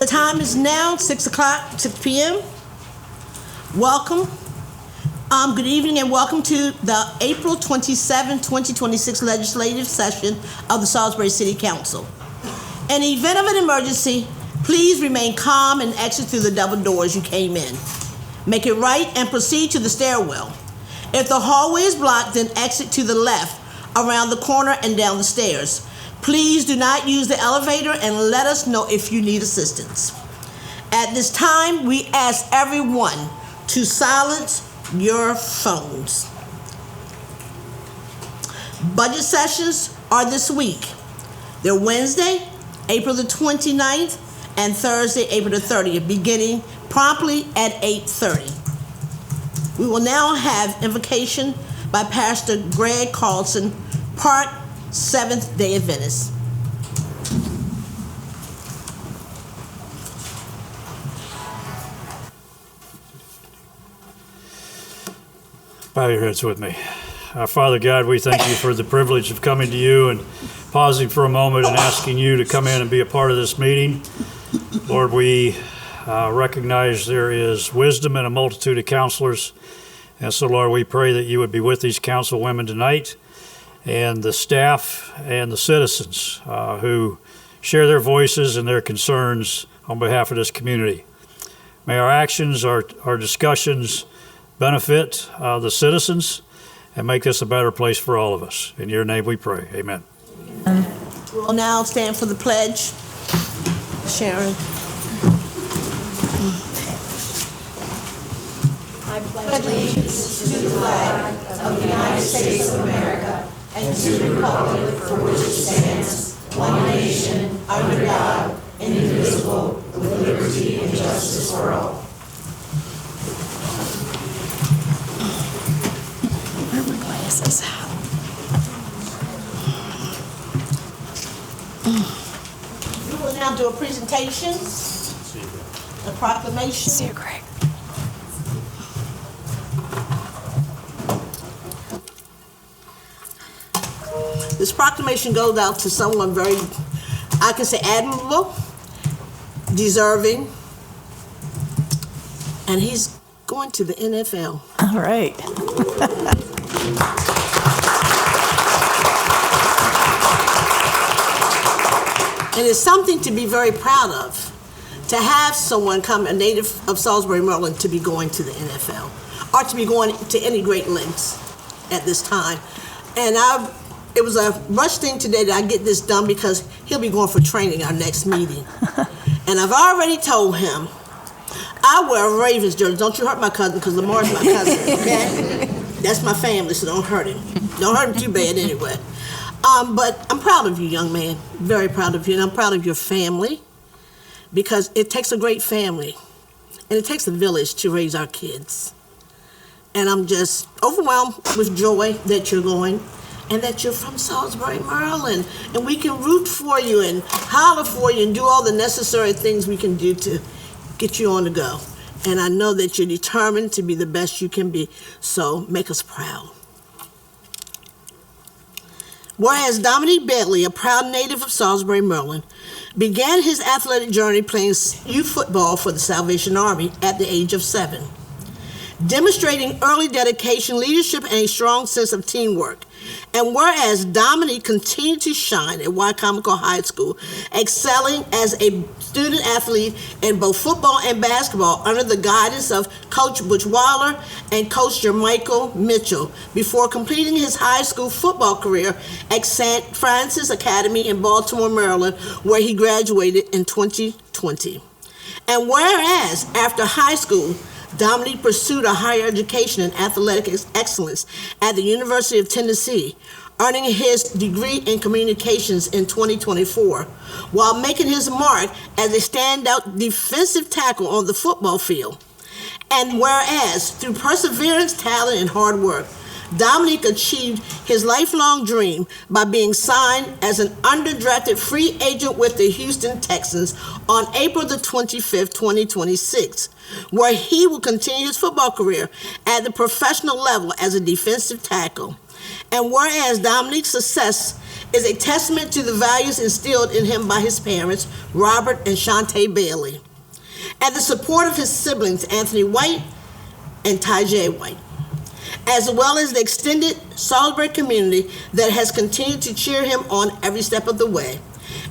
The time is now 6 p.m. Welcome. Good evening and welcome to the April 27, 2026 legislative session of the Salisbury City Council. In the event of an emergency, please remain calm and exit through the double doors you came in. Make it right and proceed to the stairwell. If the hallway is blocked, then exit to the left, around the corner and down the stairs. Please do not use the elevator and let us know if you need assistance. At this time, we ask everyone to silence your phones. Budget sessions are this week. They're Wednesday, April the 29th, and Thursday, April the 30th, beginning promptly at 8:30. We will now have invocation by Pastor Greg Carlson, Part Seventh-day Adventist. Bow your heads with me. Our Father God, we thank you for the privilege of coming to you and pausing for a moment and asking you to come in and be a part of this meeting. Lord, we recognize there is wisdom in a multitude of counselors. And so, Lord, we pray that you would be with these council women tonight and the staff and the citizens who share their voices and their concerns on behalf of this community. May our actions, our discussions benefit the citizens and make this a better place for all of us. In your name we pray. Amen. We'll now stand for the pledge. Sharon. I pledge allegiance to the flag of the United States of America and to the republic for which it stands, one nation, under God, indivisible, with liberty and justice for all. Where are my glasses? We will now do a presentation, a proclamation. See you, Craig. This proclamation goes out to someone very, I can say, admirable, deserving, and he's going to the NFL. All right. And it's something to be very proud of, to have someone come, a native of Salisbury, Maryland, to be going to the NFL, or to be going to any great lengths at this time. And it was a rush thing today that I get this done because he'll be going for training our next meeting. And I've already told him, I wear a Ravens jersey. Don't you hurt my cousin, because Lamar's my cousin, okay? That's my family, so don't hurt him. Don't hurt him too bad anyway. But I'm proud of you, young man. Very proud of you, and I'm proud of your family, because it takes a great family, and it takes a village to raise our kids. And I'm just overwhelmed with joy that you're going, and that you're from Salisbury, Maryland, and we can root for you and holler for you and do all the necessary things we can do to get you on the go. And I know that you're determined to be the best you can be, so make us proud. Whereas Dominique Bentley, a proud native of Salisbury, Maryland, began his athletic journey playing youth football for the Salvation Army at the age of 7. Demonstrating early dedication, leadership, and a strong sense of teamwork. And whereas Dominique continued to shine at Wycomico High School, excelling as a student athlete in both football and basketball under the guidance of Coach Butch Waller and Coach Jermichael Mitchell, before completing his high school football career at St. Francis Academy in Baltimore, Maryland, where he graduated in 2020. And whereas after high school, Dominique pursued a higher education in athletic excellence at the University of Tennessee, earning his degree in communications in 2024, while making his mark as a standout defensive tackle on the football field. And whereas, through perseverance, talent, and hard work, Dominique achieved his lifelong dream by being signed as an undrafted free agent with the Houston Texans on April the 25th, 2026, where he will continue his football career at the professional level as a defensive tackle. And whereas Dominique's success is a testament to the values instilled in him by his parents, Robert and Shantae Bailey, and the support of his siblings, Anthony White and Ty White, as well as the extended Salisbury community that has continued to cheer him on every step of the way.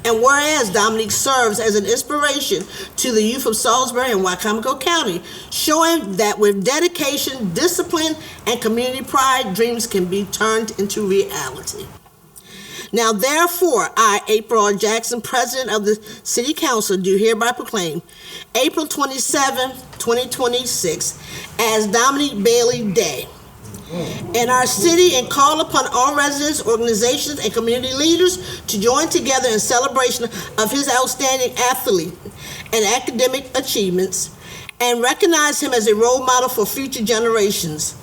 And whereas Dominique serves as an inspiration to the youth of Salisbury and Wycomico County, showing that with dedication, discipline, and community pride, dreams can be turned into reality. Now, therefore, I, April R. Jackson, President of the City Council, do hereby proclaim April 27, 2026 as Dominique Bailey Day in our city, and call upon all residents, organizations, and community leaders to join together in celebration of his outstanding athlete and academic achievements, and recognize him as a role model for future generations,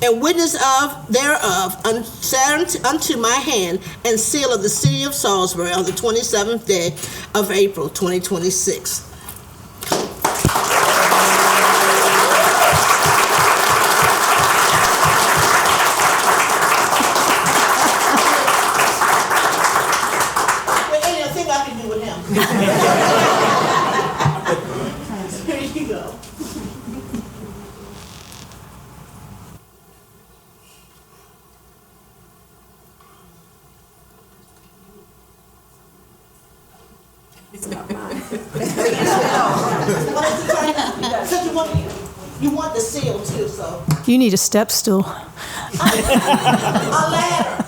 and witness of thereof unto my hand and seal of the city of Salisbury on the 27th day of April 2026. Here you go. It's not mine. You want the seal too, so. You need a step stool. A ladder.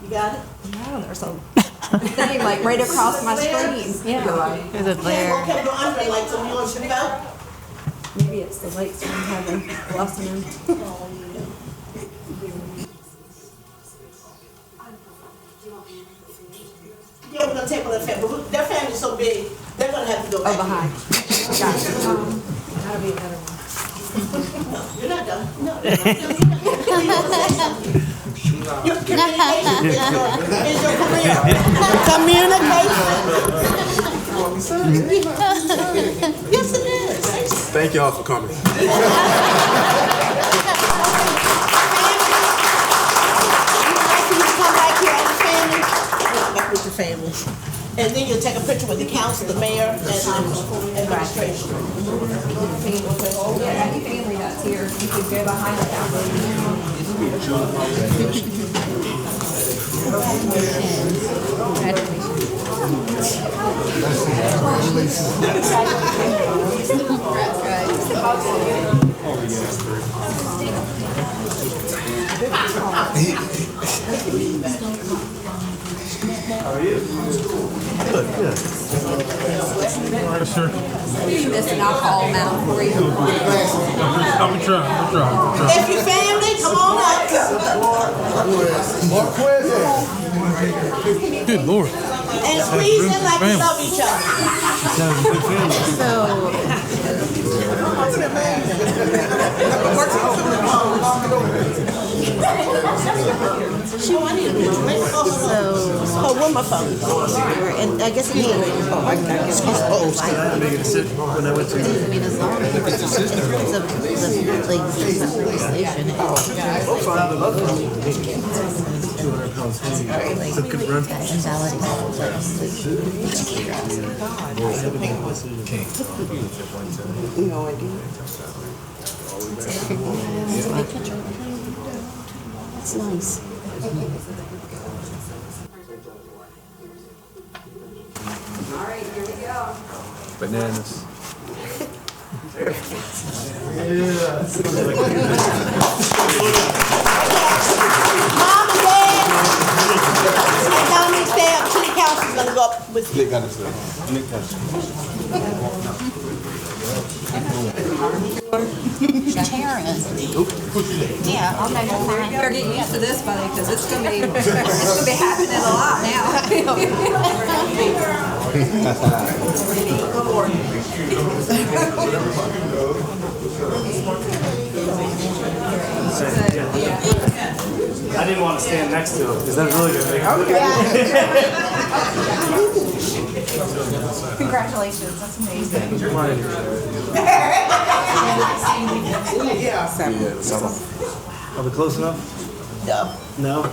You got it? No, there's a thing like right across my screen. Yeah. There's a Yeah, okay, go under like so you want to go? Maybe it's the lights from heaven blessing him. Yeah, we're gonna take one of their family. Their family's so big, they're gonna have to go back. Oh, behind. Gotcha. That'll be a better one. No, you're not done. No, you're not done. Your communication is your career. Communication. Yes, it is. Thank y'all for coming. You come back here as a family. Come back with your family. And then you'll take a picture with the council, the mayor, and administration. Yeah, any family that's here, you could go behind the counter. How are you? Good, good. All right, sir. This and I'll call them out for you. I'm trying. If your family, come on up. Good Lord. And squeeze in like you love each other. She wanted to her with my phone. And I guess it's It's nice. All right, here we go. Bananas. Mom and Dad. And Dominique Dad, City Council's gonna go up with you. Sharon. Yeah, I'll make it You fine. better get used to this, buddy, because it's gonna be happening a lot now. I didn't want to stand next to him because that's really good. Congratulations, that's amazing. Are we close enough? No. No?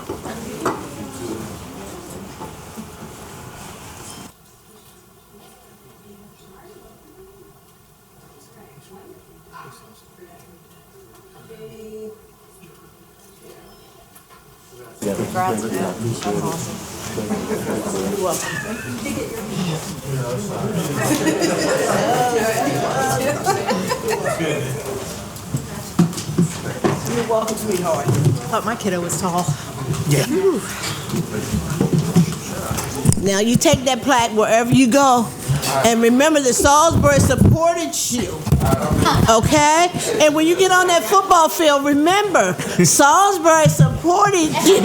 You're welcome, sweetheart. Thought my kiddo was tall. Now you take that plaque wherever you go, and remember that Salisbury supported you. Okay? And when you get on that football field, remember Salisbury supported you.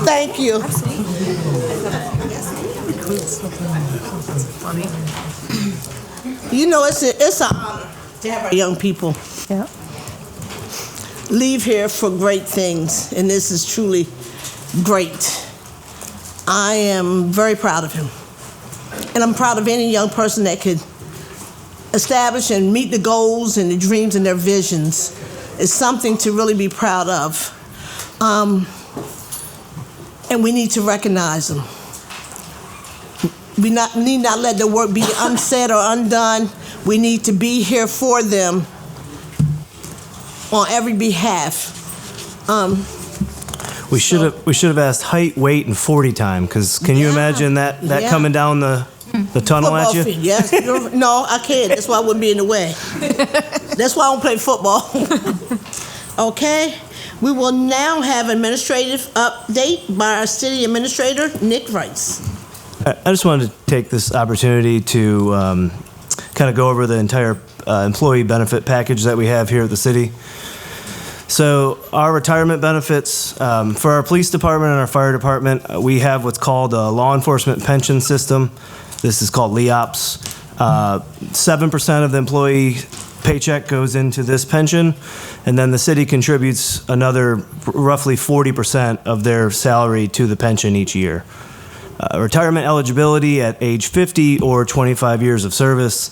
Thank you. You know, it's an honor to have our young people Yeah. leave here for great things, and this is truly great. I am very proud of him, and I'm proud of any young person that could establish and meet the goals and the dreams and their visions. It's something to really be proud of, and we need to recognize them. We need not let the work be unsaid or undone. We need to be here for them on every behalf. We should have asked height, weight, and 40 time. Because can you imagine that Yeah. coming down the tunnel at Football you? field, yes. No, I can't. That's why I wouldn't be in the way. That's why I don't play football. Okay? We will now have administrative update by our city administrator, Nick Rice. I just wanted to take this opportunity to kind of go over the entire employee benefit package that we have here at the city. So our retirement benefits, for our police department and our fire department, we have what's called a law enforcement pension system. This is called LEOPS. 7% of the employee paycheck goes into this pension, and then the city contributes another roughly 40% of their salary to the pension each year. Retirement eligibility at age 50 or 25 years of service,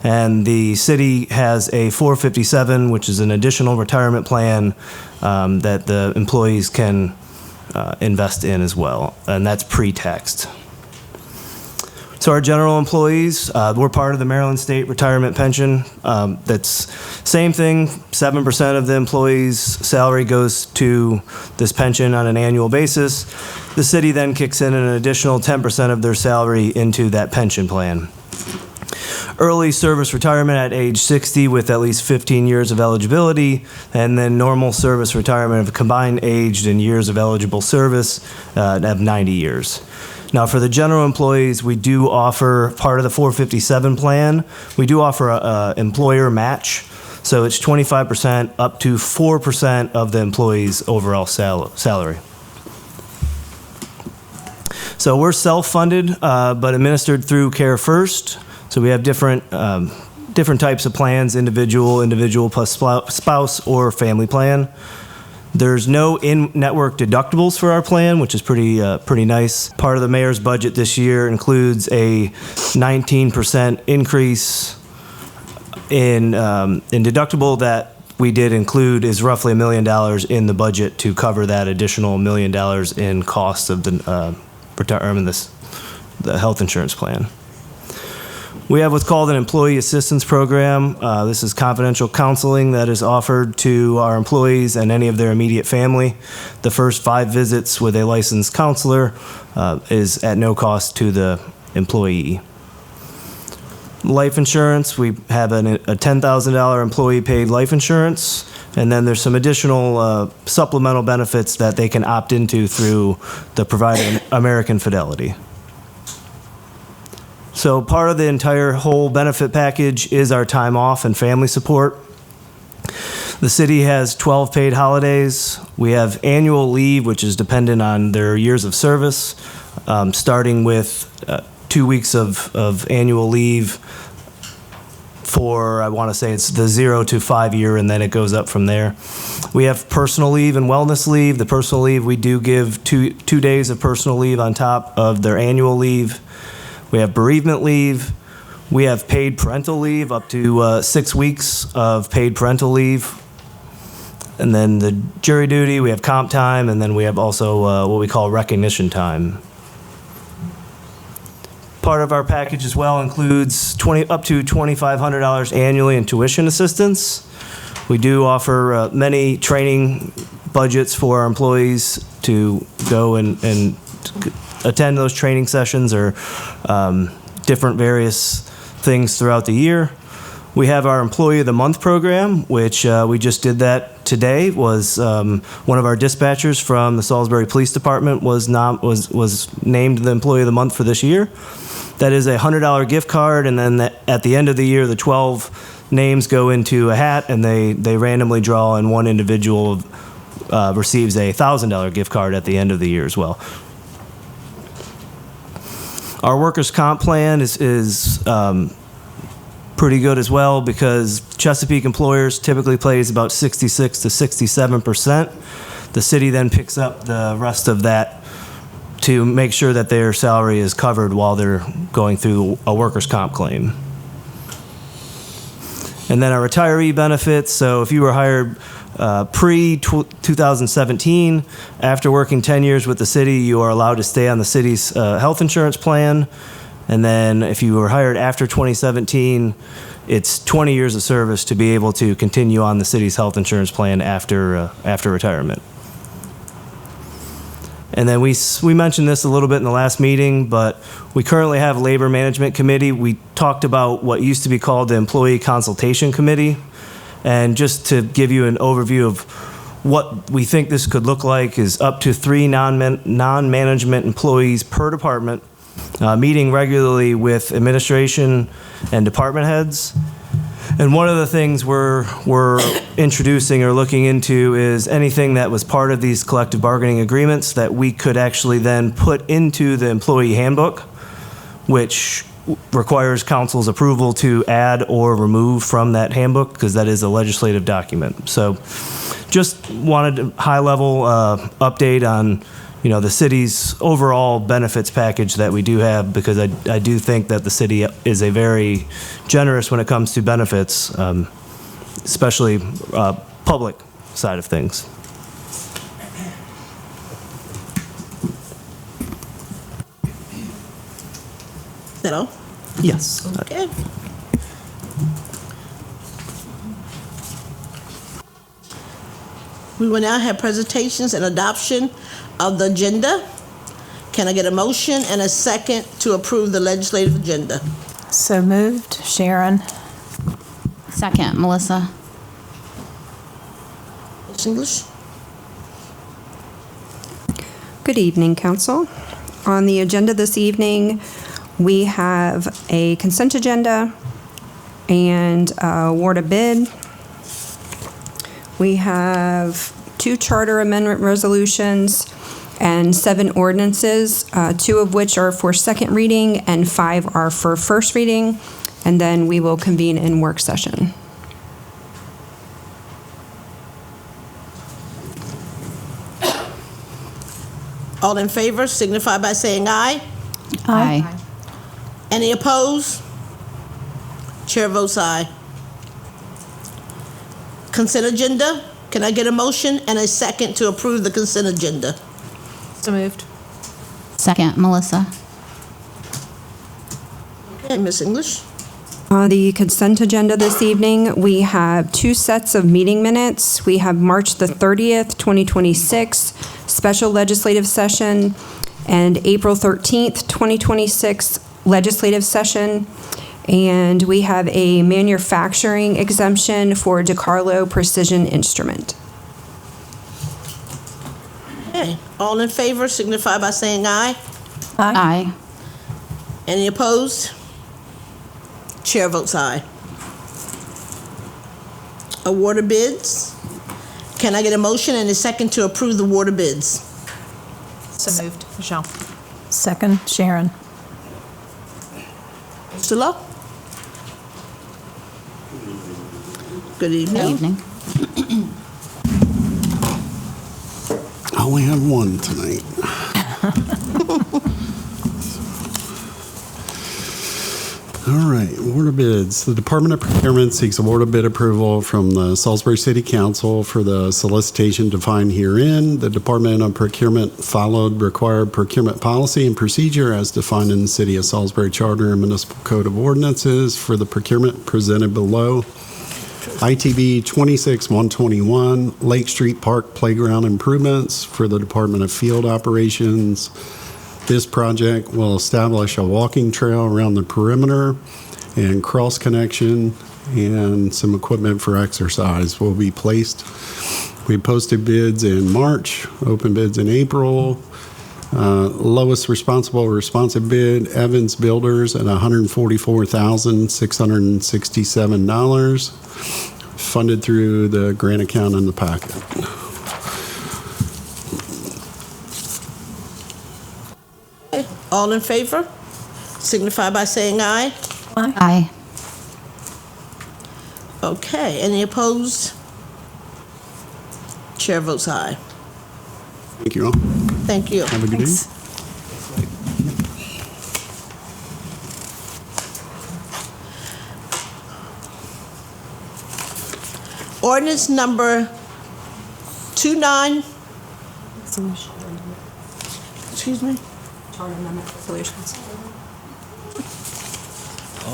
and the city has a 457, which is an additional retirement plan that the employees can invest in as well, and that's pre-taxed. So our general employees, we're part of the Maryland State Retirement Pension. That's same thing, 7% of the employees' salary goes to this pension on an annual basis. The city then kicks in an additional 10% of their salary into that pension plan. Early service retirement at age 60 with at least 15 years of eligibility, and then normal service retirement of combined aged and years of eligible service of 90 years. Now, for the general employees, we do offer, part of the 457 plan, we do offer a employer match. So it's 25% up to 4% of the employee's overall salary. So we're self-funded, but administered through Care First. So we have different types of plans, individual plus spouse or family plan. There's no in-network deductibles for our plan, which is pretty nice. Part of the mayor's budget this year includes a 19% increase in deductible that we did include is roughly $1 million in the budget to cover that additional $1 million in costs of the health insurance plan. We have what's called an employee assistance program. This is confidential counseling that is offered to our employees and any of their immediate family. The first 5 visits with a licensed counselor is at no cost to the employee. Life insurance, we have a $10,000 employee paid life insurance, and then there's some additional supplemental benefits that they can opt into through the provider American Fidelity. So part of the entire whole benefit package is our time off and family support. The city has 12 paid holidays. We have annual leave, which is dependent on their years of service, starting with 2 weeks of annual leave for, I want to say it's the 0 to 5 year, and then it goes up from there. We have personal leave and wellness leave. The personal leave, we do give two days of personal leave on top of their annual leave. We have bereavement leave. We have paid parental leave, up to 6 weeks of paid parental leave. And then the jury duty, we have comp time, and then we have also what we call recognition time. Part of our package as well includes up to $2,500 annually in tuition assistance. We do offer many training budgets for our employees to go and attend those training sessions or different various things throughout the year. We have our Employee of the Month program, which we just did that today. Was one of our dispatchers from the Salisbury Police Department was named the Employee of the Month for this year. That is a $100 gift card, and then at the end of the year, the 12 names go into a hat, and they randomly draw, and one individual receives a $1,000 gift card at the end of the year as well. Our workers' comp plan is pretty good as well, because Chesapeake employers typically pays about 66 to 67%. The city then picks up the rest of that to make sure that their salary is covered while they're going through a workers' comp claim. And then our retiree benefits, so if you were hired pre-2017, after working 10 years with the city, you are allowed to stay on the city's health insurance plan. And then if you were hired after 2017, it's 20 years of service to be able to continue on the city's health insurance plan after retirement. And then we mentioned this a little bit in the last meeting, but we currently have a labor management committee. We talked about what used to be called the Employee Consultation Committee. And just to give you an overview of what we think this could look like is up to 3 non-management employees per department, meeting regularly with administration and department heads. And one of the things we're introducing or looking into is anything that was part of these collective bargaining agreements that we could actually then put into the employee handbook, which requires council's approval to add or remove from that handbook, because that is a legislative document. So just wanted a high-level update on the city's overall benefits package that we do have, because I do think that the city is a very generous when it comes to benefits, especially public side of things. Is that all? Yes. Okay. We will now have presentations and adoption of the agenda. Can I get a motion and a second to approve the legislative agenda? So moved. Sharon. Second, Melissa. Ms. English? Good evening, Council. On the agenda this evening, we have a consent agenda and award a bid. We have 2 charter amendment resolutions and 7 ordinances, 2 of which are for second reading and 5 are for first reading, and then we will convene in work session. All in favor signify by saying aye. Aye. Any opposed? Chair votes aye. Consent agenda. Can I get a motion and a second to approve the consent agenda? So moved. Second, Melissa. Okay, Ms. English? On the consent agenda this evening, we have 2 sets of meeting minutes. We have March the 30th, 2026, special legislative session, and April 13th, 2026, legislative session. And we have a manufacturing exemption for DeCarlo Precision Instrument. Okay, all in favor signify by saying aye. Aye. Any opposed? Chair votes aye. Award of bids. Can I get a motion and a second to approve the award of bids? So moved. Michelle. Second. Sharon. Mr. Lowe? Good evening. Evening. I only have one tonight. All right, award of bids. The Department of Procurement seeks award of bid approval from the Salisbury City Council for the solicitation defined herein. The Department of Procurement followed required procurement policy and procedure as defined in the City of Salisbury Charter and Municipal Code of Ordinances for the procurement presented below. ITB 26-121, Lake Street Park Playground Improvements for the Department of Field Operations. This project will establish a walking trail around the perimeter and cross connection, and some equipment for exercise will be placed. We posted bids in March, open bids in April. Lowest responsive bid, Evans Builders at $144,667, funded through the grant account in the packet. All in favor? Signify by saying aye. Aye. Okay, any opposed? Chair votes aye. Thank you all. Thank you. Have a good day. Ordinance number 29, excuse me? Charter amendment resolutions.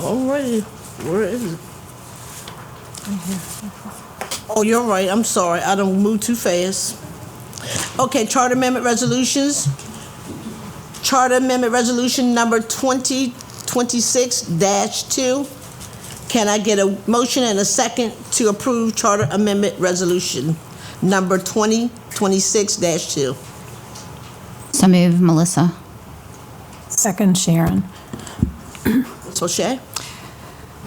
Alrighty, where is it? Oh, you're right, I'm sorry, I don't move too fast. Okay, Charter Amendment Resolutions. Charter Amendment Resolution number 2026-2. Can I get a motion and a second to approve Charter Amendment Resolution number 2026-2? So move, Melissa. Second, Sharon. Ms. O'Shea?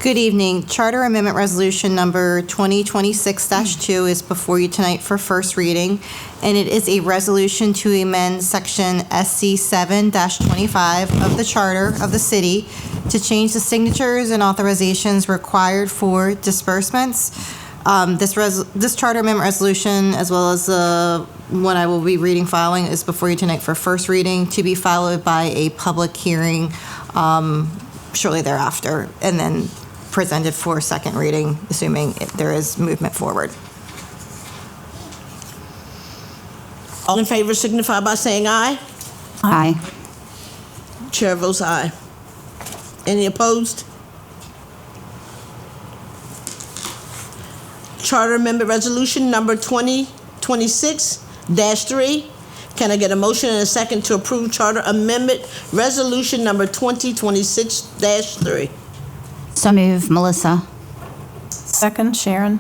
Good evening. Charter Amendment Resolution number 2026-2 is before you tonight for first reading, and it is a resolution to amend Section SC 7-25 of the Charter of the City to change the signatures and authorizations required for disbursements. This Charter Amendment Resolution, as well as the one I will be reading following, is before you tonight for first reading, to be followed by a public hearing shortly thereafter, and then presented for second reading, assuming there is movement forward. All in favor signify by saying aye. Aye. Chair votes aye. Any opposed? Charter Amendment Resolution number 2026-3. Can I get a motion and a second to approve Charter Amendment Resolution number 2026-3? So move, Melissa. Second, Sharon.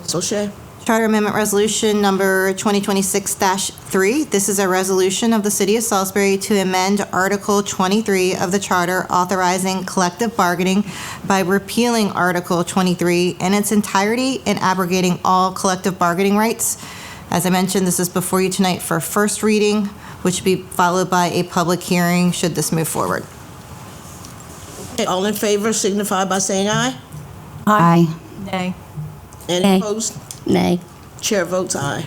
Ms. O'Shea? Charter Amendment Resolution number 2026-3. This is a resolution of the City of Salisbury to amend Article 23 of the Charter authorizing collective bargaining by repealing Article 23 in its entirety and abrogating all collective bargaining rights. As I mentioned, this is before you tonight for first reading, which will be followed by a public hearing should this move forward. Okay, all in favor signify by saying aye. Aye. Nay. Any Nay. opposed? Nay. Chair votes aye.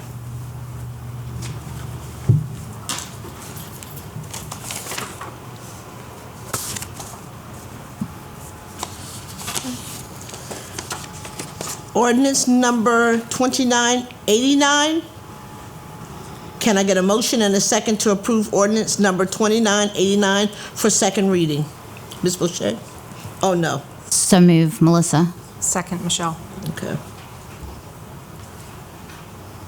Ordinance number 2989. Can I get a motion and a second to approve ordinance number 2989 for second reading? Ms. Boucher? Oh, no. So move, Melissa. Second, Michelle. Okay.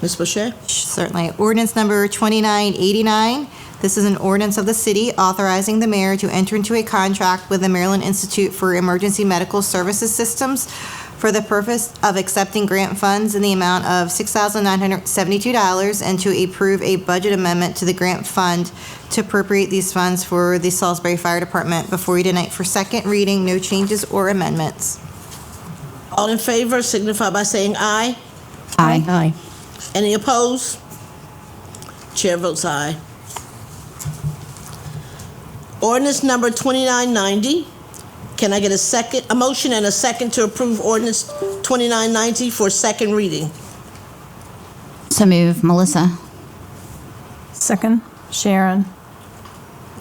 Ms. Boucher? Certainly. Ordinance number 2989. This is an ordinance of the city authorizing the mayor to enter into a contract with the Maryland Institute for Emergency Medical Services Systems for the purpose of accepting grant funds in the amount of $6,972 and to approve a budget amendment to the grant fund to appropriate these funds for the Salisbury Fire Department before you tonight for second reading. No changes or amendments. All in favor signify by saying aye. Aye. Aye. Any opposed? Chair votes aye. Ordinance number 2990. Can I get a motion and a second to approve ordinance 2990 for second reading? So move, Melissa. Second, Sharon.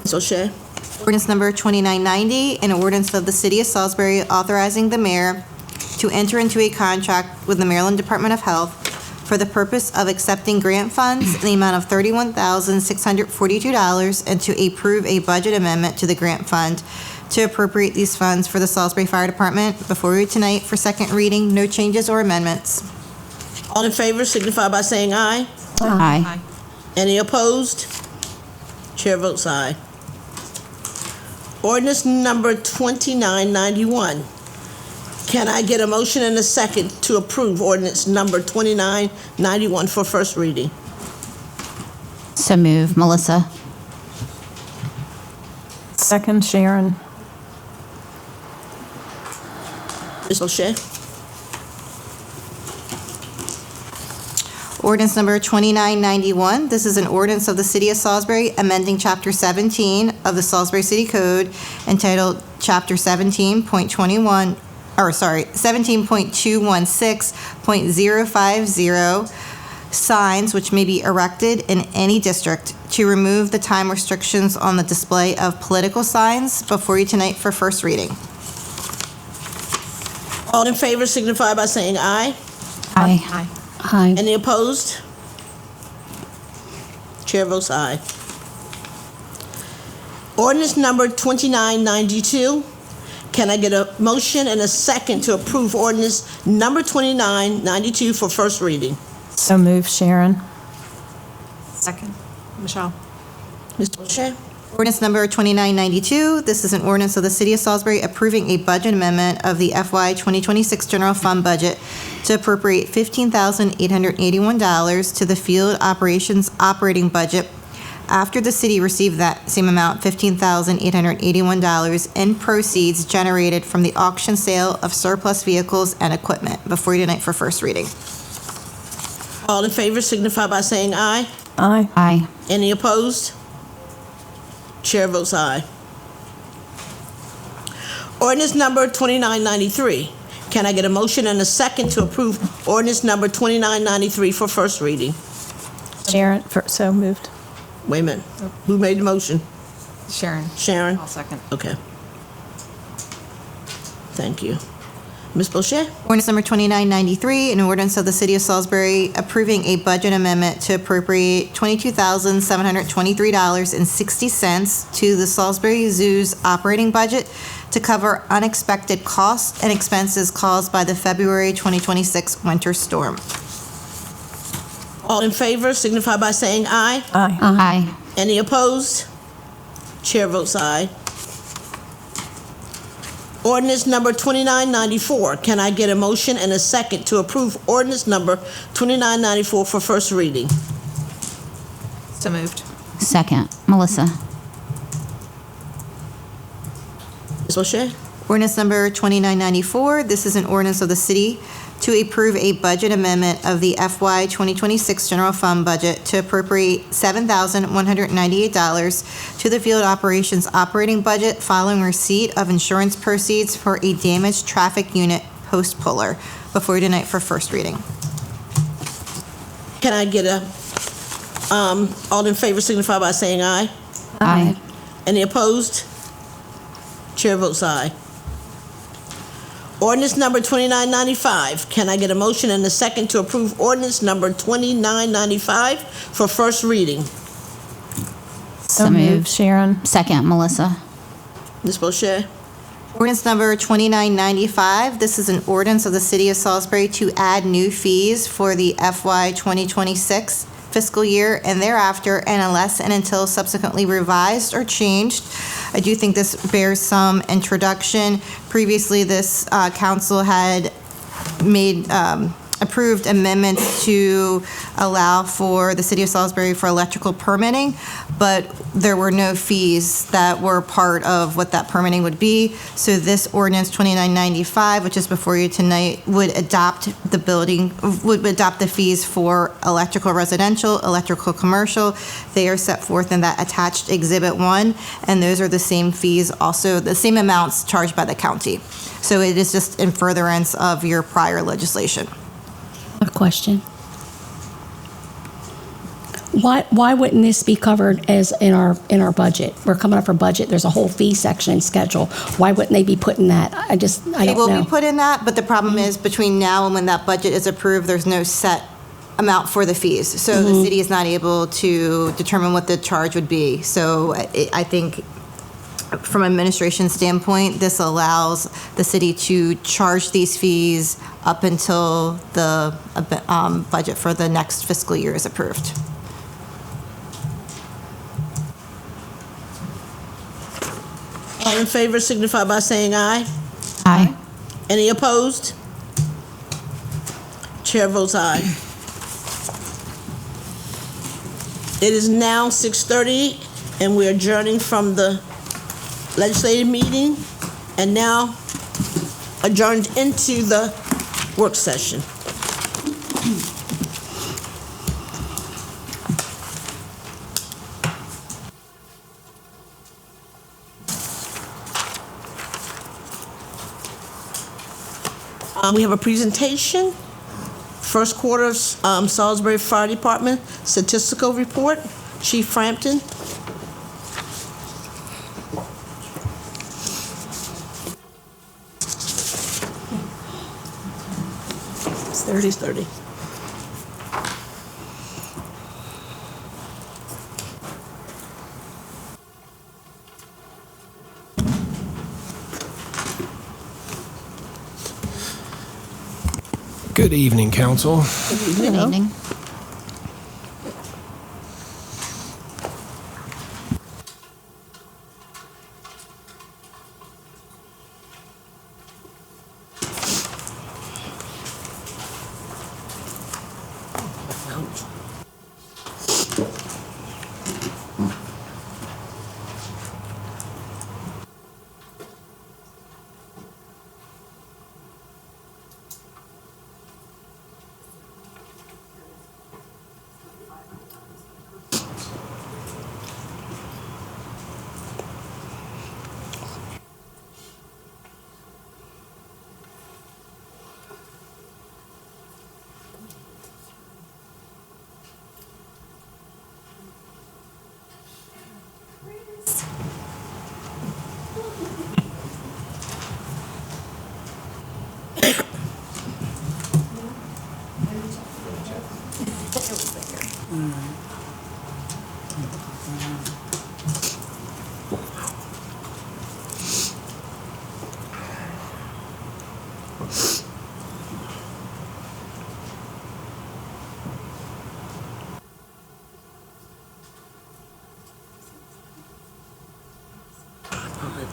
Ms. O'Shea? Ordinance number 2990, an ordinance of the City of Salisbury authorizing the mayor to enter into a contract with the Maryland Department of Health for the purpose of accepting grant funds in the amount of $31,642 and to approve a budget amendment to the grant fund to appropriate these funds for the Salisbury Fire Department before you tonight for second reading. No changes or amendments. All in favor signify by saying aye. Aye. Any opposed? Chair votes aye. Ordinance number 2991. Can I get a motion and a second to approve ordinance number 2991 for first reading? So move, Melissa. Second, Sharon. Ms. O'Shea? Ordinance number 2991. This is an ordinance of the City of Salisbury amending Chapter 17 of the Salisbury City Code entitled Chapter 17.216.050 signs which may be erected in any district to remove the time restrictions on the display of political signs before you tonight for first reading. All in favor signify by saying aye. Aye. Aye. Any opposed? Chair votes aye. Ordinance number 2992. Can I get a motion and a second to approve ordinance number 2992 for first reading? So move, Sharon. Second. Michelle. Ms. O'Shea? Ordinance number 2992. This is an ordinance of the City of Salisbury approving a budget amendment of the FY 2026 General Fund budget to appropriate $15,881 to the Field Operations Operating Budget after the city received that same amount, $15,881, in proceeds generated from the auction sale of surplus vehicles and equipment. Before you tonight for first reading. All in favor signify by saying aye. Aye. Aye. Any opposed? Chair votes aye. Ordinance number 2993. Can I get a motion and a second to approve ordinance number 2993 for first reading? Sharon, so moved. Wait a minute. Who made the motion? Sharon. Sharon? I'll second. Okay. Thank you. Ms. Boucher? Ordinance number 2993, an ordinance of the City of Salisbury approving a budget amendment to appropriate $22,723.60 to the Salisbury Zoo's operating budget to cover unexpected costs and expenses caused by the February 2026 winter storm. All in favor signify by saying aye. Aye. Aye. Any opposed? Chair votes aye. Ordinance number 2994. Can I get a motion and a second to approve ordinance number 2994 for first reading? So moved. Second, Melissa. Ms. O'Shea? Ordinance number 2994, this is an ordinance of the city to approve a budget amendment of the FY 2026 General Fund budget to appropriate $7,198 to the Field Operations Operating Budget following receipt of insurance proceeds for a damaged traffic unit post puller. Before you tonight for first reading. Can I get a, all in favor signify by saying aye. Aye. Any opposed? Chair votes aye. Ordinance number 2995. Can I get a motion and a second to approve ordinance number 2995 for first reading? So moved, Sharon. Second, Melissa. Ms. Boucher? Ordinance number 2995, this is an ordinance of the City of Salisbury to add new fees for the FY 2026 fiscal year and thereafter, and unless and until subsequently revised or changed. I do think this bears some introduction. Previously, this council had made approved amendments to allow for the City of Salisbury for electrical permitting, but there were no fees that were part of what that permitting would be. So this ordinance 2995, which is before you tonight, would adopt the fees for electrical residential, electrical commercial. They are set forth in that attached Exhibit 1, and those are the same fees, also the same amounts charged by the county. So it is just in furtherance of your prior legislation. A question. Why wouldn't this be covered as in our budget? We're coming up for budget. There's a whole fee section and schedule. Why wouldn't they be putting that? I don't know. It will be put in that, but the problem is between now and when that budget is approved, there's no set amount for the fees. So the city is not able to determine what the charge would be. So I think from an administration standpoint, this allows the city to charge these fees up until the budget for the next fiscal year is approved. All in favor signify by saying aye. Aye. Any opposed? Chair votes aye. It is now 6:30, and we're adjourning from the legislative meeting, and now adjourned into the work session. We have a presentation. First quarter of Salisbury Fire Department statistical report. Chief Frampton. It's 30. Good evening, Council. Good evening.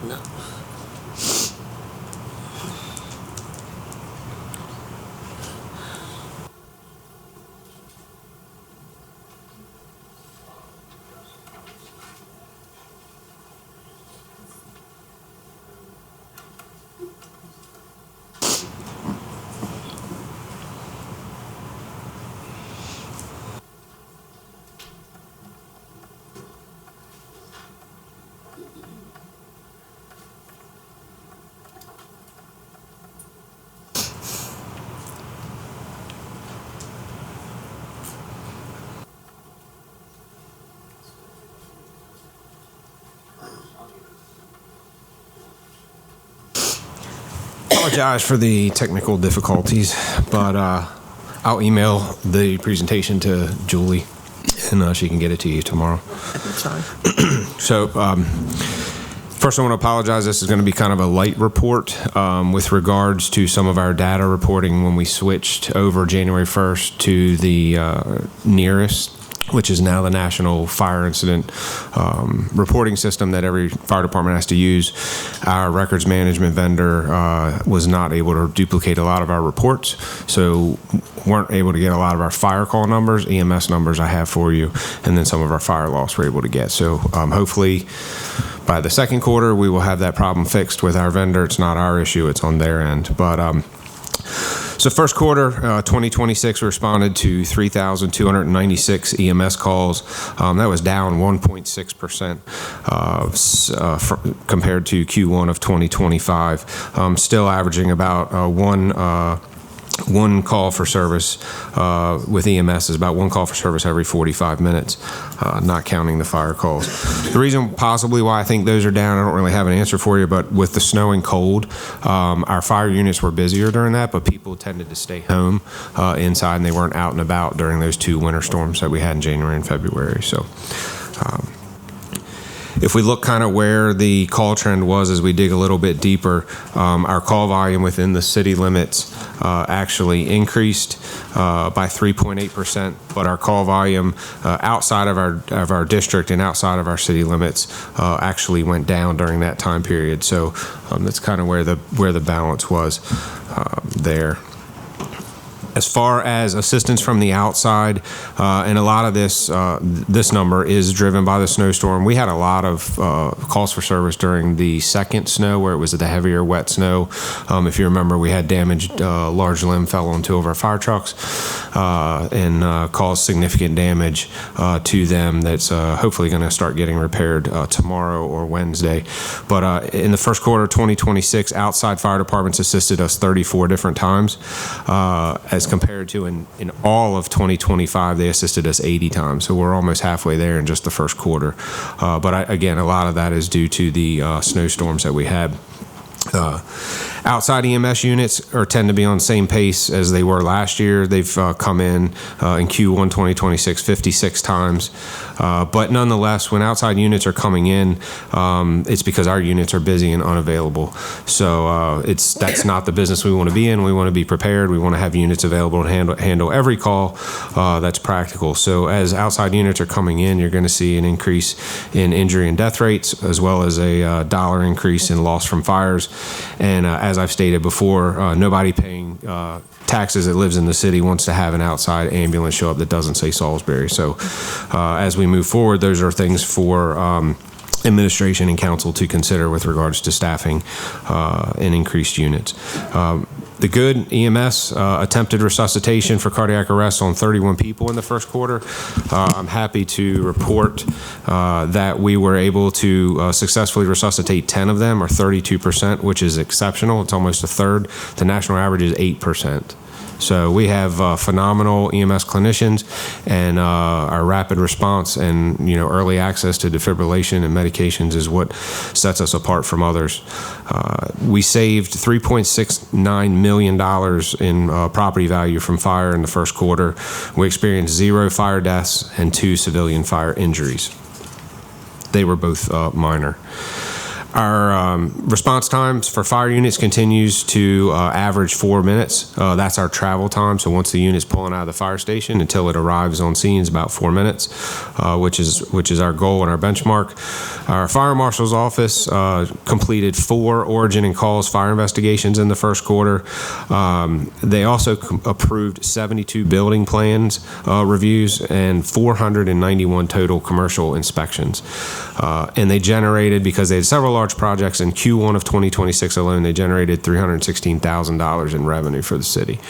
No. Apologize for the technical difficulties, but I'll email the presentation to Julie, and she can get it to you tomorrow. That's fine. So, first I want to apologize. This is going to be kind of a light report with regards to some of our data reporting when we switched over January 1st to the nearest, which is now the National Fire Incident Reporting System that every fire department has to use. Our records management vendor was not able to duplicate a lot of our reports, so weren't able to get a lot of our fire call numbers, EMS numbers I have for you, and then some of our fire loss we're able to get. So hopefully by the second quarter, we will have that problem fixed with our vendor. It's not our issue, it's on their end. But so first quarter 2026, we responded to 3,296 EMS calls. That was down 1.6% compared to Q1 of 2025. Still averaging about one call for service with EMS is about one call for service every 45 minutes, not counting the fire calls. The reason possibly why I think those are down, I don't really have an answer for you, but with the snow and cold, our fire units were busier during that, but people tended to stay home inside, and they weren't out and about during those two winter storms that we had in January and February. So If we look kind of where the call trend was as we dig a little bit deeper, our call volume within the city limits actually increased by 3.8%, but our call volume outside of our district and outside of our city limits actually went down during that time period. So that's kind of where the balance was there. As far as assistance from the outside, and a lot of this number is driven by the snowstorm. We had a lot of calls for service during the second snow, where it was the heavier wet snow. If you remember, we had damaged large limb fell on 2 of our fire trucks and caused significant damage to them. That's hopefully going to start getting repaired tomorrow or Wednesday. But in the first quarter of 2026, outside fire departments assisted us 34 different times. As compared to in all of 2025, they assisted us 80 times. So we're almost halfway there in just the first quarter. But again, a lot of that is due to the snowstorms that we had. Outside EMS units tend to be on the same pace as they were last year. They've come in Q1 2026 56 times. But nonetheless, when outside units are coming in, it's because our units are busy and unavailable. So that's not the business we want to be in. We want to be prepared. We want to have units available to handle every call that's practical. So as outside units are coming in, you're going to see an increase in injury and death rates, as well as a dollar increase in loss from fires. And as I've stated before, nobody paying taxes that lives in the city wants to have an outside ambulance show up that doesn't say Salisbury. So as we move forward, those are things for administration and council to consider with regards to staffing and increased units. The good EMS attempted resuscitation for cardiac arrest on 31 people in the first quarter. I'm happy to report that we were able to successfully resuscitate 10 of them, or 32%, which is exceptional. It's almost a third. The national average is 8%. So we have phenomenal EMS clinicians, and our rapid response and early access to defibrillation and medications is what sets us apart from others. We saved $3.69 million in property value from fire in the first quarter. We experienced 0 fire deaths and 2 civilian fire injuries. They were both minor. Our response times for fire units continues to average 4 minutes. That's our travel time. So once the unit's pulling out of the fire station until it arrives on scene is about 4 minutes, which is our goal and our benchmark. Our fire marshal's office completed 4 origin and cause fire investigations in the first quarter. They also approved 72 building plans reviews and 491 total commercial inspections. And they generated, because they had several large projects in Q1 of 2026 alone, they generated $316,000 in revenue for the city.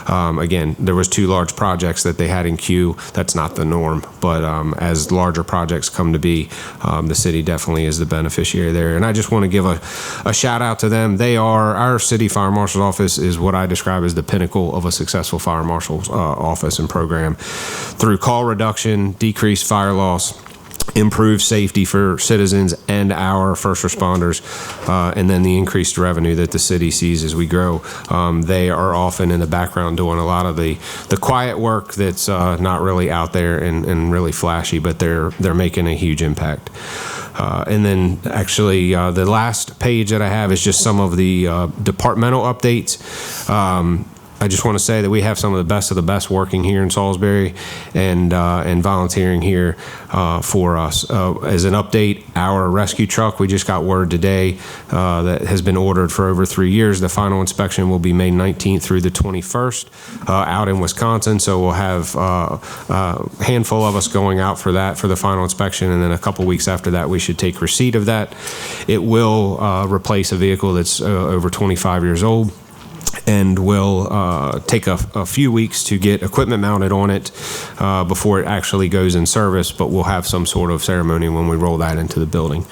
Again, there was 2 large projects that they had in queue. That's not the norm, but as larger projects come to be, the city definitely is the beneficiary there. And I just want to give a shout out to them. Our city fire marshal's office is what I describe as the pinnacle of a successful fire marshal's office and program. Through call reduction, decreased fire loss, improved safety for citizens and our first responders, and then the increased revenue that the city sees as we grow. They are often in the background doing a lot of the quiet work that's not really out there and really flashy, but they're making a huge impact. And then actually the last page that I have is just some of the departmental updates. I just want to say that we have some of the best working here in Salisbury and volunteering here for us. As an update, our rescue truck, we just got word today that has been ordered for over 3 years. The final inspection will be May 19th through the 21st out in Wisconsin. So we'll have a handful of us going out for that for the final inspection. And then a couple weeks after that, we should take receipt of that. It will replace a vehicle that's over 25 years old, and will take a few weeks to get equipment mounted on it before it actually goes in service, but we'll have some sort of ceremony when we roll that into the building.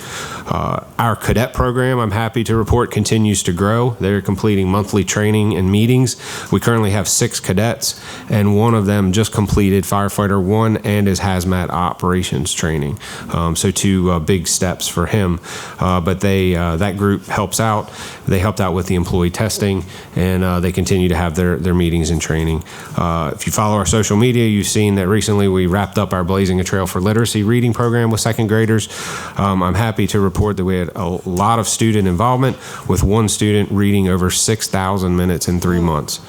Our cadet program, I'm happy to report, continues to grow. They're completing monthly training and meetings. We currently have 6 cadets, and one of them just completed Firefighter 1 and his hazmat operations training. So 2 big steps for him. But that group helps out. They helped out with the employee testing, and and they continue to have their meetings and training. If you follow our social media, you've seen that recently we wrapped up our Blazing a Trail for Literacy reading program with second graders. I'm happy to report that we had a lot of student involvement, with one student reading over 6,000 minutes in 3 months.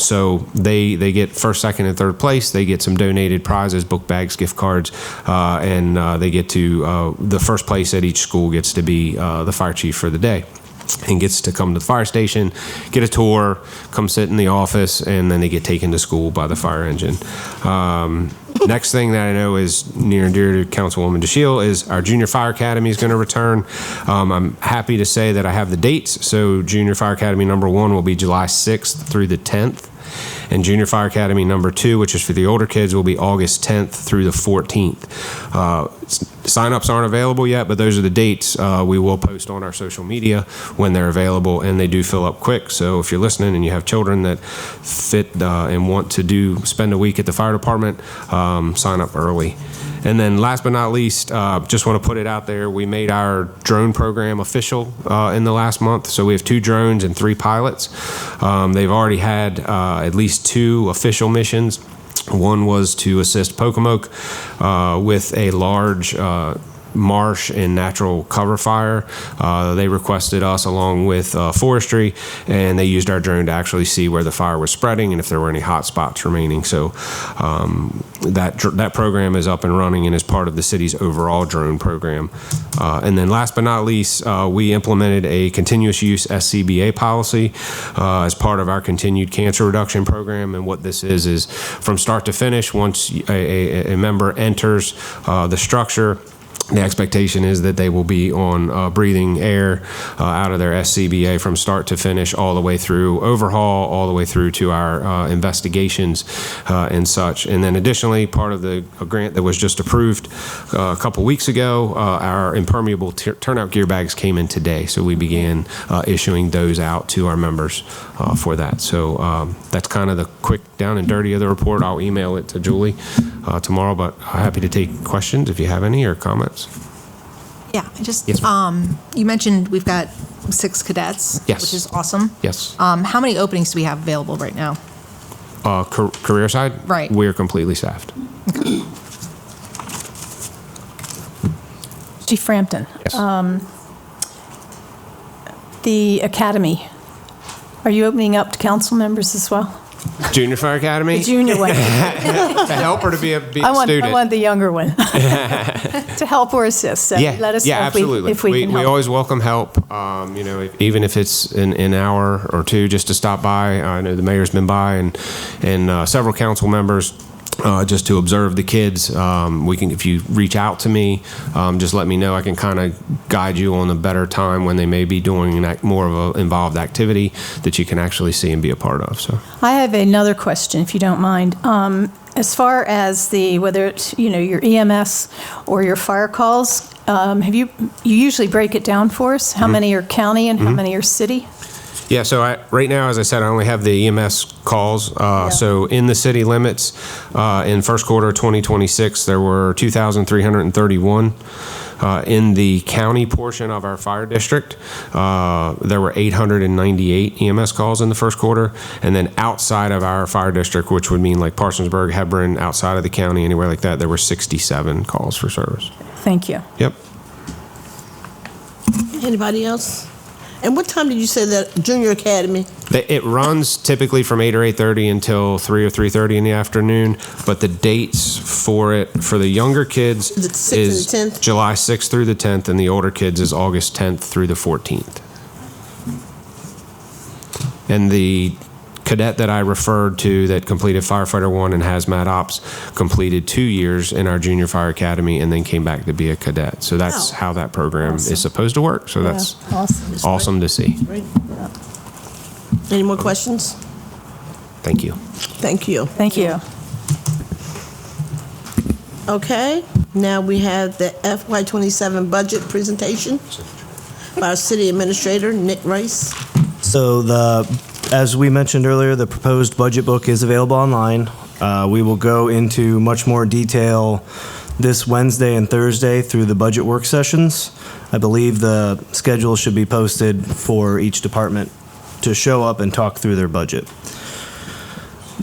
So they get first, second, and third place. They get some donated prizes, book bags, gift cards, and they get to, the first place at each school gets to be the fire chief for the day, and gets to come to the fire station, get a tour, come sit in the office, and then they get taken to school by the fire engine. Next thing that I know is near and dear to Councilwoman DeShiel is our Junior Fire Academy is going to return. I'm happy to say that I have the dates. So Junior Fire Academy number 1 will be July 6th through the 10th. And Junior Fire Academy number 2, which is for the older kids, will be August 10th through the 14th. Sign-ups aren't available yet, but those are the dates. We will post on our social media when they're available, and they do fill up quick. So if you're listening and you have children that fit and want to spend a week at the fire department, sign up early. And then last but not least, just want to put it out there, we made our drone program official in the last month. So we have 2 drones and 3 pilots. They've already had at least 2 official missions. One was to assist Pocomoke with a large marsh and natural cover fire. They requested us along with forestry, and they used our drone to actually see where the fire was spreading and if there were any hot spots remaining. So that program is up and running and is part of the city's overall drone program. And then last but not least, we implemented a continuous use SCBA policy as part of our continued cancer reduction program. And what this is from start to finish, once a member enters the structure, the expectation is that they will be on breathing air out of their SCBA from start to finish, all the way through overhaul, all the way through to our investigations and such. And then additionally, part of the grant that was just approved a couple weeks ago, our impermeable turnout gear bags came in today. So we began issuing those out to our members for that. So that's kind of the quick down and dirty of the report. I'll email it to Julie tomorrow, but happy to take questions if you have any or comments. Yeah, I just, Yes, you mentioned we've got 6 cadets. Yes. Which is awesome. Yes. How many openings do we have available right now? Career side? Right. We're completely staffed. Chief Frampton. Yes. The academy, are you opening up to council members as well? Junior Fire Academy? The junior one. To help or to be a student? I want the younger one to help or assist. So let us know absolutely. if we can help. We always welcome help. Even if it's an hour or 2 just to stop by. I know the mayor's been by and several council members. Just to observe the kids. If you reach out to me, just let me know. I can kind of guide you on a better time when they may be doing more of an involved activity that you can actually see and be a part of. So I have another question, if you don't mind. As far as whether it's your EMS or your fire calls, you usually break it down for us? How many are county and how many are city? Yeah, so right now, as I said, I only have the EMS calls. So in the city limits, in first quarter of 2026, there were 2,331. In the county portion of our fire district, there were 898 EMS calls in the first quarter. And then outside of our fire district, which would mean like Parsonsburg, Hebron, outside of the county, anywhere like that, there were 67 calls for service. Thank you. Yep. Anybody else? And what time did you say that Junior Academy? It runs typically from 8 or 8:30 until 3 or 3:30 in the afternoon, but the dates for it for the younger kids Is it 6th and 10th? July 6th through the 10th, and the older kids is August 10th through the 14th. And the cadet that I referred to that completed Firefighter 1 and Hazmat Ops completed 2 years in our Junior Fire Academy and then came back to be a cadet. So that's how that program is supposed to work. So that's awesome to see. Great. Any more questions? Thank you. Thank you. Thank you. Okay, now we have the FY27 budget presentation by our city administrator, Nick Rice. So as we mentioned earlier, the proposed budget book is available online. We will go into much more detail this Wednesday and Thursday through the budget work sessions. I believe the schedule should be posted for each department to show up and talk through their budget.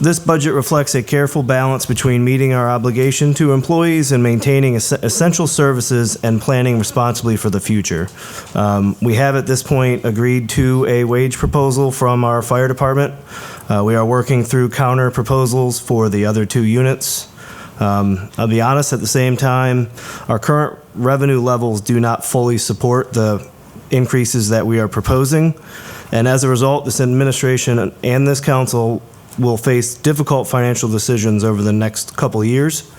This budget reflects a careful balance between meeting our obligation to employees and maintaining essential services and planning responsibly for the future. We have at this point agreed to a wage proposal from our fire department. We are working through counter proposals for the other 2 units. I'll be honest, at the same time, our current revenue levels do not fully support the increases that we are proposing. And as a result, this administration and this council will face difficult financial decisions over the next couple of years,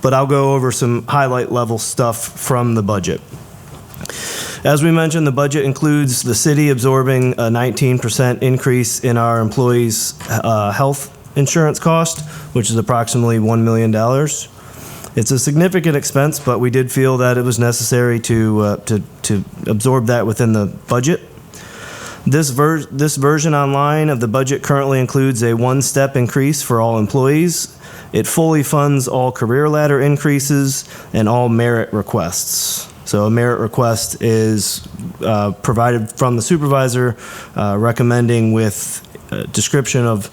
but I'll go over some highlight level stuff from the budget. As we mentioned, the budget includes the city absorbing a 19% increase in our employees' health insurance cost, which is approximately $1 million. It's a significant expense, but we did feel that it was necessary to absorb that within the budget. This version online of the budget currently includes a 1-step increase for all employees. It fully funds all career ladder increases and all merit requests. So a merit request is provided from the supervisor recommending with a description of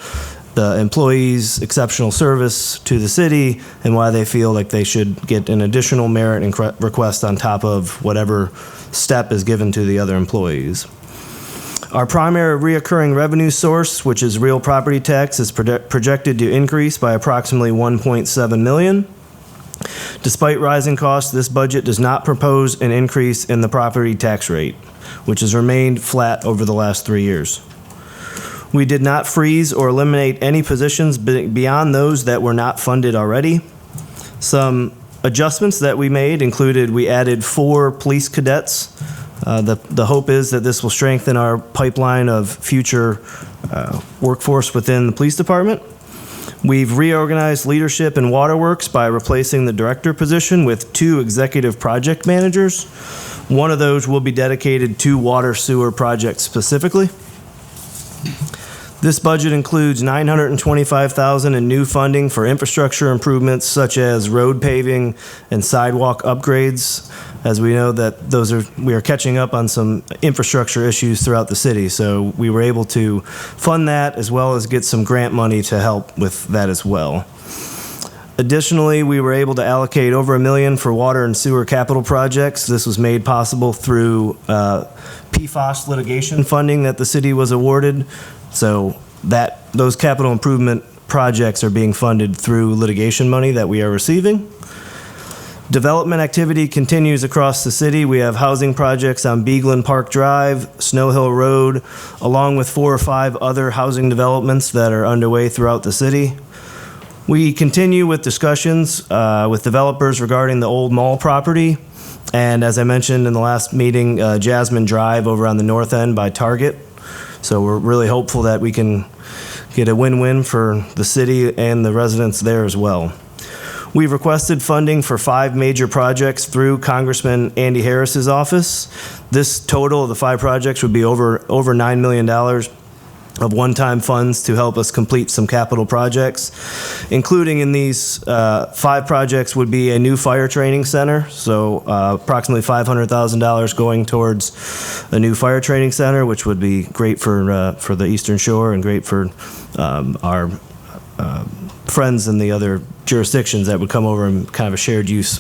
the employee's exceptional service to the city and why they feel like they should get an additional merit request on top of whatever step is given to the other employees. Our primary reoccurring revenue source, which is real property tax, is projected to increase by approximately $1.7 million. Despite rising costs, this budget does not propose an increase in the property tax rate, which has remained flat over the last 3 years. We did not freeze or eliminate any positions beyond those that were not funded already. Some adjustments that we made included we added 4 police cadets. The hope is that this will strengthen our pipeline of future workforce within the police department. We've reorganized leadership in waterworks by replacing the director position with 2 executive project managers. One of those will be dedicated to water sewer projects specifically. This budget includes $925,000 in new funding for infrastructure improvements such as road paving and sidewalk upgrades. As we know that we are catching up on some infrastructure issues throughout the city, so we were able to fund that as well as get some grant money to help with that as well. Additionally, we were able to allocate over $1 million for water and sewer capital projects. This was made possible through PFAS litigation funding that the city was awarded. So those capital improvement projects are being funded through litigation money that we are receiving. Development activity continues across the city. We have housing projects on Beagland Park Drive, Snow Hill Road, along with 4 or 5 other housing developments that are underway throughout the city. We continue with discussions with developers regarding the old mall property. And as I mentioned in the last meeting, Jasmine Drive over on the north end by Target. So we're really hopeful that we can get a win-win for the city and the residents there as well. We've requested funding for 5 major projects through Congressman Andy Harris's office. This total of the 5 projects would be over $9 million of one-time funds to help us complete some capital projects. Including in these 5 projects would be a new fire training center, so approximately $500,000 going towards a new fire training center, which would be great for the Eastern Shore and great for our friends in the other jurisdictions that would come over and kind of a shared use,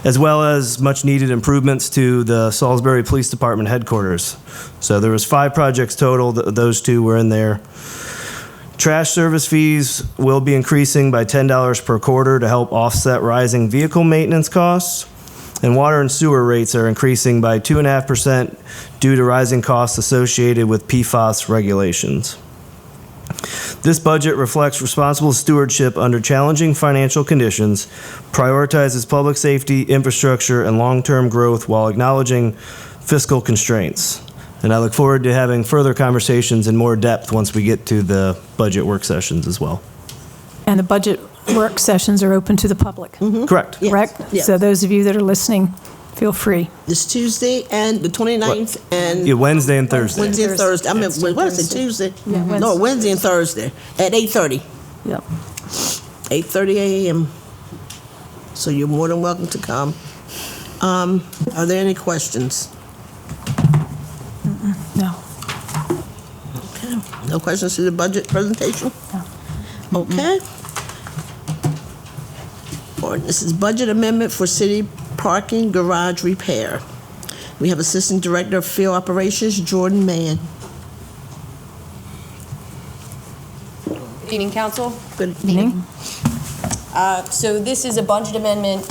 as well as much needed improvements to the Salisbury Police Department headquarters. So there was 5 projects total. Those 2 were in there. Trash service fees will be increasing by $10 per quarter to help offset rising vehicle maintenance costs. And water and sewer rates are increasing by 2.5% due to rising costs associated with PFAS regulations. This budget reflects responsible stewardship under challenging financial conditions, prioritizes public safety, infrastructure, and long-term growth while acknowledging fiscal constraints. And I look forward to having further conversations in more depth once we get to the budget work sessions as well. And the budget work sessions are open to the public? Correct. Correct? Yes. So those of you that are listening, feel free. This Tuesday and the 29th and... Yeah, Wednesday and Thursday. Wednesday and Thursday. I mean, what is it, Tuesday? Yeah, Wednesday. No, Wednesday and Thursday at 8:30. Yep. 8:30 a.m. So you're more than welcome to come. Are there any questions? No. No questions to the budget presentation? No. Okay. This is budget amendment for city parking garage repair. We have Assistant Director of Field Operations, Jordan Mann. Good evening, Council. Good evening. So this is a budget amendment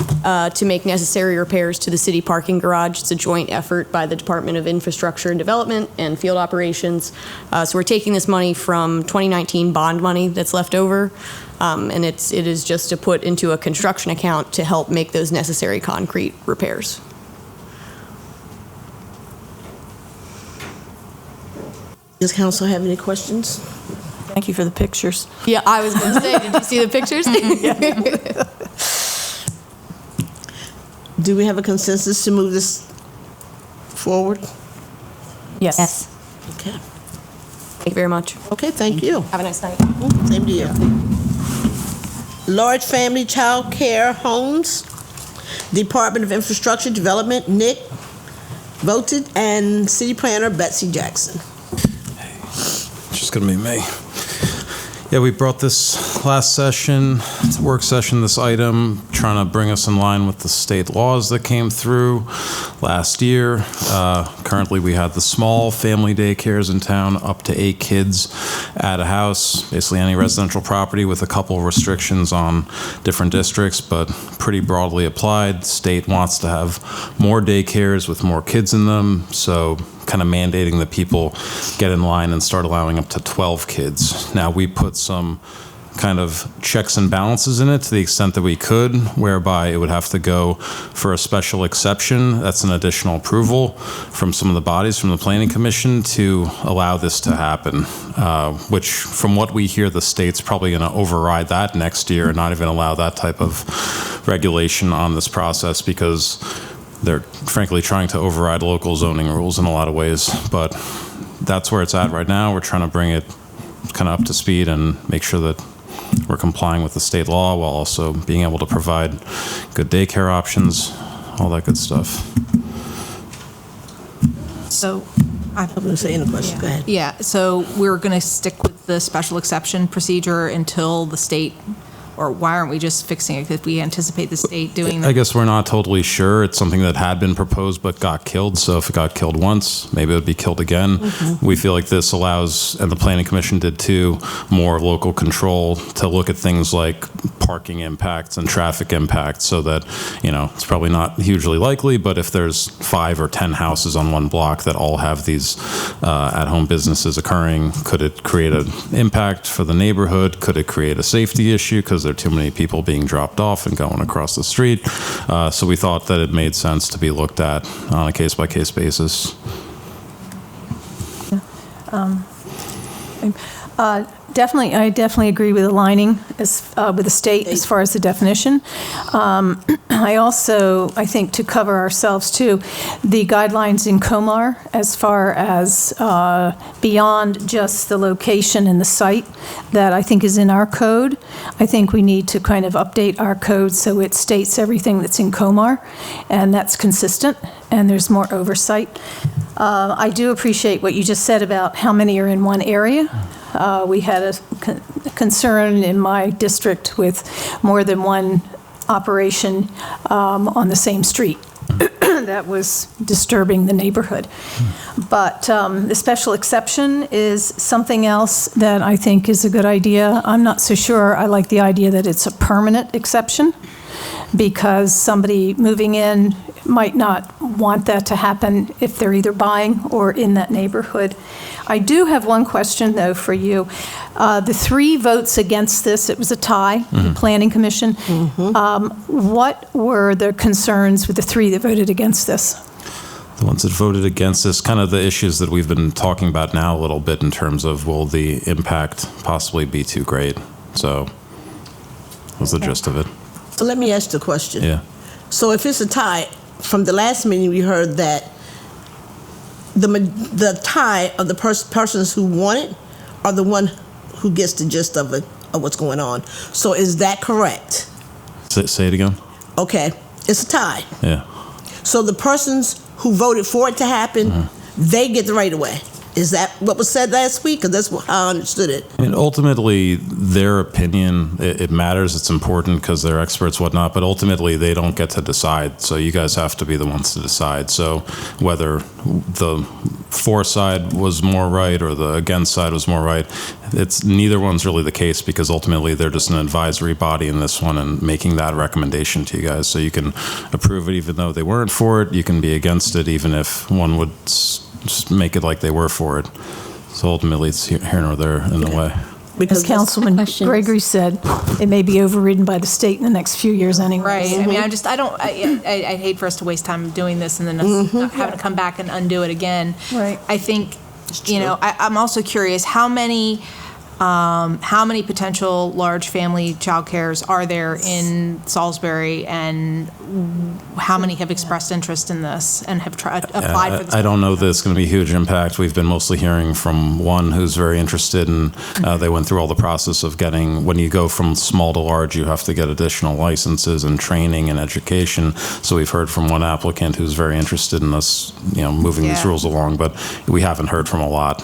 to make necessary repairs to the city parking garage. It's a joint effort by the Department of Infrastructure and Development and Field Operations. So we're taking this money from 2019 bond money that's left over, and it is just to put into a construction account to help make those necessary concrete repairs. Does council have any questions? Thank you for the pictures. Yeah, I was going to say, did you see the pictures? Do we have a consensus to move this forward? Yes. Okay. Thank you very much. Okay, thank you. Have a nice night. Same to you. Large family child care homes, Department of Infrastructure Development, Nick voted, and City Planner Betsy Jackson. It's just going to be me. Yeah, we brought this last session, it's a work session, this item, trying to bring us in line with the state laws that came through last year. Currently, we have the small family daycares in town, up to 8 kids at a house, basically any residential property with a couple restrictions on different districts, but pretty broadly applied. The state wants to have more daycares with more kids in them, so kind of mandating that people get in line and start allowing up to 12 kids. Now, we put some kind of checks and balances in it to the extent that we could, whereby it would have to go for a special exception. That's an additional approval from some of the bodies from the Planning Commission to allow this to happen, which from what we hear, the state's probably going to override that next year and not even allow that type of regulation on this process because they're frankly trying to override local zoning rules in a lot of ways, but that's where it's at right now. We're trying to bring it kind of up to speed and make sure that we're complying with the state law while also being able to provide good daycare options, all that good stuff. So I'm going to say any question. Go ahead. Yeah, so we're going to stick with the special exception procedure until the state, or why aren't we just fixing it? Because we anticipate the state doing that. I guess we're not totally sure. It's something that had been proposed but got killed. So if it got killed once, maybe it would be killed again. Mm-hmm. We feel like this allows, and the Planning Commission did too, more local control to look at things like parking impacts and traffic impacts so that, you know, it's probably not hugely likely, but if there's 5 or 10 houses on one block that all have these at-home businesses occurring, could it create an impact for the neighborhood? Could it create a safety issue because there are too many people being dropped off and going across the street? So we thought that it made sense to be looked at on a case-by-case basis. I definitely agree with aligning with the state as far as the definition. I think to cover ourselves too, the guidelines in COMAR as far as beyond just the location and the site that I think is in our code. I think we need to kind of update our code so it states everything that's in COMAR, and that's consistent, and there's more oversight. I do appreciate what you just said about how many are in one area. We had a concern in my district with more than one operation on the same street. That was disturbing the neighborhood. But the special exception is something else that I think is a good idea. I'm not so sure I like the idea that it's a permanent exception, because somebody moving in might not want that to happen if they're either buying or in that neighborhood. I do have one question, though, for you. The 3 votes against this, it was a tie, the Planning Commission. What were the concerns with the 3 that voted against this? The ones that voted against this, kind of the issues that we've been talking about now a little bit in terms of will the impact possibly be too great? So that was the gist of it. So let me ask the question. Yeah. So if it's a tie, from the last meeting we heard that the tie of the persons who want it are the one who gets the gist of it, of what's going on. So is that correct? Say it again. Okay, it's a tie. Yeah. So the persons who voted for it to happen, they get the right of way. Is that what was said last week? Because that's how I understood it. I mean, ultimately, their opinion, it matters, it's important because they're experts, whatnot, but ultimately, they don't get to decide. So you guys have to be the ones to decide. So whether the for side was more right or the against side was more right, it's neither one's really the case because ultimately, they're just an advisory body in this one and making that recommendation to you guys. So you can approve it even though they weren't for it. You can be against it even if one would just make it like they were for it. So ultimately, it's here nor there in a way. Because Councilman Gregory said, it may be overridden by the state in the next few years anyway. Right. I mean, I hate for us to waste time doing this and then us not having to come back and undo it again. Right. I think, I'm also curious, how many potential large family childcares are there in Salisbury, and how many have expressed interest in this and have applied for this? I don't know that it's going to be a huge impact. We've been mostly hearing from one who's very interested, and they went through all the process of getting, when you go from small to large, you have to get additional licenses and training and education. So we've heard from one applicant who's very interested in us, moving these rules along, but we haven't heard from a lot.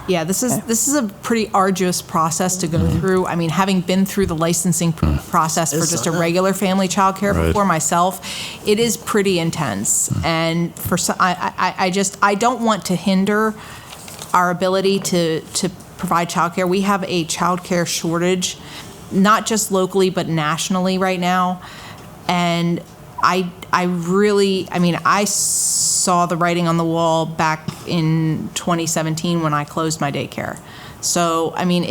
Yeah, this is a pretty arduous process to go through. I mean, having been through the licensing process for just a regular family childcare before myself, it is pretty intense. And for I don't want to hinder our ability to provide childcare. We have a childcare shortage, not just locally but nationally right now, and I saw the writing on the wall back in 2017 when I closed my daycare. So, I mean,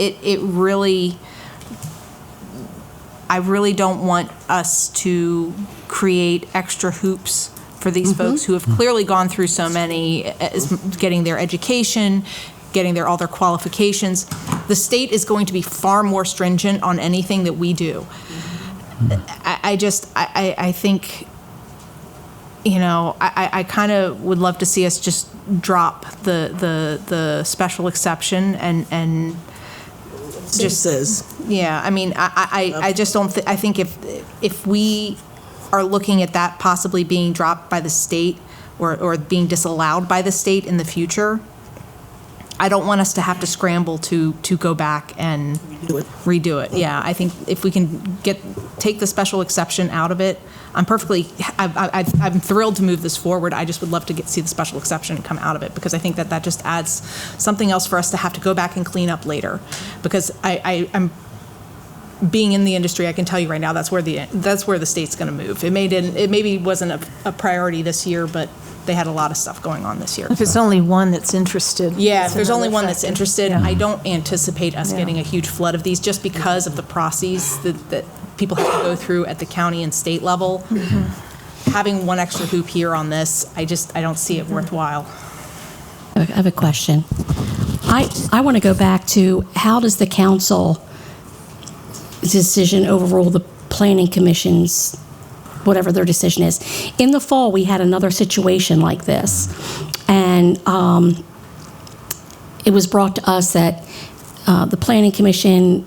I really don't want us to create extra hoops for these folks who have clearly gone through so many, getting their education, getting all their qualifications. The state is going to be far more stringent on anything that we do. I think, I kind of would love to see us just drop the special exception and just says. Yeah, I mean, I just don't. I think if we are looking at that possibly being dropped by the state or being disallowed by the state in the future, I don't want us to have to scramble to go back and redo it. Yeah, I think if we can take the special exception out of it, I'm I'm thrilled to move this forward. I just would love to see the special exception come out of it because I think that just adds something else for us to have to go back and clean up later. Because I'm being in the industry, I can tell you right now that's where the state's going to move. It maybe wasn't a priority this year, but they had a lot of stuff going on this year. If it's only one that's interested. Yeah, if there's only one that's interested, Yeah. I don't anticipate us getting a huge flood of these just because of the processes that people have to go through at the county and state level. Having one extra hoop here on this, I don't see it worthwhile. I have a question. I want to go back to how does the council decision overrule the planning commission's whatever their decision is. In the fall, we had another situation like this, and it was brought to us that the planning commission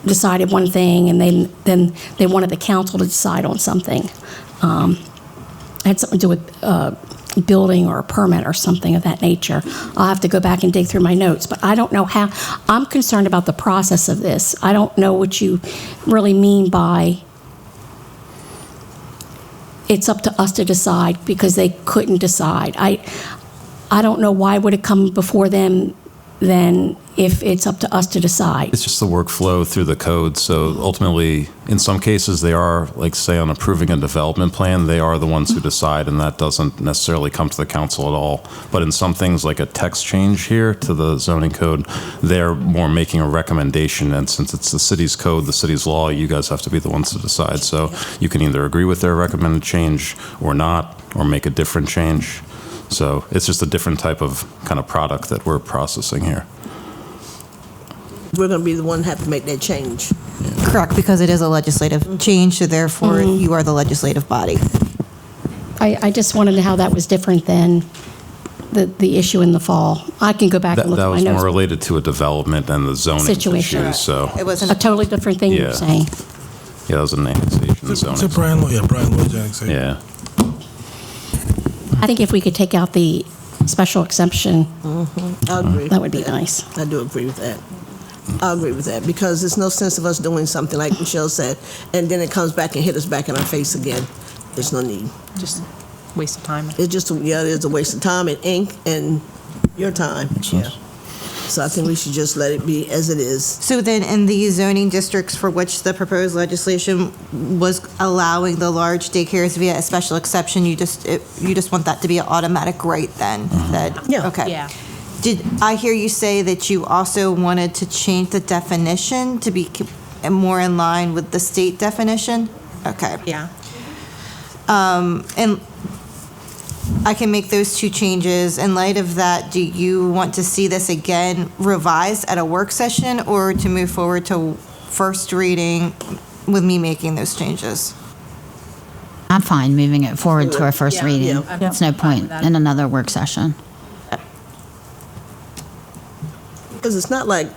decided one thing, and then they wanted the council to decide on something. It had something to do with building or a permit or something of that nature. I'll have to go back and dig through my notes, but I don't know how. I'm concerned about the process of this. I don't know what you really mean by it's up to us to decide because they couldn't decide. I don't know why would it come before them then if it's up to us to decide. It's just the workflow through the code. So ultimately, in some cases, they are, like say on approving a development plan, they are the ones who decide, and that doesn't necessarily come to the council at all. But in some things, like a text change here to the zoning code, they're more making a recommendation. And since it's the city's code, the city's law, you guys have to be the ones to decide. So you can either agree with their recommended change or not, or make a different change. So it's just a different type of kind of product that we're processing here. We're going to be the one that have to make that change. Correct, because it is a legislative change, so therefore you are the legislative body. I just wanted to know how that was different than the issue in the fall. I can go back and look at my notes. That was more related to a development and the zoning Situation. issues. So It wasn't a totally different thing you're saying. Yeah, that was an annexation zoning. It's a Brian Lloyd annexation. Yeah. I think if we could take out the special exception. I agree. That would be nice. I do agree with that. I agree with that because there's no sense of us doing something like Michelle said, and then it comes back and hit us back in our face again. There's no need. Just waste of time. It's just, it's a waste of time and ink and your time. Yeah. So I think we should just let it be as it is. So then in the zoning districts for which the proposed legislation was allowing the large daycares via a special exception, you just want that to be an automatic right then? Yeah. Okay. Yeah. Did I hear you say that you also wanted to change the definition to be more in line with the state definition? Okay. Yeah. And I can make those two changes. In light of that, do you want to see this again revised at a work session or to move forward to first reading with me making those changes? I'm fine moving it forward to our first Yeah, reading. yeah. There's no point in another work session. Because it's not like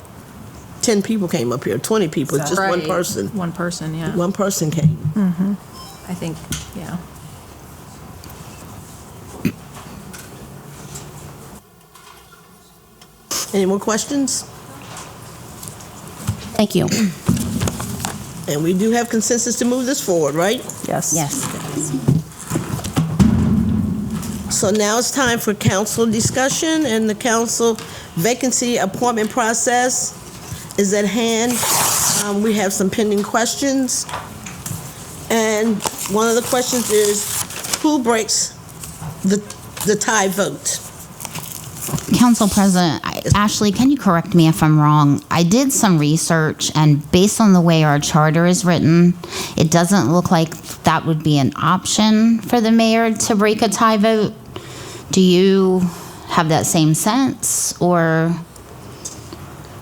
10 people came up here, 20 people, it's just one Right. person. One person, yeah. One person came. I think, yeah. Any more questions? Thank you. And we do have consensus to move this forward, right? Yes. Yes. So now it's time for council discussion, and the council vacancy appointment process is at hand. We have some pending questions. And one of the questions is, who breaks the tie vote? Council President, Ashley, can you correct me if I'm wrong? I did some research, and based on the way our charter is written, it doesn't look like that would be an option for the mayor to break a tie vote. Do you have that same sense, or?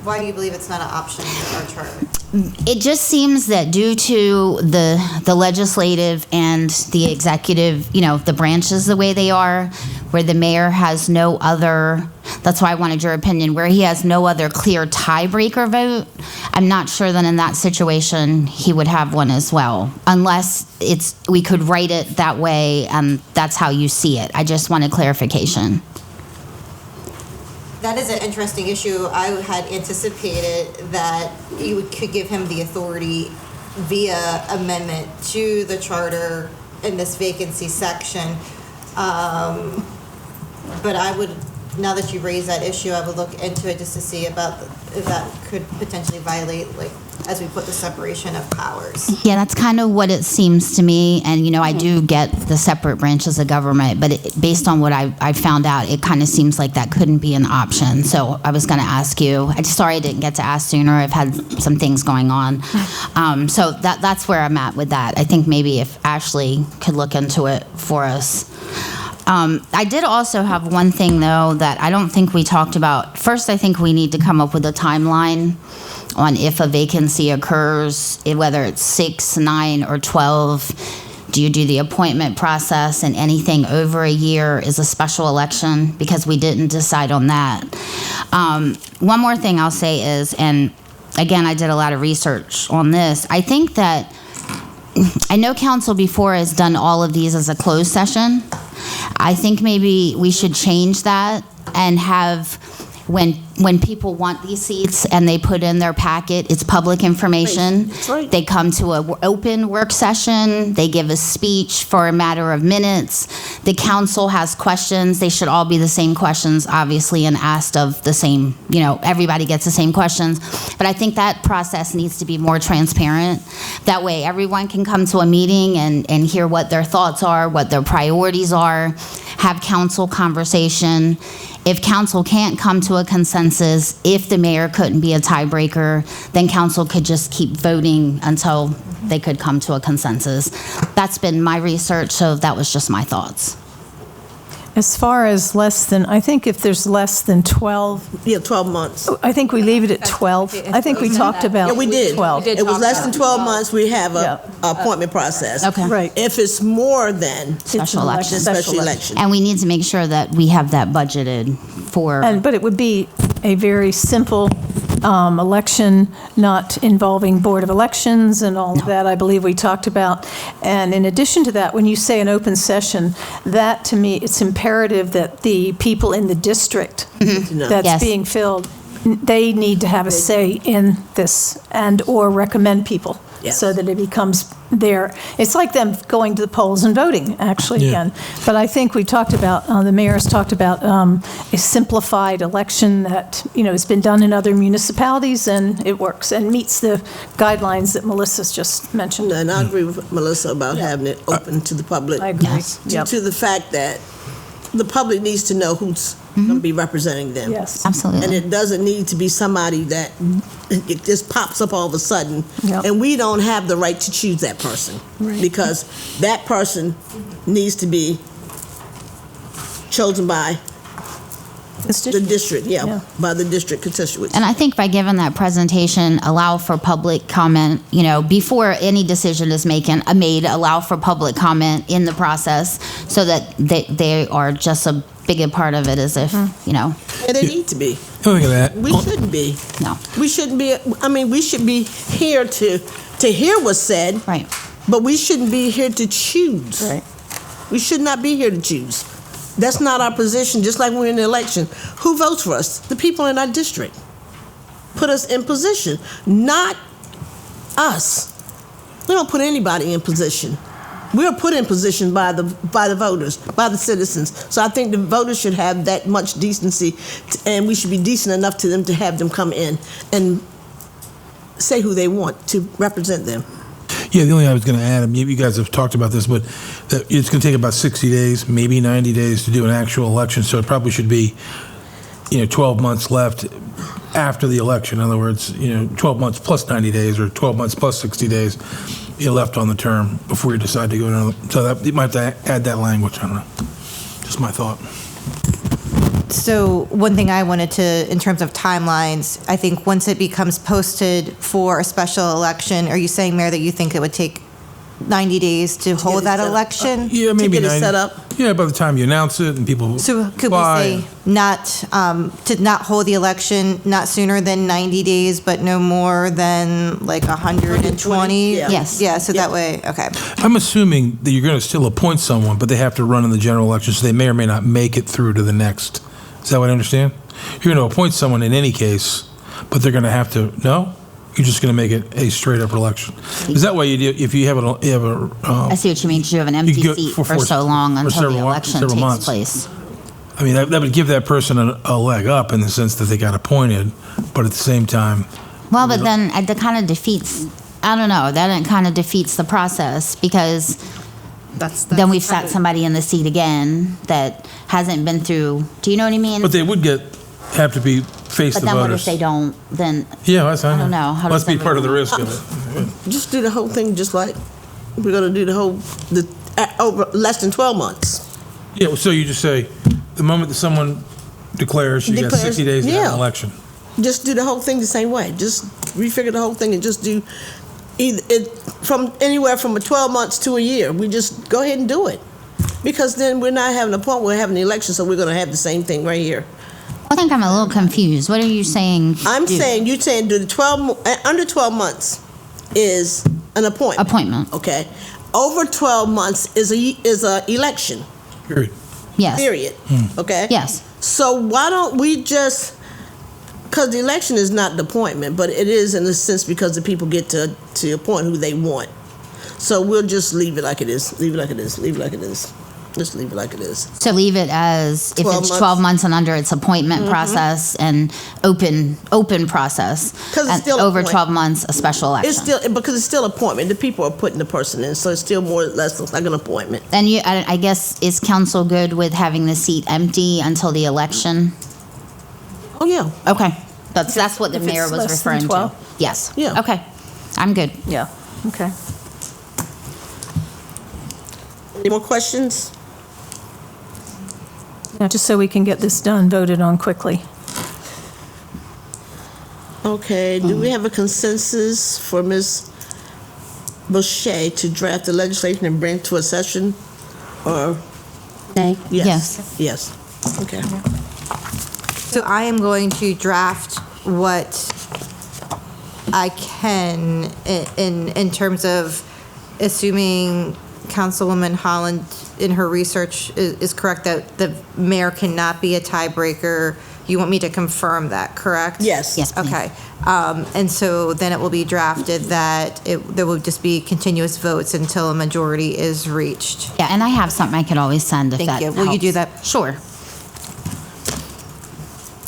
Why do you believe it's not an option in our charter? It just seems that due to the legislative and the executive, the branches the way they are, where the mayor has no other, that's why I wanted your opinion, where he has no other clear tiebreaker vote, I'm not sure that in that situation he would have one as well, unless we could write it that way and that's how you see it. I just wanted clarification. That is an interesting issue. I had anticipated that you could give him the authority via amendment to the charter in this vacancy section. But I would, now that you raised that issue, I would look into it just to see about if that could potentially violate, like, as we put the separation of powers. Yeah, that's kind of what it seems to me. And, I do get the separate branches of government, but based on what I found out, it kind of seems like that couldn't be an option. So I was going to ask you. Sorry I didn't get to ask sooner. I've had some things going on. So that's where I'm at with that. I think maybe if Ashley could look into it for us. I did also have one thing, though, that I don't think we talked about. First, I think we need to come up with a timeline on if a vacancy occurs, whether it's 6, 9, or 12. Do you do the appointment process, and anything over a year is a special election? Because we didn't decide on that. One more thing I'll say is, and again, I did a lot of research on this, I think that I know council before has done all of these as a closed session. I think maybe we should change that and have, when people want these seats and they put in their packet, it's public information. That's right. They come to an open work session. They give a speech for a matter of minutes. The council has questions. They should all be the same questions, obviously, and asked of the same, everybody gets the same questions. But I think that process needs to be more transparent. That way, everyone can come to a meeting and hear what their thoughts are, what their priorities are, have council conversation. If council can't come to a consensus, if the mayor couldn't be a tiebreaker, then council could just keep voting until they could come to a consensus. That's been my research, so that was just my thoughts. As far as I think if there's less than 12, Yeah, 12 months. I think we leave it at 12. I think we talked about Yeah, we did. 12. It was less than 12 months, we have a appointment process. Okay. Right. If it's more than Special election. special election. And we need to make sure that we have that budgeted for. But it would be a very simple election not involving Board of Elections and all of that, I believe we talked about. And in addition to that, when you say an open session, that to me, it's imperative that the people in the district that's Yes. being filled, they need to have a say in this and/or recommend people. Yes. So that it becomes their, it's like them going to the polls and voting, actually, again. But I think we talked about, the mayor's talked about a simplified election that, has been done in other municipalities, and it works and meets the guidelines that Melissa's just mentioned. And I agree with Melissa about having it open to the public. I agree. Yes. Due to the fact that the public needs to know who's going to be representing them. Yes. Absolutely. And it doesn't need to be somebody that it just pops up all of a sudden. Yep. And we don't have the right to choose that person. Right. Because that person needs to be chosen by the district, Yeah. by the district constituents. And I think by giving that presentation, allow for public comment, before any decision is made, allow for public comment in the process so that they are just a bigger part of it as if, And they need to be. Look at that. We shouldn't be. No. We shouldn't be. We should be here to hear what's said. Right. But we shouldn't be here to choose. Right. We should not be here to choose. That's not our position. Just like when we're in the election, who votes for us? The people in our district put us in position, not us. We don't put anybody in position. We are put in position by the voters, by the citizens. So I think the voters should have that much decency, and we should be decent enough to them to have them come in and say who they want to represent them. Yeah, the only thing I was going to add, you guys have talked about this, but that it's going to take about 60 days, maybe 90 days to do an actual election. So it probably should be, 12 months left after the election. In other words, 12 months plus 90 days or 12 months plus 60 days left on the term before you decide to go another. So that you might have to add that language. I don't know. Just my thought. So one thing I wanted to, in terms of timelines, I think once it becomes posted for a special election, are you saying, Mayor, that you think it would take 90 days to hold that election? Yeah, maybe to get 90. it set up? Yeah, by the time you announce it and people So could apply. we say not, to not hold the election not sooner than 90 days, but no more than like 120? Yeah. Yes. Yeah, so that way, okay. I'm assuming that you're going to still appoint someone, but they have to run in the general election, so they may or may not make it through to the next. Is that what I understand? You're going to appoint someone in any case, but they're going to have to, no? You're just going to make it a straight-up election. Is that why you do, if you have a I see what you mean, because you have an empty go seat for for so long until the election several takes months. place. I mean, that would give that person a leg up in the sense that they got appointed, but at the same time, Well, but then that kind of defeats, I don't know, that kind of defeats the process because then we've sat somebody in the seat again that hasn't been through, do you know what I mean? but they would have to be face But the then what if voters. they don't, then, Yeah, that's, I don't know. How Must does be part of the everyone- risk of it. Just do the whole thing just like we're going to do over less than 12 months. Yeah, so you just say, the moment that someone declares, you got Declares, 60 days to have yeah. an election. Just do the whole thing the same way. Just refigure the whole thing and just do from anywhere from 12 months to a year. We just go ahead and do it. Because then we're not having a point, we're having an election, so we're going to have the same thing right here. I think I'm a little confused. What are you saying? You're saying do the under 12 months is an appointment. Appointment. Okay. Over 12 months is a election. Period. Yes. Period. Okay? Yes. So why don't we just, because the election is not the appointment, but it is in a sense because the people get to appoint who they want. So we'll just leave it like it is. Leave it like it is. Leave it like it is. Just leave it like it is. So leave it as, if 12 it's months. 12 months and under, it's appointment process and open process. 'Cause it's And still over appoint- 12 months, a special election. It's still, because it's still appointment. The people are putting the person in, so it's still more or less like an appointment. And I guess, is council good with having the seat empty until the election? Oh, yeah. Okay. That's what the If it's mayor was less than referring to. 12? Yes. Yeah. Okay. I'm good. Yeah, okay. Any more questions? Now, just so we can get this done, voted on quickly. Okay, do we have a consensus for Ms. Boucher to draft the legislation and bring to a session? Or? Nay. Yes. Yes. Okay. So I am going to draft what I can, in terms of assuming Councilwoman Holland in her research is correct that the mayor cannot be a tiebreaker. You want me to confirm that, correct? Yes. Yes, please. Okay. And so then it will be drafted that there will just be continuous votes until a majority is reached. Yeah, and I have something I could always send if that Thank you. Will you do helps. that? Sure.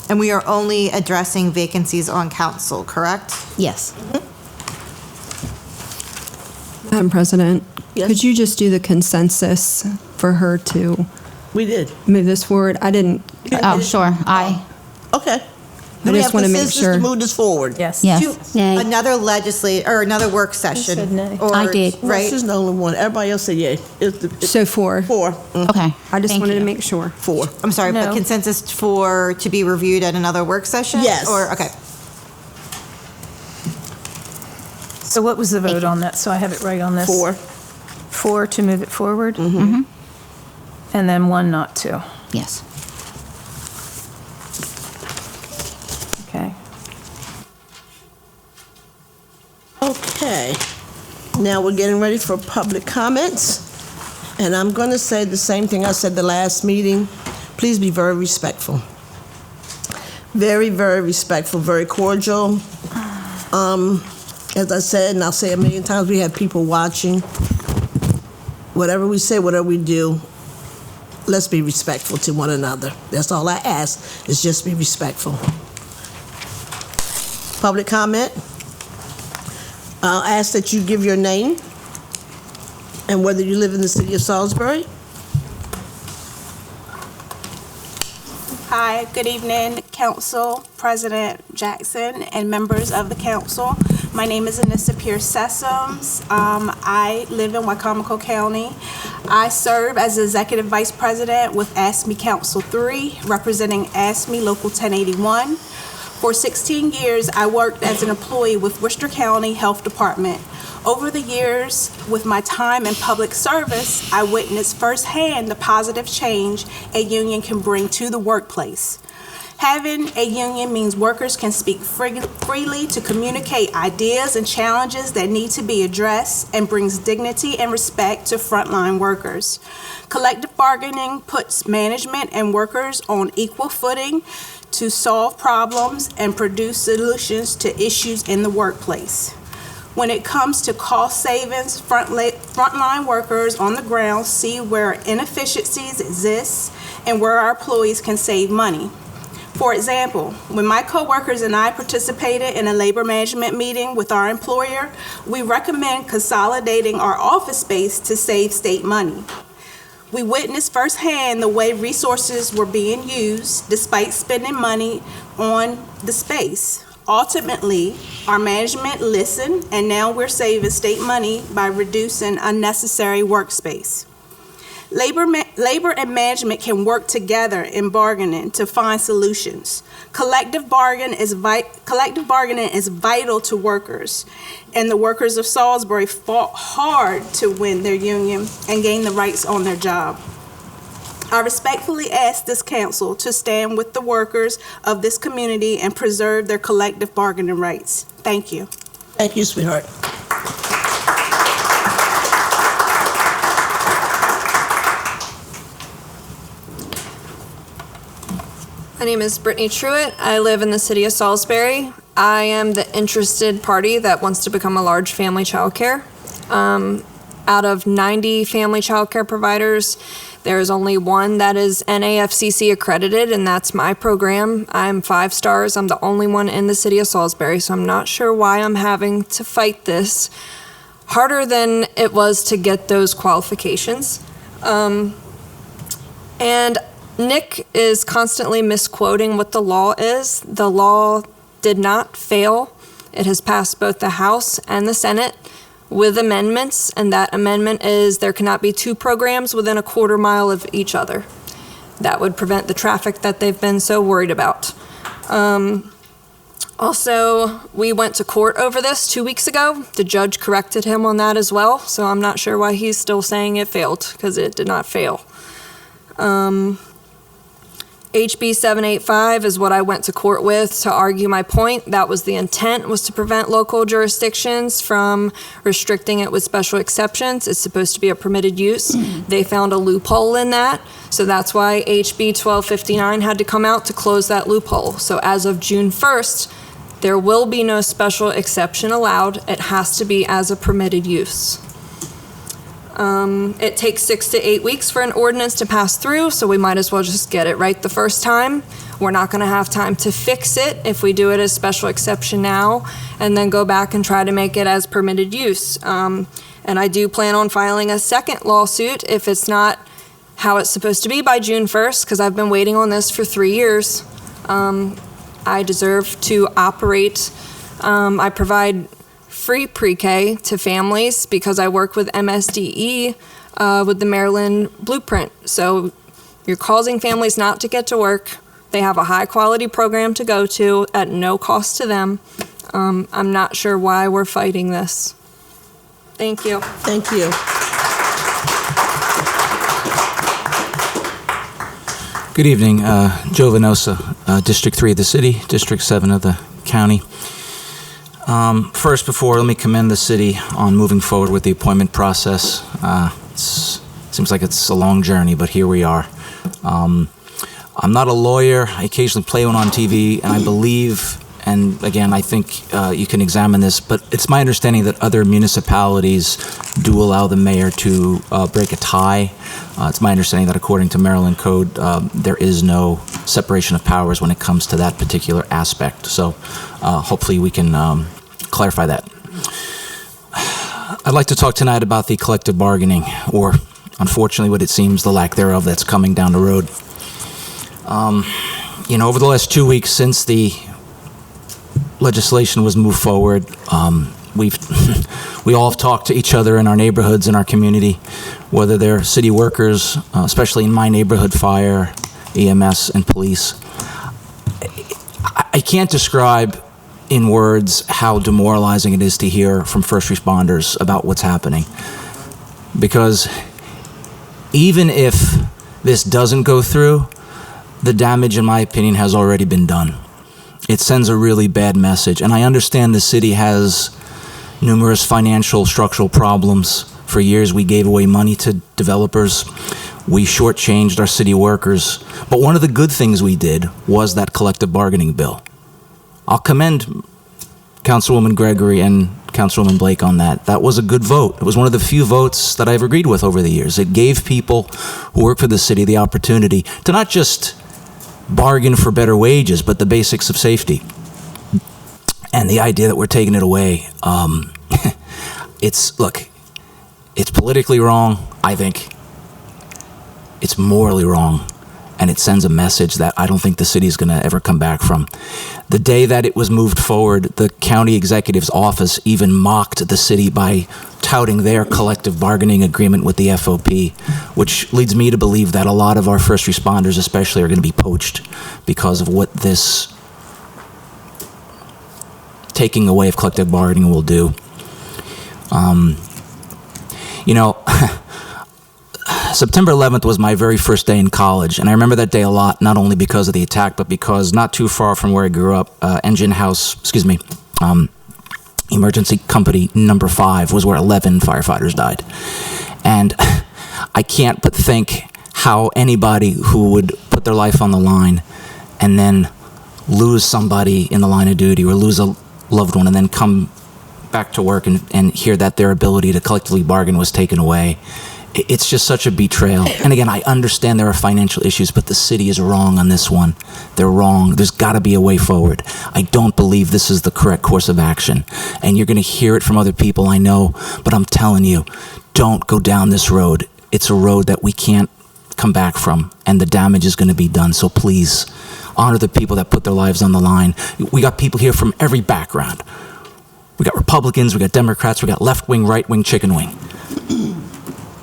And we are only addressing vacancies on council, correct? Yes. Madam President, Yes. could you just do the consensus for her to We did. move this forward? I didn't, Oh, sure. Okay. I just want to make sure. To move this forward. Yes. Yes. Nay. Another another work session. said nay. or- I did. Right? This is the only one. Everybody else said yay. So 4. 4. Okay. I just Thank wanted you. to make sure. 4. I'm sorry, but No. consensus to be reviewed at another work session? Yes. Or, okay. So what was the vote on that? So I have it right on this? 4. 4 to move it forward? Mm-hmm. And then 1 not to. Yes. Okay. Okay. Now we're getting ready for public comments. And I'm going to say the same thing I said the last meeting. Please be very respectful. Very, very respectful, very cordial. As I said, and I'll say it a million times, we have people watching. Whatever we say, whatever we do, let's be respectful to one another. That's all I ask, is just be respectful. Public comment. I'll ask that you give your name and whether you live in the city of Salisbury. Hi, good evening, Council President Jackson and members of the council. My name is Anissa Pierce Sessoms. I live in Wycomico County. I serve as Executive Vice President with ASME Council 3, representing ASME Local 1081. For 16 years, I worked as an employee with Worcester County Health Department. Over the years, with my time in public service, I witnessed firsthand the positive change a union can bring to the workplace. Having a union means workers can speak freely to communicate ideas and challenges that need to be addressed and brings dignity and respect to frontline workers. Collective bargaining puts management and workers on equal footing to solve problems and produce solutions to issues in the workplace. When it comes to cost savings, frontline workers on the ground see where inefficiencies exist and where our employees can save money. For example, when my coworkers and I participated in a labor management meeting with our employer, we recommend consolidating our office space to save state money. We witnessed firsthand the way resources were being used despite spending money on the space. Ultimately, our management listened, and now we're saving state money by reducing unnecessary workspace. Labor and management can work together in bargaining to find solutions. Collective bargaining is vital to workers, and the workers of Salisbury fought hard to win their union and gain the rights on their job. I respectfully ask this council to stand with the workers of this community and preserve their collective bargaining rights. Thank you. Thank you, sweetheart. My name is Brittany Truitt. I live in the city of Salisbury. I am the interested party that wants to become a large family childcare. Out of 90 family childcare providers, there is only one that is NAFCC accredited, and that's my program. I'm 5 stars. I'm the only one in the city of Salisbury, so I'm not sure why I'm having to fight this harder than it was to get those qualifications. And Nick is constantly misquoting what the law is. The law did not fail. It has passed both the House and the Senate with amendments, and that amendment is there cannot be 2 programs within a quarter mile of each other. That would prevent the traffic that they've been so worried about. Also, we went to court over this 2 weeks ago. The judge corrected him on that as well, so I'm not sure why he's still saying it failed, because it did not fail. HB 785 is what I went to court with to argue my point. That was the intent, was to prevent local jurisdictions from restricting it with special exceptions. It's supposed to be a permitted use. They found a loophole in that. So that's why HB 1259 had to come out to close that loophole. So as of June 1st, there will be no special exception allowed. It has to be as a permitted use. It takes 6 to 8 weeks for an ordinance to pass through, so we might as well just get it right the first time. We're not going to have time to fix it if we do it as special exception now and then go back and try to make it as permitted use. And I do plan on filing a second lawsuit if it's not how it's supposed to be by June 1st, because I've been waiting on this for 3 years. I deserve to operate. I provide free pre-K to families because I work with MSDE with the Maryland Blueprint. So you're causing families not to get to work. They have a high-quality program to go to at no cost to them. I'm not sure why we're fighting this. Thank you. Thank you. Good evening, Joe Venosa, District 3 of the city, District 7 of the county. First, let me commend the city on moving forward with the appointment process. Seems like it's a long journey, but here we are. I'm not a lawyer. I occasionally play one on TV, and I believe, and again, I think you can examine this, but it's my understanding that other municipalities do allow the mayor to break a tie. It's my understanding that according to Maryland code, there is no separation of powers when it comes to that particular aspect. So hopefully we can clarify that. I'd like to talk tonight about the collective bargaining, or unfortunately what it seems, the lack thereof that's coming down the road. Over the last 2 weeks since the legislation was moved forward, we all have talked to each other in our neighborhoods, in our community, whether they're city workers, especially in my neighborhood, fire, EMS, and police. I can't describe in words how demoralizing it is to hear from first responders about what's happening. Because even if this doesn't go through, the damage, in my opinion, has already been done. It sends a really bad message. And I understand the city has numerous financial, structural problems. For years, we gave away money to developers. We shortchanged our city workers. But one of the good things we did was that collective bargaining bill. I'll commend Councilwoman Gregory and Councilwoman Blake on that. That was a good vote. It was one of the few votes that I've agreed with over the years. It gave people who work for the city the opportunity to not just bargain for better wages, but the basics of safety. And the idea that we're taking it away, it's politically wrong, I think. It's morally wrong. And it sends a message that I don't think the city is going to ever come back from. The day that it was moved forward, the county executive's office even mocked the city by touting their collective bargaining agreement with the FOP, which leads me to believe that a lot of our first responders especially are going to be poached because of what this taking away of collective bargaining will do. September 11th was my very first day in college, and I remember that day a lot, not only because of the attack, but because not too far from where I grew up, emergency company number 5 was where 11 firefighters died. And I can't but think how anybody who would put their life on the line and then lose somebody in the line of duty or lose a loved one and then come back to work and hear that their ability to collectively bargain was taken away. It's just such a betrayal. And again, I understand there are financial issues, but the city is wrong on this one. They're wrong. There's got to be a way forward. I don't believe this is the correct course of action. And you're going to hear it from other people, I know, but I'm telling you, don't go down this road. It's a road that we can't come back from, and the damage is going to be done. So please, honor the people that put their lives on the line. We got people here from every background. We got Republicans, we got Democrats, we got left wing, right wing, chicken wing.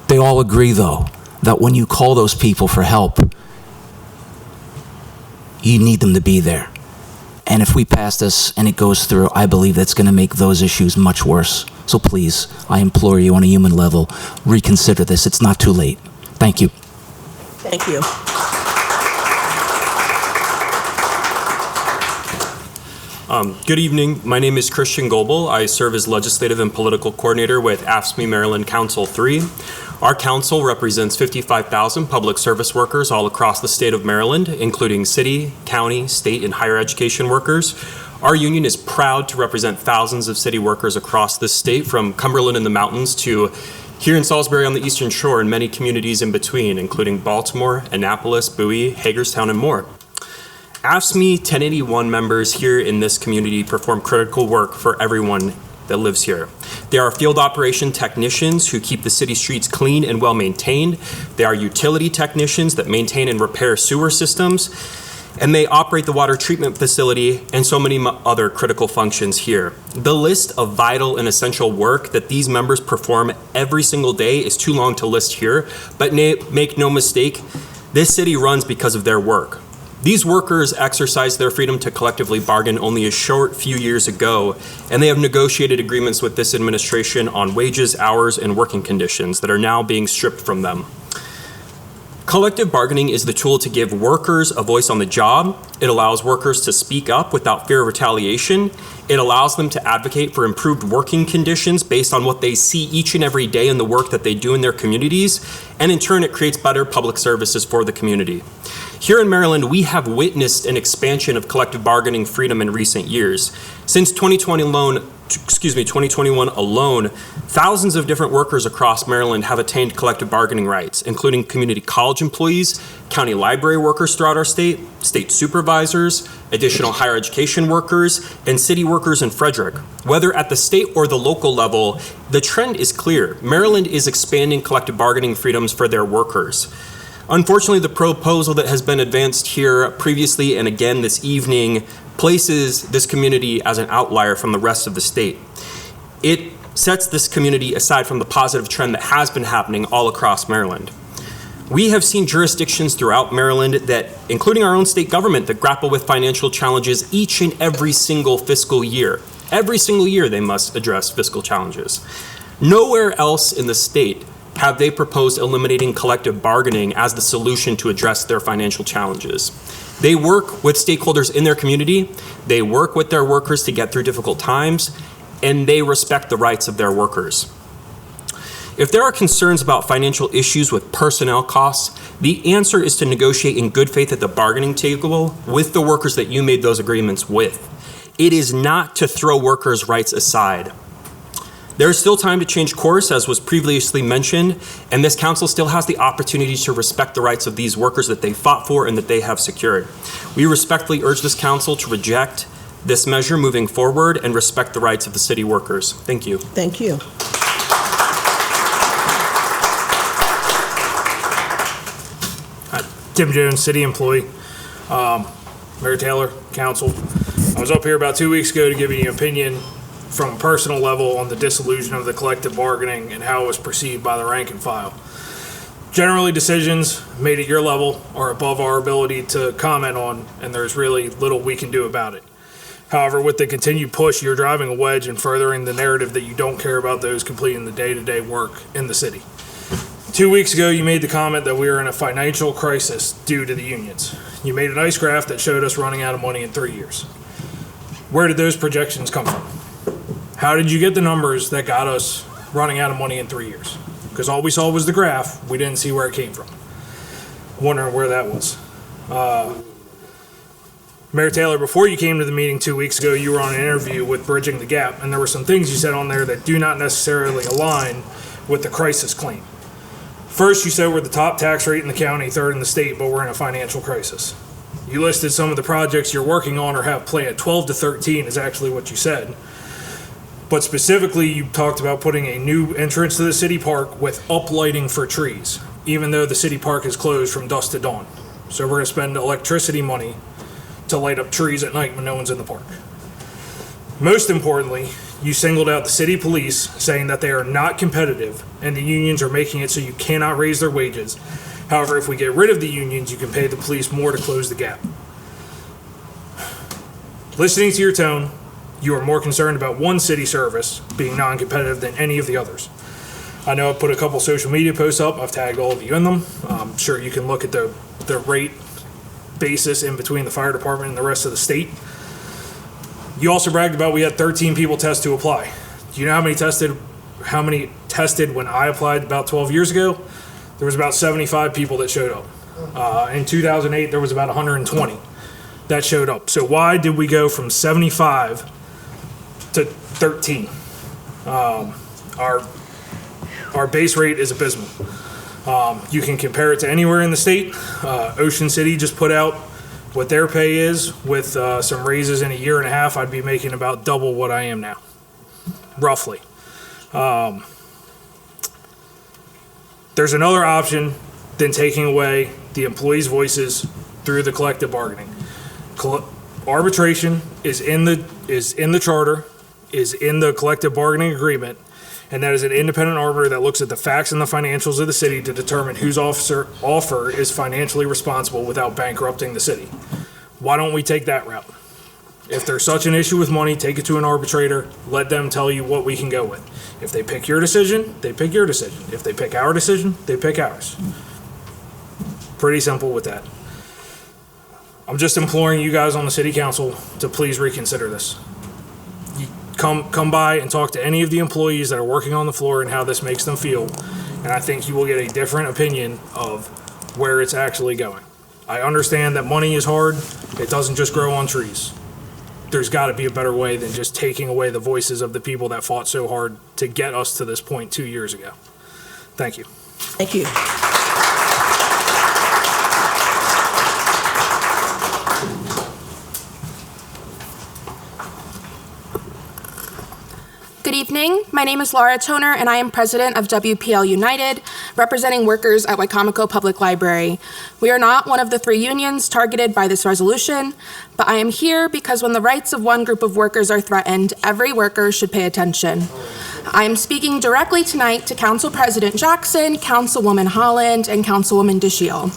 They all agree, though, that when you call those people for help, you need them to be there. And if we pass this and it goes through, I believe that's going to make those issues much worse. So please, I implore you on a human level, reconsider this. It's not too late. Thank you. Thank you. Good evening. My name is Christian Goebel. I serve as Legislative and Political Coordinator with AFSCME Maryland Council 3. Our council represents 55,000 public service workers all across the state of Maryland, including city, county, state, and higher education workers. Our union is proud to represent thousands of city workers across the state, from Cumberland in the mountains to here in Salisbury on the Eastern Shore and many communities in between, including Baltimore, Annapolis, Bowie, Hagerstown, and more. AFSCME 1081 members here in this community perform critical work for everyone that lives here. They are field operation technicians who keep the city streets clean and well maintained. They are utility technicians that maintain and repair sewer systems. And they operate the water treatment facility and so many other critical functions here. The list of vital and essential work that these members perform every single day is too long to list here, but make no mistake, this city runs because of their work. These workers exercised their freedom to collectively bargain only a short few years ago, and they have negotiated agreements with this administration on wages, hours, and working conditions that are now being stripped from them. Collective bargaining is the tool to give workers a voice on the job. It allows workers to speak up without fear of retaliation. It allows them to advocate for improved working conditions based on what they see each and every day in the work that they do in their communities. And in turn, it creates better public services for the community. Here in Maryland, we have witnessed an expansion of collective bargaining freedom in recent years. Since 2021 alone, thousands of different workers across Maryland have attained collective bargaining rights, including community college employees, county library workers throughout our state, state supervisors, additional higher education workers, and city workers in Frederick. Whether at the state or the local level, the trend is clear. Maryland is expanding collective bargaining freedoms for their workers. Unfortunately, the proposal that has been advanced here previously and again this evening places this community as an outlier from the rest of the state. It sets this community aside from the positive trend that has been happening all across Maryland. We have seen jurisdictions throughout Maryland that, including our own state government, that grapple with financial challenges each and every single fiscal year. Every single year they must address fiscal challenges. Nowhere else in the state have they proposed eliminating collective bargaining as the solution to address their financial challenges. They work with stakeholders in their community, they work with their workers to get through difficult times, and they respect the rights of their workers. If there are concerns about financial issues with personnel costs, the answer is to negotiate in good faith at the bargaining table with the workers that you made those agreements with. It is not to throw workers' rights aside. There is still time to change course, as was previously mentioned, and this council still has the opportunity to respect the rights of these workers that they fought for and that they have secured. We respectfully urge this council to reject this measure moving forward and respect the rights of the city workers. Thank you. Thank you. Tim Jones, city employee. Mayor Taylor, council. I was up here about 2 weeks ago to give you an opinion from a personal level on the dissolution of the collective bargaining and how it was perceived by the rank and file. Generally, decisions made at your level are above our ability to comment on, and there's really little we can do about it. However, with the continued push, you're driving a wedge and furthering the narrative that you don't care about those completing the day-to-day work in the city. 2 weeks ago, you made the comment that we are in a financial crisis due to the unions. You made a nice graph that showed us running out of money in 3 years. Where did those projections come from? How did you get the numbers that got us running out of money in 3 years? Because all we saw was the graph. We didn't see where it came from. Wondering where that was. Mayor Taylor, before you came to the meeting 2 weeks ago, you were on an interview with Bridging the Gap, and there were some things you said on there that do not necessarily align with the crisis claim. First, you said we're the top tax rate in the county, third in the state, but we're in a financial crisis. You listed some of the projects you're working on or have planned. 12 to 13 is actually what you said. But specifically, you talked about putting a new entrance to the city park with uplighting for trees, even though the city park is closed from dusk to dawn. So we're going to spend electricity money to light up trees at night when no one's in the park. Most importantly, you singled out the city police, saying that they are not competitive and the unions are making it so you cannot raise their wages. However, if we get rid of the unions, you can pay the police more to close the gap. Listening to your tone, you are more concerned about one city service being non-competitive than any of the others. I know I put a couple social media posts up. I've tagged all of you in them. I'm sure you can look at the rate basis in between the fire department and the rest of the state. You also bragged about we had 13 people test to apply. Do you know how many tested when I applied about 12 years ago? There was about 75 people that showed up. In 2008, there was about 120 that showed up. So why did we go from 75 to 13? Our base rate is abysmal. You can compare it to anywhere in the state. Ocean City just put out what their pay is. With some raises in a year and a half, I'd be making about double what I am now, roughly. There's another option than taking away the employees' voices through the collective bargaining. Arbitration is in the charter, is in the collective bargaining agreement, and that is an independent arbiter that looks at the facts and the financials of the city to determine whose offer is financially responsible without bankrupting the city. Why don't we take that route? If there's such an issue with money, take it to an arbitrator, let them tell you what we can go with. If they pick your decision, they pick your decision. If they pick our decision, they pick ours. Pretty simple with that. I'm just imploring you guys on the city council to please reconsider this. Come by and talk to any of the employees that are working on the floor and how this makes them feel, and I think you will get a different opinion of where it's actually going. I understand that money is hard. It doesn't just grow on trees. There's got to be a better way than just taking away the voices of the people that fought so hard to get us to this point 2 years ago. Thank you. Thank you. Good evening. My name is Laura Toner, and I am president of WPL United, representing workers at Wicomico Public Library. We are not one of the 3 unions targeted by this resolution, but I am here because when the rights of one group of workers are threatened, every worker should pay attention. I am speaking directly tonight to Council President Jackson, Councilwoman Holland, and Councilwoman DeShiel.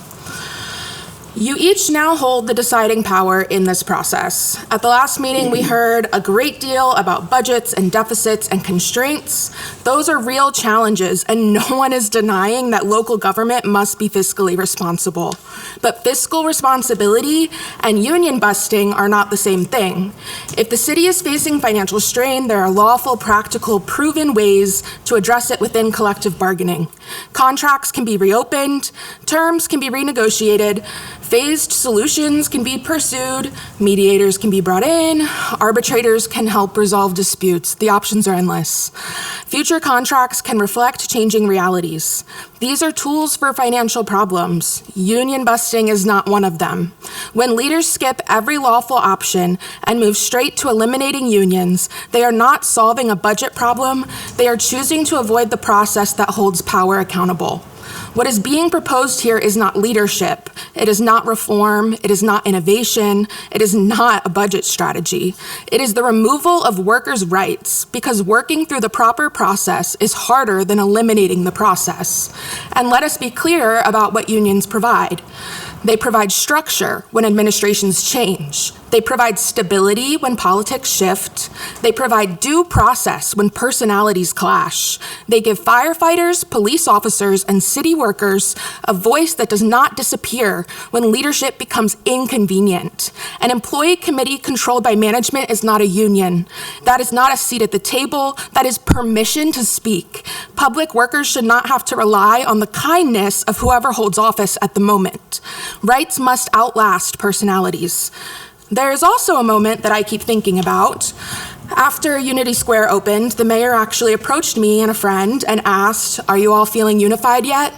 You each now hold the deciding power in this process. At the last meeting, we heard a great deal about budgets and deficits and constraints. Those are real challenges, and no one is denying that local government must be fiscally responsible. But fiscal responsibility and union busting are not the same thing. If the city is facing financial strain, there are lawful, practical, proven ways to address it within collective bargaining. Contracts can be reopened, terms can be renegotiated, phased solutions can be pursued, mediators can be brought in, arbitrators can help resolve disputes. The options are endless. Future contracts can reflect changing realities. These are tools for financial problems. Union busting is not one of them. When leaders skip every lawful option and move straight to eliminating unions, they are not solving a budget problem. They are choosing to avoid the process that holds power accountable. What is being proposed here is not leadership. It is not reform. It is not innovation. It is not a budget strategy. It is the removal of workers' rights, because working through the proper process is harder than eliminating the process. And let us be clear about what unions provide. They provide structure when administrations change. They provide stability when politics shift. They provide due process when personalities clash. They give firefighters, police officers, and city workers a voice that does not disappear when leadership becomes inconvenient. An employee committee controlled by management is not a union. That is not a seat at the table. That is permission to speak. Public workers should not have to rely on the kindness of whoever holds office at the moment. Rights must outlast personalities. There is also a moment that I keep thinking about. After Unity Square opened, the mayor actually approached me and a friend and asked, "Are you all feeling unified yet?"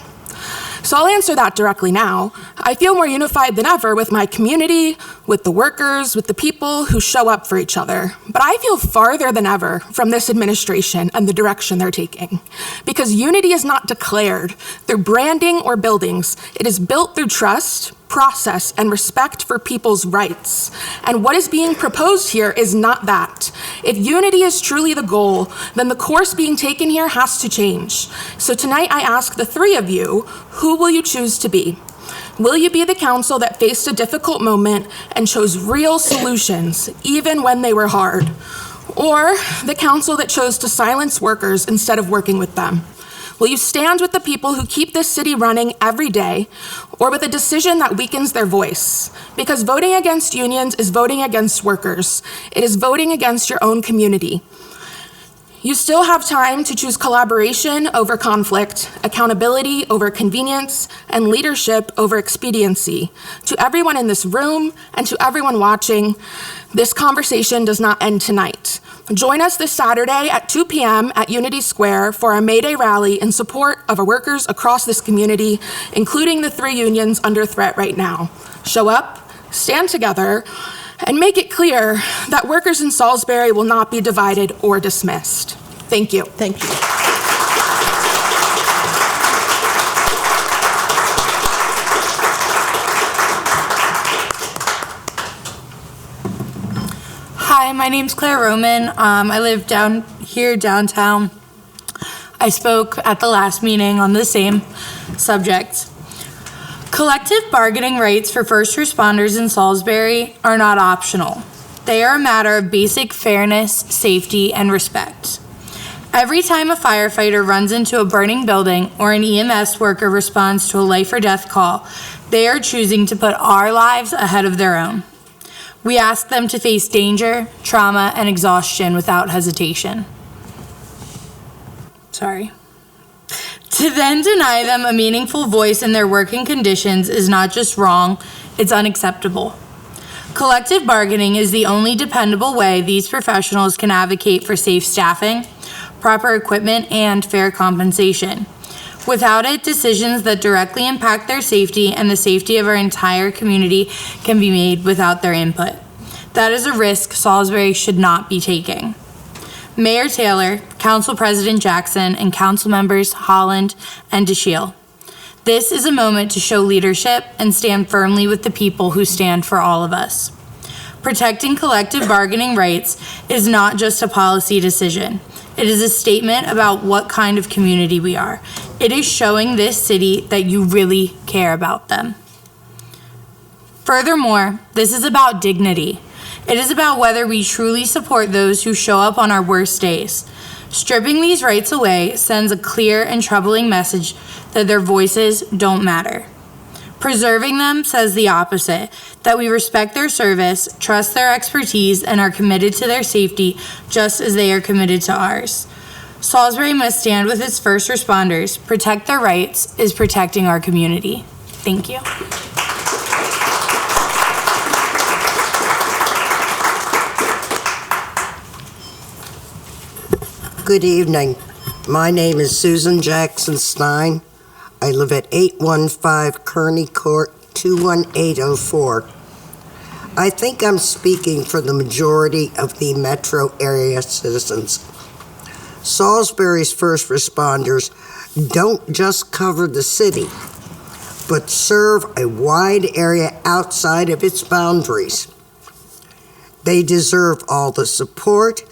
So I'll answer that directly now. I feel more unified than ever with my community, with the workers, with the people who show up for each other. But I feel farther than ever from this administration and the direction they're taking. Because unity is not declared through branding or buildings. It is built through trust, process, and respect for people's rights. And what is being proposed here is not that. If unity is truly the goal, then the course being taken here has to change. So tonight I ask the 3 of you, who will you choose to be? Will you be the council that faced a difficult moment and chose real solutions, even when they were hard? Or the council that chose to silence workers instead of working with them? Will you stand with the people who keep this city running every day, or with a decision that weakens their voice? Because voting against unions is voting against workers. It is voting against your own community. You still have time to choose collaboration over conflict, accountability over convenience, and leadership over expediency. To everyone in this room and to everyone watching, this conversation does not end tonight. Join us this Saturday at 2 p.m. at Unity Square for a May Day rally in support of our workers across this community, including the 3 unions under threat right now. Show up, stand together, and make it clear that workers in Salisbury will not be divided or dismissed. Thank you. Thank you. Hi, my name's Claire Roman. I live down here downtown. I spoke at the last meeting on the same subject. Collective bargaining rights for first responders in Salisbury are not optional. They are a matter of basic fairness, safety, and respect. Every time a firefighter runs into a burning building or an EMS worker responds to a life or death call, they are choosing to put our lives ahead of their own. We ask them to face danger, trauma, and exhaustion without hesitation. To then deny them a meaningful voice in their working conditions is not just wrong, it's unacceptable. Collective bargaining is the only dependable way these professionals can advocate for safe staffing, proper equipment, and fair compensation. Without it, decisions that directly impact their safety and the safety of our entire community can be made without their input. That is a risk Salisbury should not be taking. Mayor Taylor, Council President Jackson, and Council members Holland and DeShiel. This is a moment to show leadership and stand firmly with the people who stand for all of us. Protecting collective bargaining rights is not just a policy decision. It is a statement about what kind of community we are. It is showing this city that you really care about them. Furthermore, this is about dignity. It is about whether we truly support those who show up on our worst days. Stripping these rights away sends a clear and troubling message that their voices don't matter. Preserving them says the opposite, that we respect their service, trust their expertise, and are committed to their safety just as they are committed to ours. Salisbury must stand with its first responders. Protect their rights is protecting our community. Thank you. Good evening. My name is Susan Jackson Stein. I live at 815 Kearney Court, 21804. I think I'm speaking for the majority of the metro area citizens. Salisbury's first responders don't just cover the city, but serve a wide area outside of its boundaries. They deserve all the support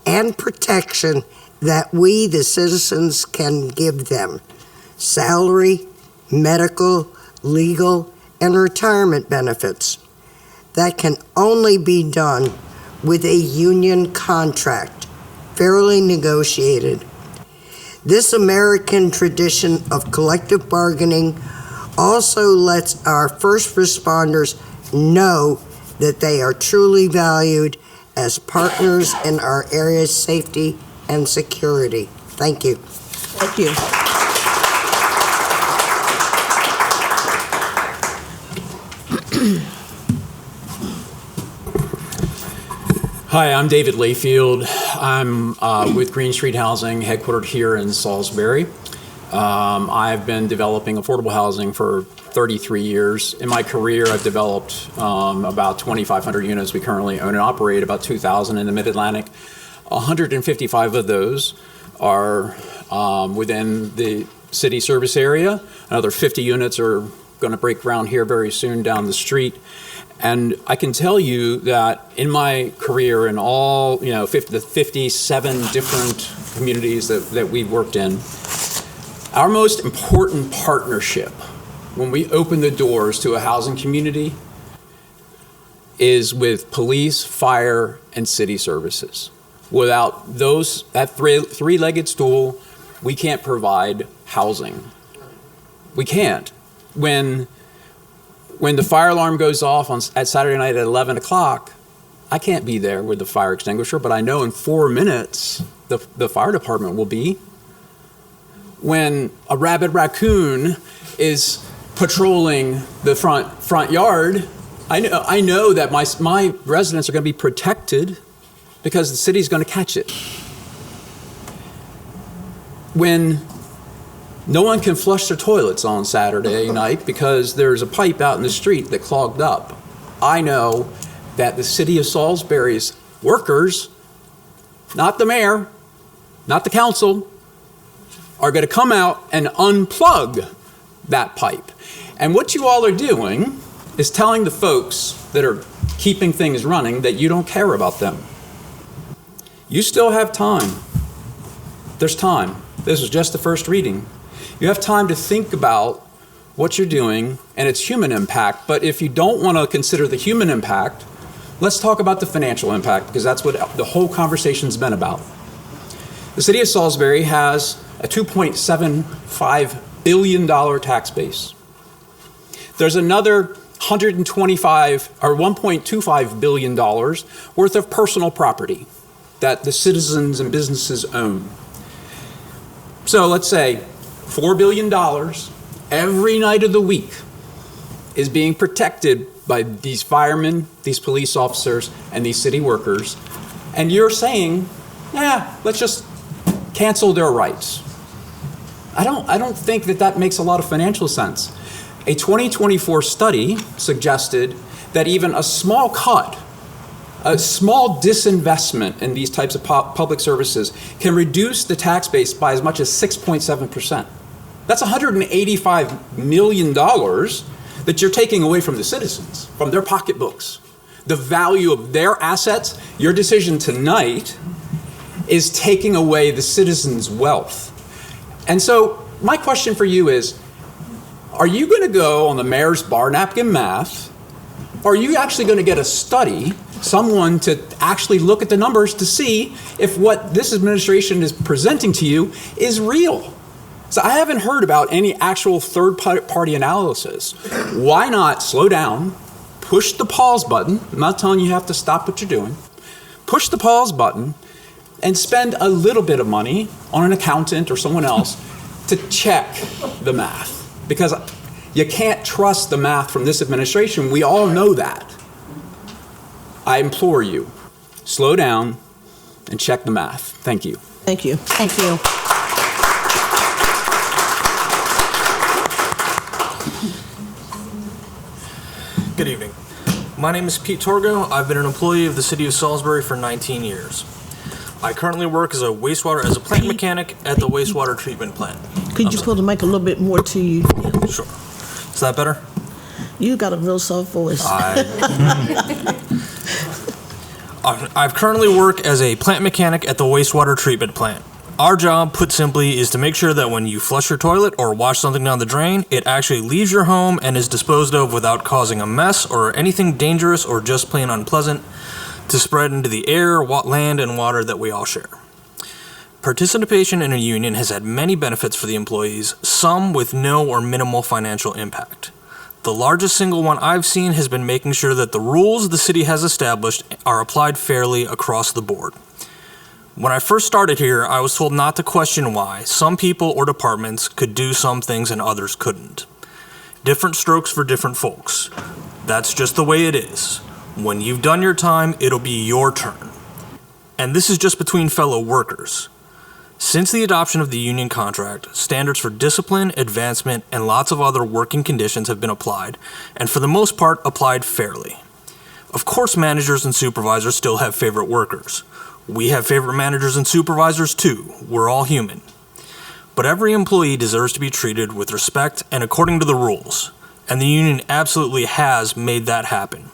and protection that we, the citizens, can give them. Salary, medical, legal, and retirement benefits. That can only be done with a union contract, fairly negotiated. This American tradition of collective bargaining also lets our first responders know that they are truly valued as partners in our area's safety and security. Thank you. Thank you. Hi, I'm David Layfield. I'm with Green Street Housing, headquartered here in Salisbury. I've been developing affordable housing for 33 years. In my career, I've developed about 2,500 units. We currently own and operate about 2,000 in the Mid-Atlantic. 155 of those are within the city service area. Another 50 units are going to break ground here very soon down the street. And I can tell you that in my career in all, the 57 different communities that we've worked in, our most important partnership when we open the doors to a housing community is with police, fire, and city services. Without that three-legged stool, we can't provide housing. We can't. When the fire alarm goes off at Saturday night at 11 o'clock, I can't be there with the fire extinguisher, but I know in 4 minutes the fire department will be. When a rabid raccoon is patrolling the front yard, I know that my residents are going to be protected because the city's going to catch it. When no one can flush their toilets on Saturday night because there's a pipe out in the street that clogged up, I know that the city of Salisbury's workers, not the mayor, not the council, are going to come out and unplug that pipe. And what you all are doing is telling the folks that are keeping things running that you don't care about them. You still have time. There's time. This is just the first reading. You have time to think about what you're doing and its human impact, but if you don't want to consider the human impact, let's talk about the financial impact, because that's what the whole conversation's been about. The city of Salisbury has a $2.75 billion tax base. There's another $1.25 billion worth of personal property that the citizens and businesses own. So let's say $4 billion every night of the week is being protected by these firemen, these police officers, and these city workers. And you're saying, yeah, let's just cancel their rights. I don't think that makes a lot of financial sense. A 2024 study suggested that even a small cut, a small disinvestment in these types of public services can reduce the tax base by as much as 6.7%. That's $185 million that you're taking away from the citizens, from their pocketbooks. The value of their assets, your decision tonight is taking away the citizens' wealth. And so my question for you is, are you going to go on the mayor's bar napkin math, or are you actually going to get a study, someone to actually look at the numbers to see if what this administration is presenting to you is real? So I haven't heard about any actual third-party analysis. Why not slow down, push the pause button? I'm not telling you have to stop what you're doing. Push the pause button and spend a little bit of money on an accountant or someone else to check the math. Because you can't trust the math from this administration. We all know that. I implore you, slow down and check the math. Thank you. Thank you. Thank you. Good evening. My name is Pete Torgo. I've been an employee of the city of Salisbury for 19 years. I currently work as a plant mechanic at the wastewater treatment plant. Could you pull the mic a little bit more to you? Yeah, sure. Is that better? You got a real soft voice. I currently work as a plant mechanic at the wastewater treatment plant. Our job, put simply, is to make sure that when you flush your toilet or wash something down the drain, it actually leaves your home and is disposed of without causing a mess or anything dangerous or just plain unpleasant to spread into the air, land, and water that we all share. Participation in a union has had many benefits for the employees, some with no or minimal financial impact. The largest single one I've seen has been making sure that the rules the city has established are applied fairly across the board. When I first started here, I was told not to question why some people or departments could do some things and others couldn't. Different strokes for different folks. That's just the way it is. When you've done your time, it'll be your turn. And this is just between fellow workers. Since the adoption of the union contract, standards for discipline, advancement, and lots of other working conditions have been applied, and for the most part, applied fairly. Of course, managers and supervisors still have favorite workers. We have favorite managers and supervisors too. We're all human. But every employee deserves to be treated with respect and according to the rules, and the union absolutely has made that happen.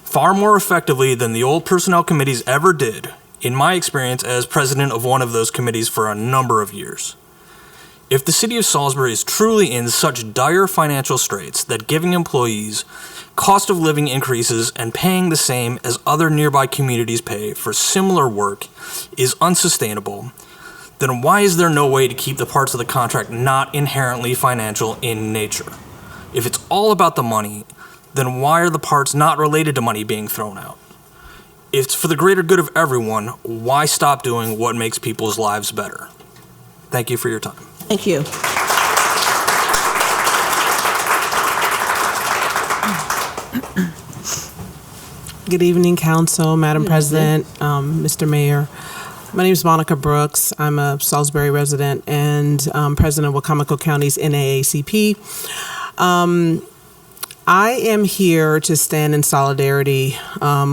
Far more effectively than the old personnel committees ever did, in my experience as president of one of those committees for a number of years. If the city of Salisbury is truly in such dire financial straits that giving employees cost of living increases and paying the same as other nearby communities pay for similar work is unsustainable, then why is there no way to keep the parts of the contract not inherently financial in nature? If it's all about the money, then why are the parts not related to money being thrown out? If it's for the greater good of everyone, why stop doing what makes people's lives better? Thank you for your time. Thank you. Good evening, Council, Madam President, Mr. Mayor. My name is Monica Brooks. I'm a Salisbury resident and President of Wacomico County's NAACP. I am here to stand in solidarity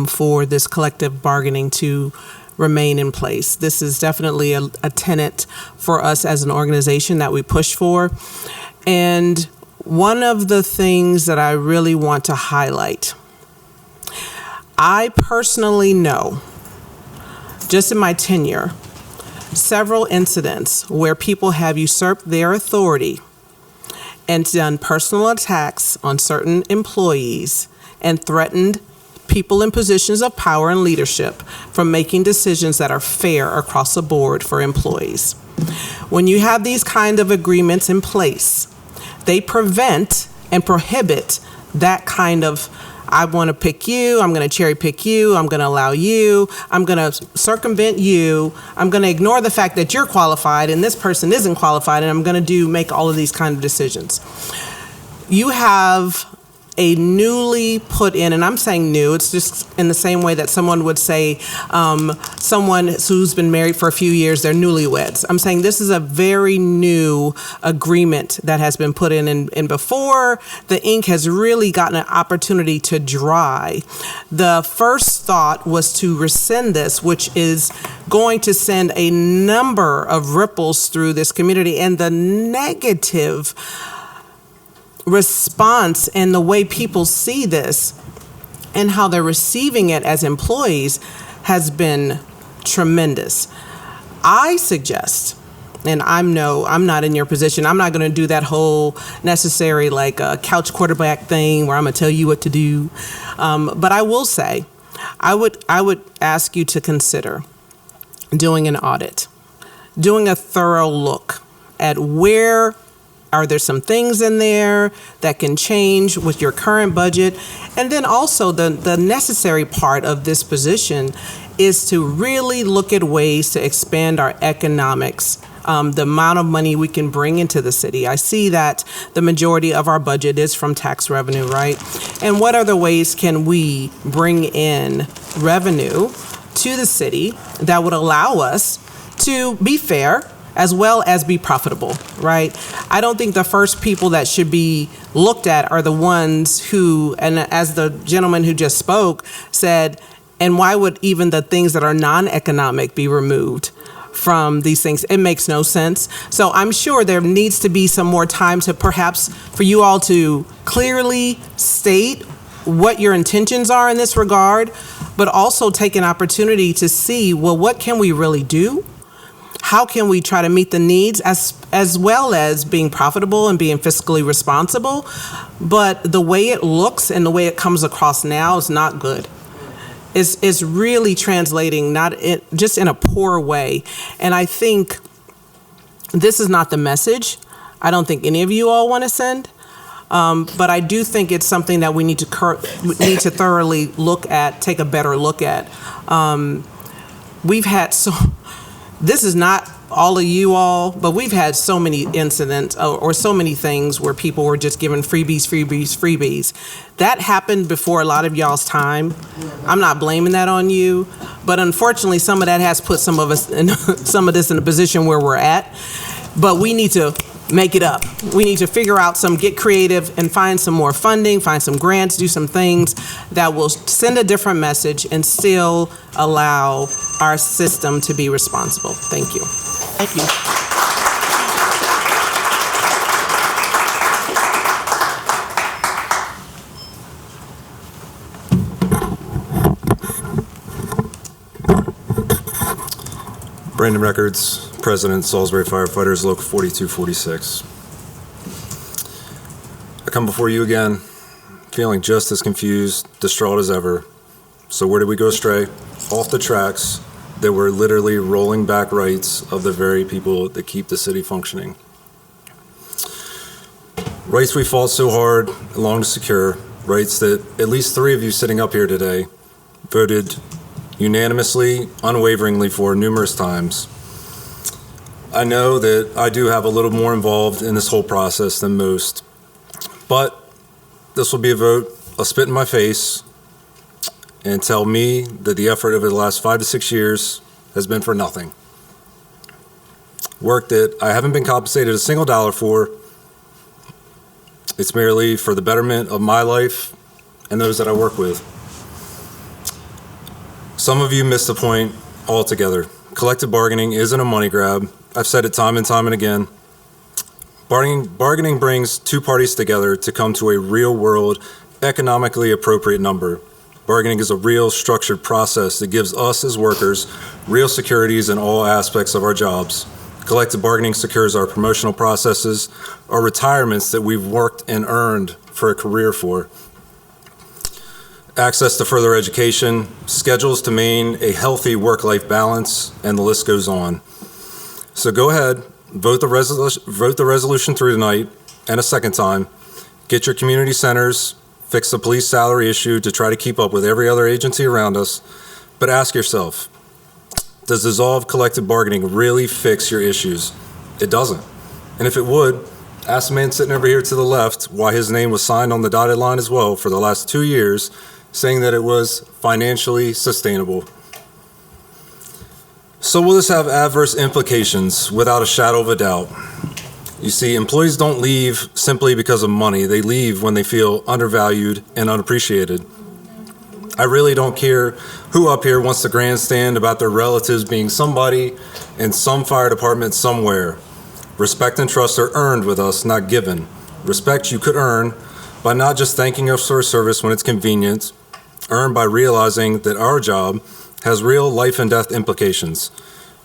for this collective bargaining to remain in place. This is definitely a tenet for us as an organization that we push for. And one of the things that I really want to highlight, I personally know, just in my tenure, several incidents where people have usurped their authority and done personal attacks on certain employees and threatened people in positions of power and leadership from making decisions that are fair across the board for employees. When you have these kind of agreements in place, they prevent and prohibit that kind of, I want to pick you, I'm going to cherry pick you, I'm going to allow you, I'm going to circumvent you, I'm going to ignore the fact that you're qualified and this person isn't qualified, and I'm going to make all of these kind of decisions. You have a newly put in, and I'm saying new, it's just in the same way that someone would say someone who's been married for a few years, they're newlyweds. I'm saying this is a very new agreement that has been put in, and before the ink has really gotten an opportunity to dry, the first thought was to rescind this, which is going to send a number of ripples through this community, and the negative response and the way people see this and how they're receiving it as employees has been tremendous. I suggest, and I'm not in your position, I'm not going to do that whole necessary couch quarterback thing where I'm going to tell you what to do. But I will say, I would ask you to consider doing an audit, doing a thorough look at where are there some things in there that can change with your current budget? And then also the necessary part of this position is to really look at ways to expand our economics, the amount of money we can bring into the city. I see that the majority of our budget is from tax revenue, right? And what other ways can we bring in revenue to the city that would allow us to be fair as well as be profitable, right? I don't think the first people that should be looked at are the ones who, and as the gentleman who just spoke said, and why would even the things that are non-economic be removed from these things? It makes no sense. So I'm sure there needs to be some more time to perhaps for you all to clearly state what your intentions are in this regard, but also take an opportunity to see, well, what can we really do? How can we try to meet the needs as well as being profitable and being fiscally responsible? But the way it looks and the way it comes across now is not good. It's really translating just in a poor way. And I think this is not the message I don't think any of you all want to send. But I do think it's something that we need to thoroughly look at, take a better look at. We've had this is not all of you all, but we've had so many incidents or so many things where people were just given freebies. That happened before a lot of y'all's time. I'm not blaming that on you, but unfortunately, some of that has put some of this in a position where we're at. But we need to make it up. We need to figure out get creative and find some more funding, find some grants, do some things that will send a different message and still allow our system to be responsible. Thank you. Thank you. Brandon Records, President, Salisbury Firefighters, Local 4246. I come before you again, feeling just as confused, distraught as ever. So where did we go astray? Off the tracks, that we're literally rolling back rights of the very people that keep the city functioning. Rights we fought so hard and long to secure, rights that at least 3 of you sitting up here today voted unanimously, unwaveringly for numerous times. I know that I do have a little more involved in this whole process than most, but this will be a vote, a spit in my face, and tell me that the effort over the last 5 to 6 years has been for nothing. Work that I haven't been compensated a single dollar for. It's merely for the betterment of my life and those that I work with. Some of you missed the point altogether. Collective bargaining isn't a money grab. I've said it time and time and again. Bargaining brings 2 parties together to come to a real-world, economically appropriate number. Bargaining is a real, structured process that gives us as workers real securities in all aspects of our jobs. Collective bargaining secures our promotional processes, our retirements that we've worked and earned for a career for, access to further education, schedules to maintain a healthy work-life balance, and the list goes on. So go ahead, vote the resolution through tonight and a second time. Get your community centers, fix the police salary issue to try to keep up with every other agency around us, but ask yourself, does dissolved collective bargaining really fix your issues? It doesn't. And if it would, ask the man sitting over here to the left why his name was signed on the dotted line as well for the last 2 years, saying that it was financially sustainable. So will this have adverse implications? Without a shadow of a doubt. You see, employees don't leave simply because of money. They leave when they feel undervalued and unappreciated. I really don't care who up here wants to grandstand about their relatives being somebody in some fire department somewhere. Respect and trust are earned with us, not given. Respect you could earn by not just thanking us for service when it's convenient, earned by realizing that our job has real life and death implications.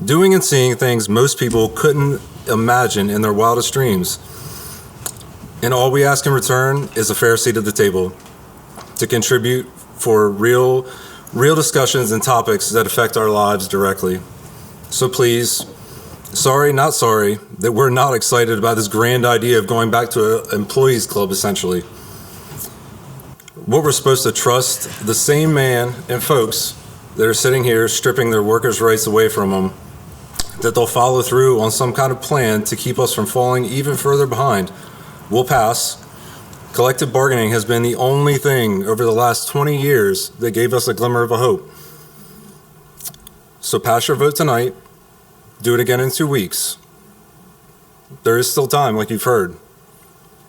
Doing and seeing things most people couldn't imagine in their wildest dreams. And all we ask in return is a fair seat at the table to contribute for real discussions and topics that affect our lives directly. So please, sorry, not sorry, that we're not excited about this grand idea of going back to an employees club, essentially. What we're supposed to trust the same man and folks that are sitting here stripping their workers' rights away from them, that they'll follow through on some kind of plan to keep us from falling even further behind. We'll pass. Collective bargaining has been the only thing over the last 20 years that gave us a glimmer of a hope. So pass your vote tonight. Do it again in 2 weeks. There is still time, like you've heard.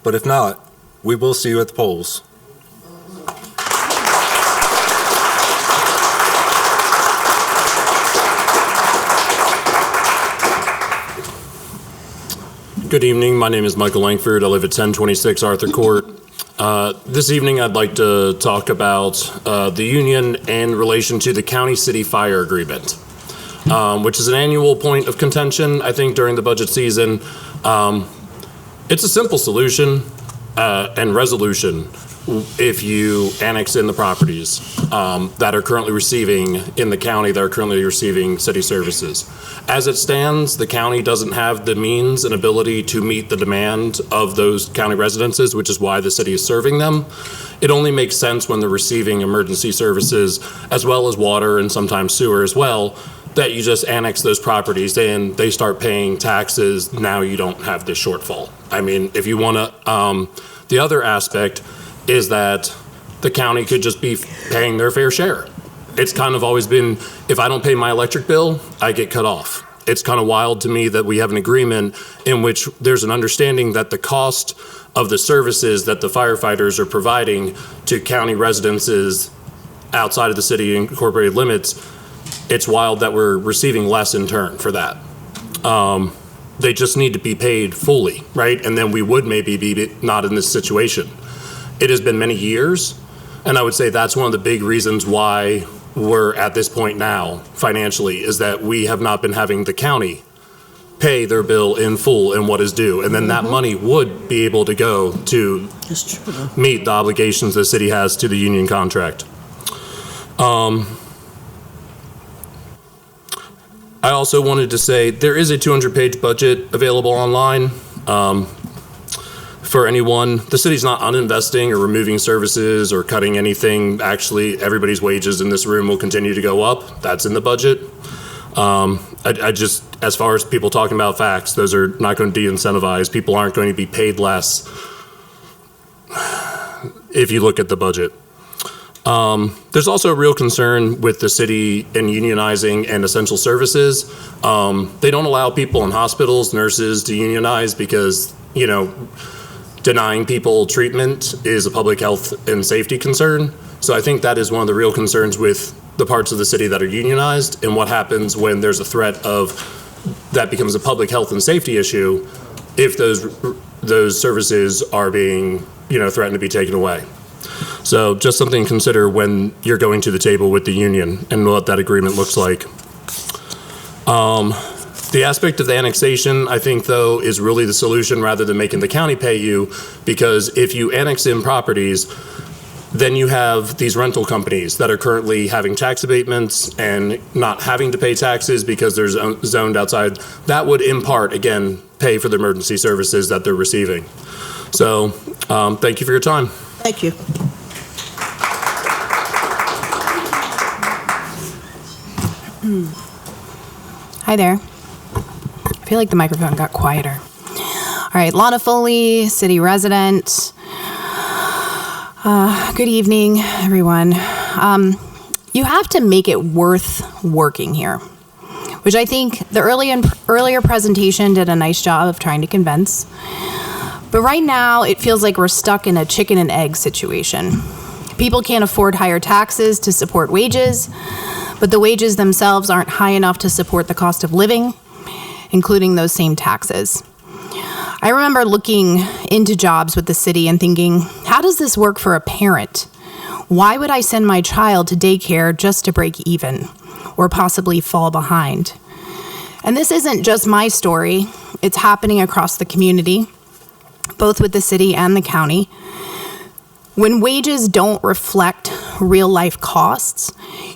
But if not, we will see you at the polls. Good evening. My name is Michael Langford. I live at 1026 Arthur Court. This evening, I'd like to talk about the union in relation to the county-city fire agreement, which is an annual point of contention, I think, during the budget season. It's a simple solution and resolution if you annex in the properties that are currently receiving in the county, that are currently receiving city services. As it stands, the county doesn't have the means and ability to meet the demand of those county residences, which is why the city is serving them. It only makes sense when they're receiving emergency services as well as water and sometimes sewer as well, that you just annex those properties in, they start paying taxes, now you don't have this shortfall. I mean, if you want to, the other aspect is that the county could just be paying their fair share. It's kind of always been, if I don't pay my electric bill, I get cut off. It's kind of wild to me that we have an agreement in which there's an understanding that the cost of the services that the firefighters are providing to county residences outside of the city incorporated limits, it's wild that we're receiving less in turn for that. They just need to be paid fully, right? And then we would maybe be not in this situation. It has been many years, and I would say that's one of the big reasons why we're at this point now financially, is that we have not been having the county pay their bill in full and what is due. And then that money would be able to go to meet the obligations the city has to the union contract. I also wanted to say there is a 200-page budget available online. For anyone, the city's not uninvesting or removing services or cutting anything. Actually, everybody's wages in this room will continue to go up. That's in the budget. I just, as far as people talking about facts, those are not going to de-incentivize. People aren't going to be paid less if you look at the budget. There's also a real concern with the city in unionizing and essential services. They don't allow people in hospitals, nurses to unionize because, you know, denying people treatment is a public health and safety concern. So I think that is one of the real concerns with the parts of the city that are unionized, and what happens when there's a threat of that becomes a public health and safety issue if those services are being, you know, threatened to be taken away. So just something to consider when you're going to the table with the union and what that agreement looks like. The aspect of the annexation, I think, though, is really the solution rather than making the county pay you, because if you annex in properties, then you have these rental companies that are currently having tax abatements and not having to pay taxes because they're zoned outside. That would, in part, again, pay for the emergency services that they're receiving. So thank you for your time. Thank you. Hi there. I feel like the microphone got quieter. All right, Lana Foley, city resident. Good evening, everyone. You have to make it worth working here, which I think the earlier presentation did a nice job of trying to convince. But right now, it feels like we're stuck in a chicken and egg situation. People can't afford higher taxes to support wages, but the wages themselves aren't high enough to support the cost of living, including those same taxes. I remember looking into jobs with the city and thinking, how does this work for a parent? Why would I send my child to daycare just to break even or possibly fall behind? And this isn't just my story. It's happening across the community, both with the city and the county. When wages don't reflect real life costs,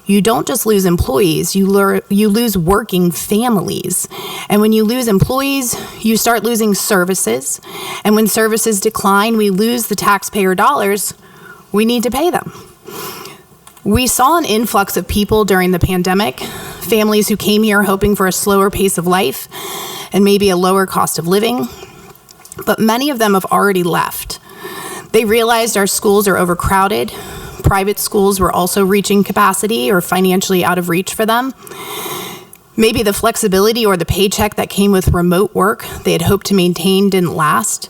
you don't just lose employees, you lose working families. And when you lose employees, you start losing services. And when services decline, we lose the taxpayer dollars we need to pay them. We saw an influx of people during the pandemic, families who came here hoping for a slower pace of life and maybe a lower cost of living. But many of them have already left. They realized our schools are overcrowded. Private schools were also reaching capacity or financially out of reach for them. Maybe the flexibility or the paycheck that came with remote work they had hoped to maintain didn't last.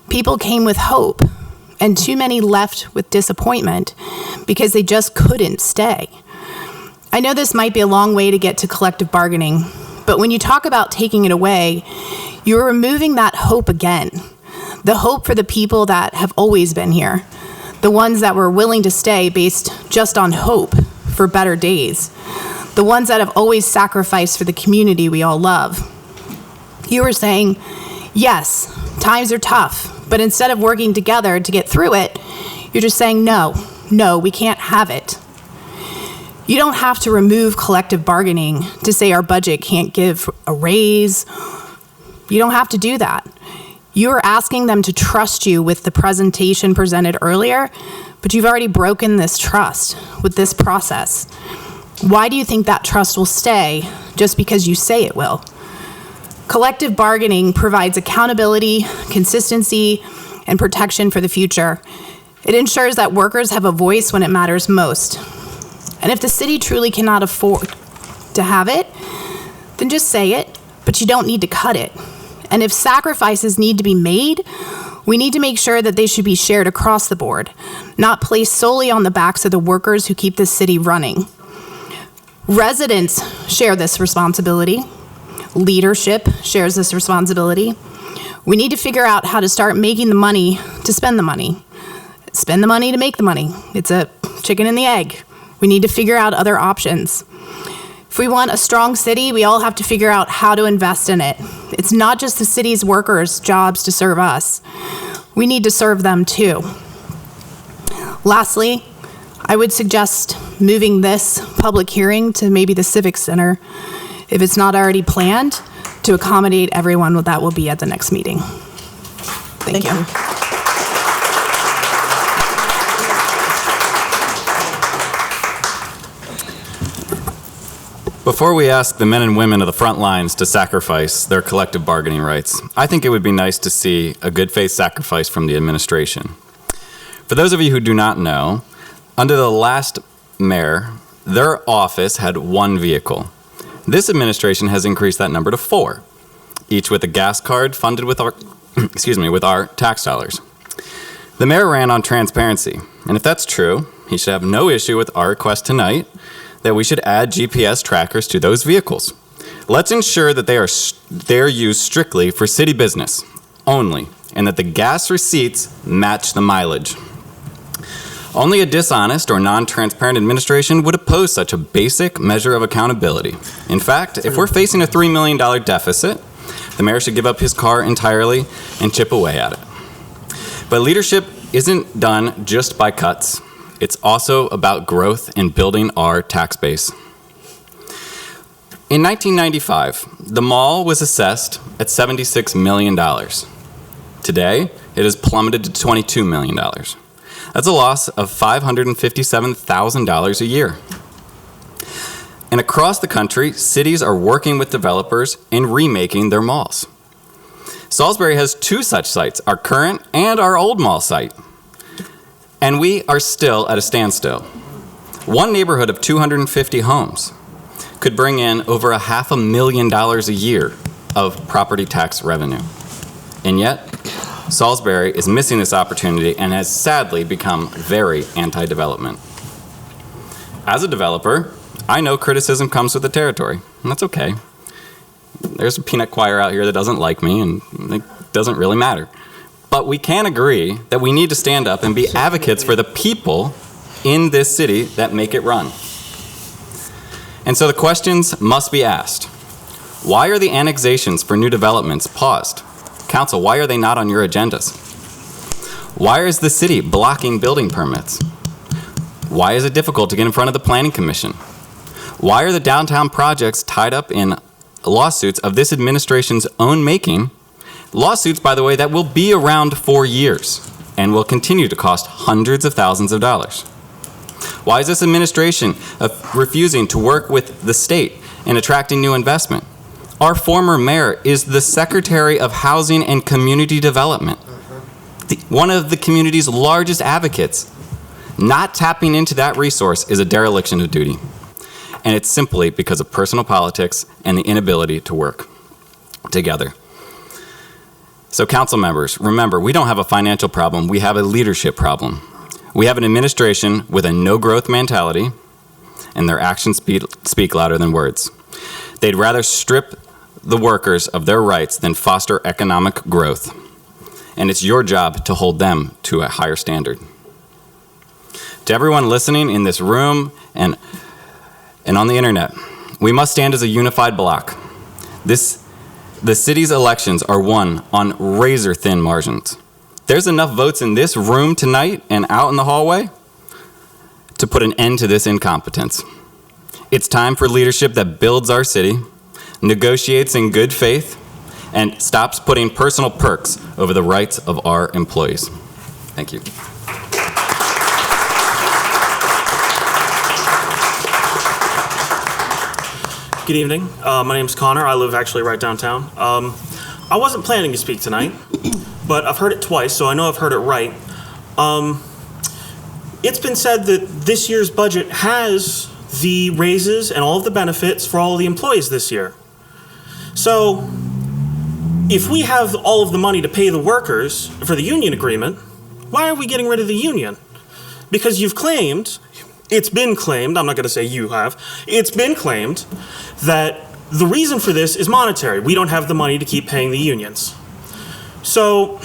People came with hope, and too many left with disappointment because they just couldn't stay. I know this might be a long way to get to collective bargaining, but when you talk about taking it away, you're removing that hope again. The hope for the people that have always been here, the ones that were willing to stay based just on hope for better days, the ones that have always sacrificed for the community we all love. You were saying, yes, times are tough, but instead of working together to get through it, you're just saying, no, we can't have it. You don't have to remove collective bargaining to say our budget can't give a raise. You don't have to do that. You are asking them to trust you with the presentation presented earlier, but you've already broken this trust with this process. Why do you think that trust will stay just because you say it will? Collective bargaining provides accountability, consistency, and protection for the future. It ensures that workers have a voice when it matters most. And if the city truly cannot afford to have it, then just say it, but you don't need to cut it. And if sacrifices need to be made, we need to make sure that they should be shared across the board, not placed solely on the backs of the workers who keep this city running. Residents share this responsibility. Leadership shares this responsibility. We need to figure out how to start making the money to spend the money. Spend the money to make the money. It's a chicken and the egg. We need to figure out other options. If we want a strong city, we all have to figure out how to invest in it. It's not just the city's workers' jobs to serve us. We need to serve them too. Lastly, I would suggest moving this public hearing to maybe the Civic Center. if it's not already planned, to accommodate everyone that will be at the next meeting. Thank you. Before we ask the men and women of the front lines to sacrifice their collective bargaining rights, I think it would be nice to see a good faith sacrifice from the administration. For those of you who do not know, under the last mayor, their office had 1 vehicle. This administration has increased that number to 4, each with a gas card funded with our, with our tax dollars. The mayor ran on transparency, and if that's true, he should have no issue with our request tonight that we should add GPS trackers to those vehicles. Let's ensure that they are used strictly for city business only, and that the gas receipts match the mileage. Only a dishonest or non-transparent administration would oppose such a basic measure of accountability. In fact, if we're facing a $3 million deficit, the mayor should give up his car entirely and chip away at it. But leadership isn't done just by cuts. It's also about growth and building our tax base. In 1995, the mall was assessed at $76 million. Today, it has plummeted to $22 million. That's a loss of $557,000 a year. And across the country, cities are working with developers in remaking their malls. Salisbury has 2 such sites, our current and our old mall site. And we are still at a standstill. One neighborhood of 250 homes could bring in over $500,000 a year of property tax revenue. And yet, Salisbury is missing this opportunity and has sadly become very anti-development. As a developer, I know criticism comes with the territory, and that's okay. There's a peanut choir out here that doesn't like me, and it doesn't really matter. But we can agree that we need to stand up and be advocates for the people in this city that make it run. And so the questions must be asked. Why are the annexations for new developments paused? Council, why are they not on your agendas? Why is the city blocking building permits? Why is it difficult to get in front of the Planning Commission? Why are the downtown projects tied up in lawsuits of this administration's own making? Lawsuits, by the way, that will be around for years and will continue to cost hundreds of thousands of dollars. Why is this administration refusing to work with the state in attracting new investment? Our former mayor is the Secretary of Housing and Community Development, one of the community's largest advocates. Not tapping into that resource is a dereliction of duty. And it's simply because of personal politics and the inability to work together. So council members, remember, we don't have a financial problem, we have a leadership problem. We have an administration with a no-growth mentality, and their actions speak louder than words. They'd rather strip the workers of their rights than foster economic growth. And it's your job to hold them to a higher standard. To everyone listening in this room and on the internet, we must stand as a unified bloc. The city's elections are won on razor-thin margins. There's enough votes in this room tonight and out in the hallway to put an end to this incompetence. It's time for leadership that builds our city, negotiates in good faith, and stops putting personal perks over the rights of our employees. Thank you. Good evening. My name's Connor. I live actually right downtown. I wasn't planning to speak tonight, but I've heard it twice, so I know I've heard it right. It's been said that this year's budget has the raises and all of the benefits for all of the employees this year. So if we have all of the money to pay the workers for the union agreement, why are we getting rid of the union? Because you've claimed, it's been claimed, I'm not going to say you have, it's been claimed that the reason for this is monetary. We don't have the money to keep paying the unions. So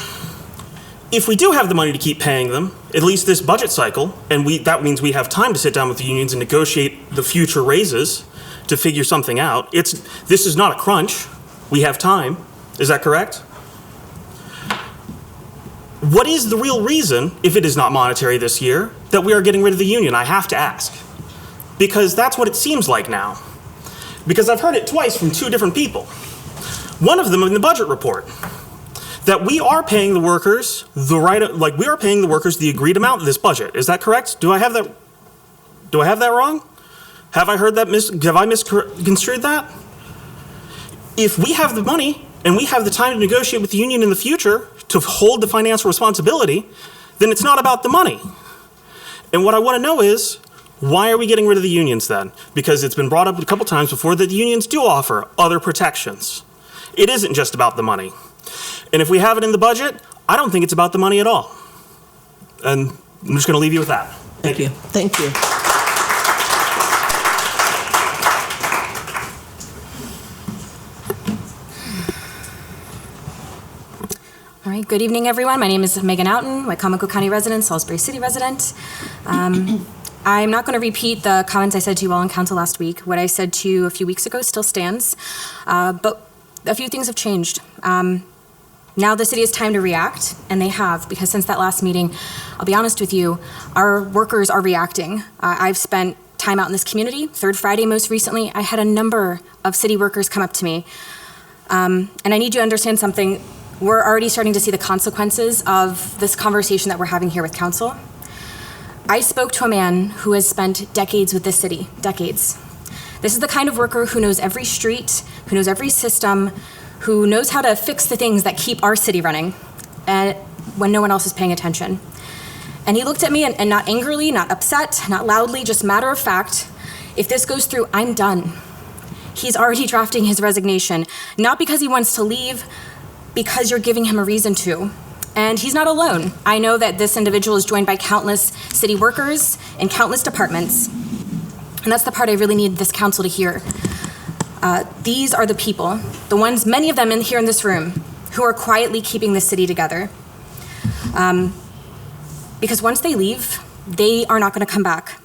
if we do have the money to keep paying them, at least this budget cycle, and that means we have time to sit down with the unions and negotiate the future raises to figure something out. This is not a crunch. We have time. Is that correct? What is the real reason, if it is not monetary this year, that we are getting rid of the union? I have to ask. Because that's what it seems like now. because I've heard it twice from two different people. One of them in the budget report, that we are paying the workers we are paying the workers the agreed amount of this budget. Is that correct? Do I have that wrong? Have I heard that have I misconstrued that? If we have the money and we have the time to negotiate with the union in the future to hold the financial responsibility, then it's not about the money. And what I want to know is, why are we getting rid of the unions then? Because it's been brought up a couple times before that the unions do offer other protections. It isn't just about the money. And if we have it in the budget, I don't think it's about the money at all. And I'm just going to leave you with that. Thank you. Thank you. All right, good evening, everyone. My name is Megan Outen, Wycomico County resident, Salisbury City resident. I'm not going to repeat the comments I said to you all in council last week. What I said to you a few weeks ago still stands, but a few things have changed. Now the city has time to react, and they have, because since that last meeting, I'll be honest with you, our workers are reacting. I've spent time out in this community. Third Friday, most recently, I had a number of city workers come up to me. And I need you to understand something. We're already starting to see the consequences of this conversation that we're having here with council. I spoke to a man who has spent decades with this city, decades. This is the kind of worker who knows every street, who knows every system, who knows how to fix the things that keep our city running, and when no one else is paying attention. And he looked at me and not angrily, not upset, not loudly, just matter of fact, if this goes through, I'm done. He's already drafting his resignation, not because he wants to leave, because you're giving him a reason to. And he's not alone. I know that this individual is joined by countless city workers and countless departments. And that's the part I really need this council to hear. These are the people, the ones, many of them here in this room, who are quietly keeping the city together. Because once they leave, they are not going to come back.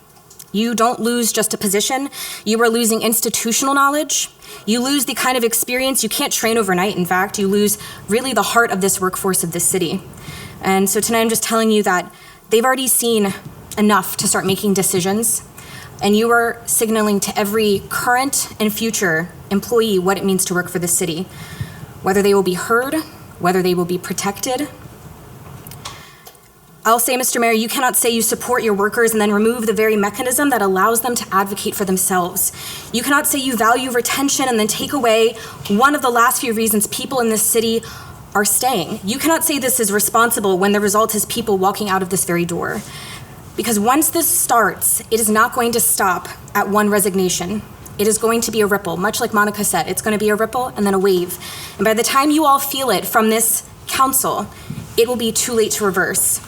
You don't lose just a position. You are losing institutional knowledge. You lose the kind of experience you can't train overnight. In fact, you lose really the heart of this workforce of this city. And so tonight I'm just telling you that they've already seen enough to start making decisions. And you are signaling to every current and future employee what it means to work for this city, whether they will be heard, whether they will be protected. I'll say, Mr. Mayor, you cannot say you support your workers and then remove the very mechanism that allows them to advocate for themselves. You cannot say you value retention and then take away one of the last few reasons people in this city are staying. You cannot say this is responsible when the result is people walking out of this very door. Because once this starts, it is not going to stop at one resignation. It is going to be a ripple, much like Monica said. It's going to be a ripple and then a wave. And by the time you all feel it from this council, it will be too late to reverse.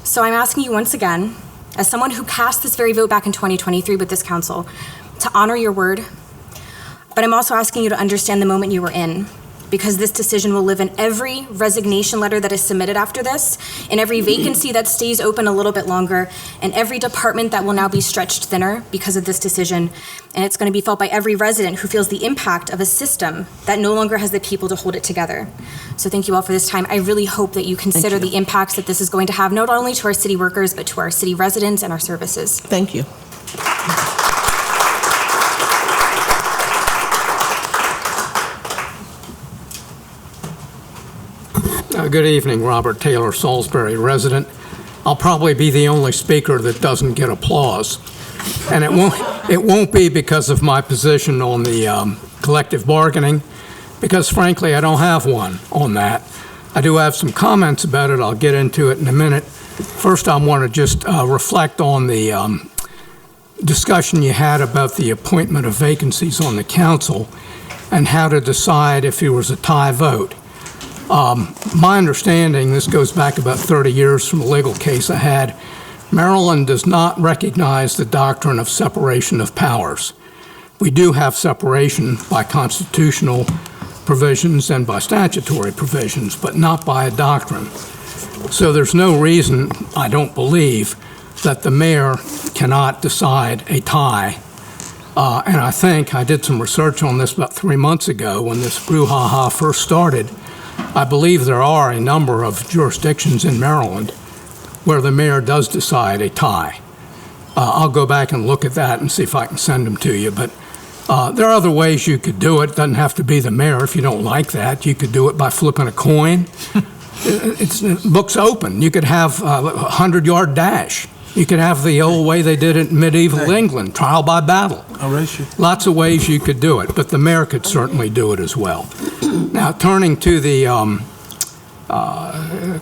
So I'm asking you once again, as someone who cast this very vote back in 2023 with this council, to honor your word. But I'm also asking you to understand the moment you were in, because this decision will live in every resignation letter that is submitted after this, in every vacancy that stays open a little bit longer, and every department that will now be stretched thinner because of this decision. And it's going to be felt by every resident who feels the impact of a system that no longer has the people to hold it together. So thank you all for this time. I really hope that you consider the impacts that this is going to have, not only to our city workers, but to our city residents and our services. Thank you. Good evening, Robert Taylor, Salisbury resident. I'll probably be the only speaker that doesn't get applause. And it won't be because of my position on the collective bargaining, because frankly, I don't have one on that. I do have some comments about it. I'll get into it in a minute. First, I want to just reflect on the discussion you had about the appointment of vacancies on the council and how to decide if there was a tie vote. My understanding, this goes back about 30 years from a legal case I had, Maryland does not recognize the doctrine of separation of powers. We do have separation by constitutional provisions and by statutory provisions, but not by a doctrine. So there's no reason, I don't believe, that the mayor cannot decide a tie. And I think I did some research on this about 3 months ago when this brouhaha first started. I believe there are a number of jurisdictions in Maryland where the mayor does decide a tie. I'll go back and look at that and see if I can send them to you, but There are other ways you could do it. It doesn't have to be the mayor if you don't like that. You could do it by flipping a coin. The book's open. You could have a 100-yard dash. You could have the old way they did it in medieval England, trial by battle. Lots of ways you could do it, but the mayor could certainly do it as well. Now, turning to the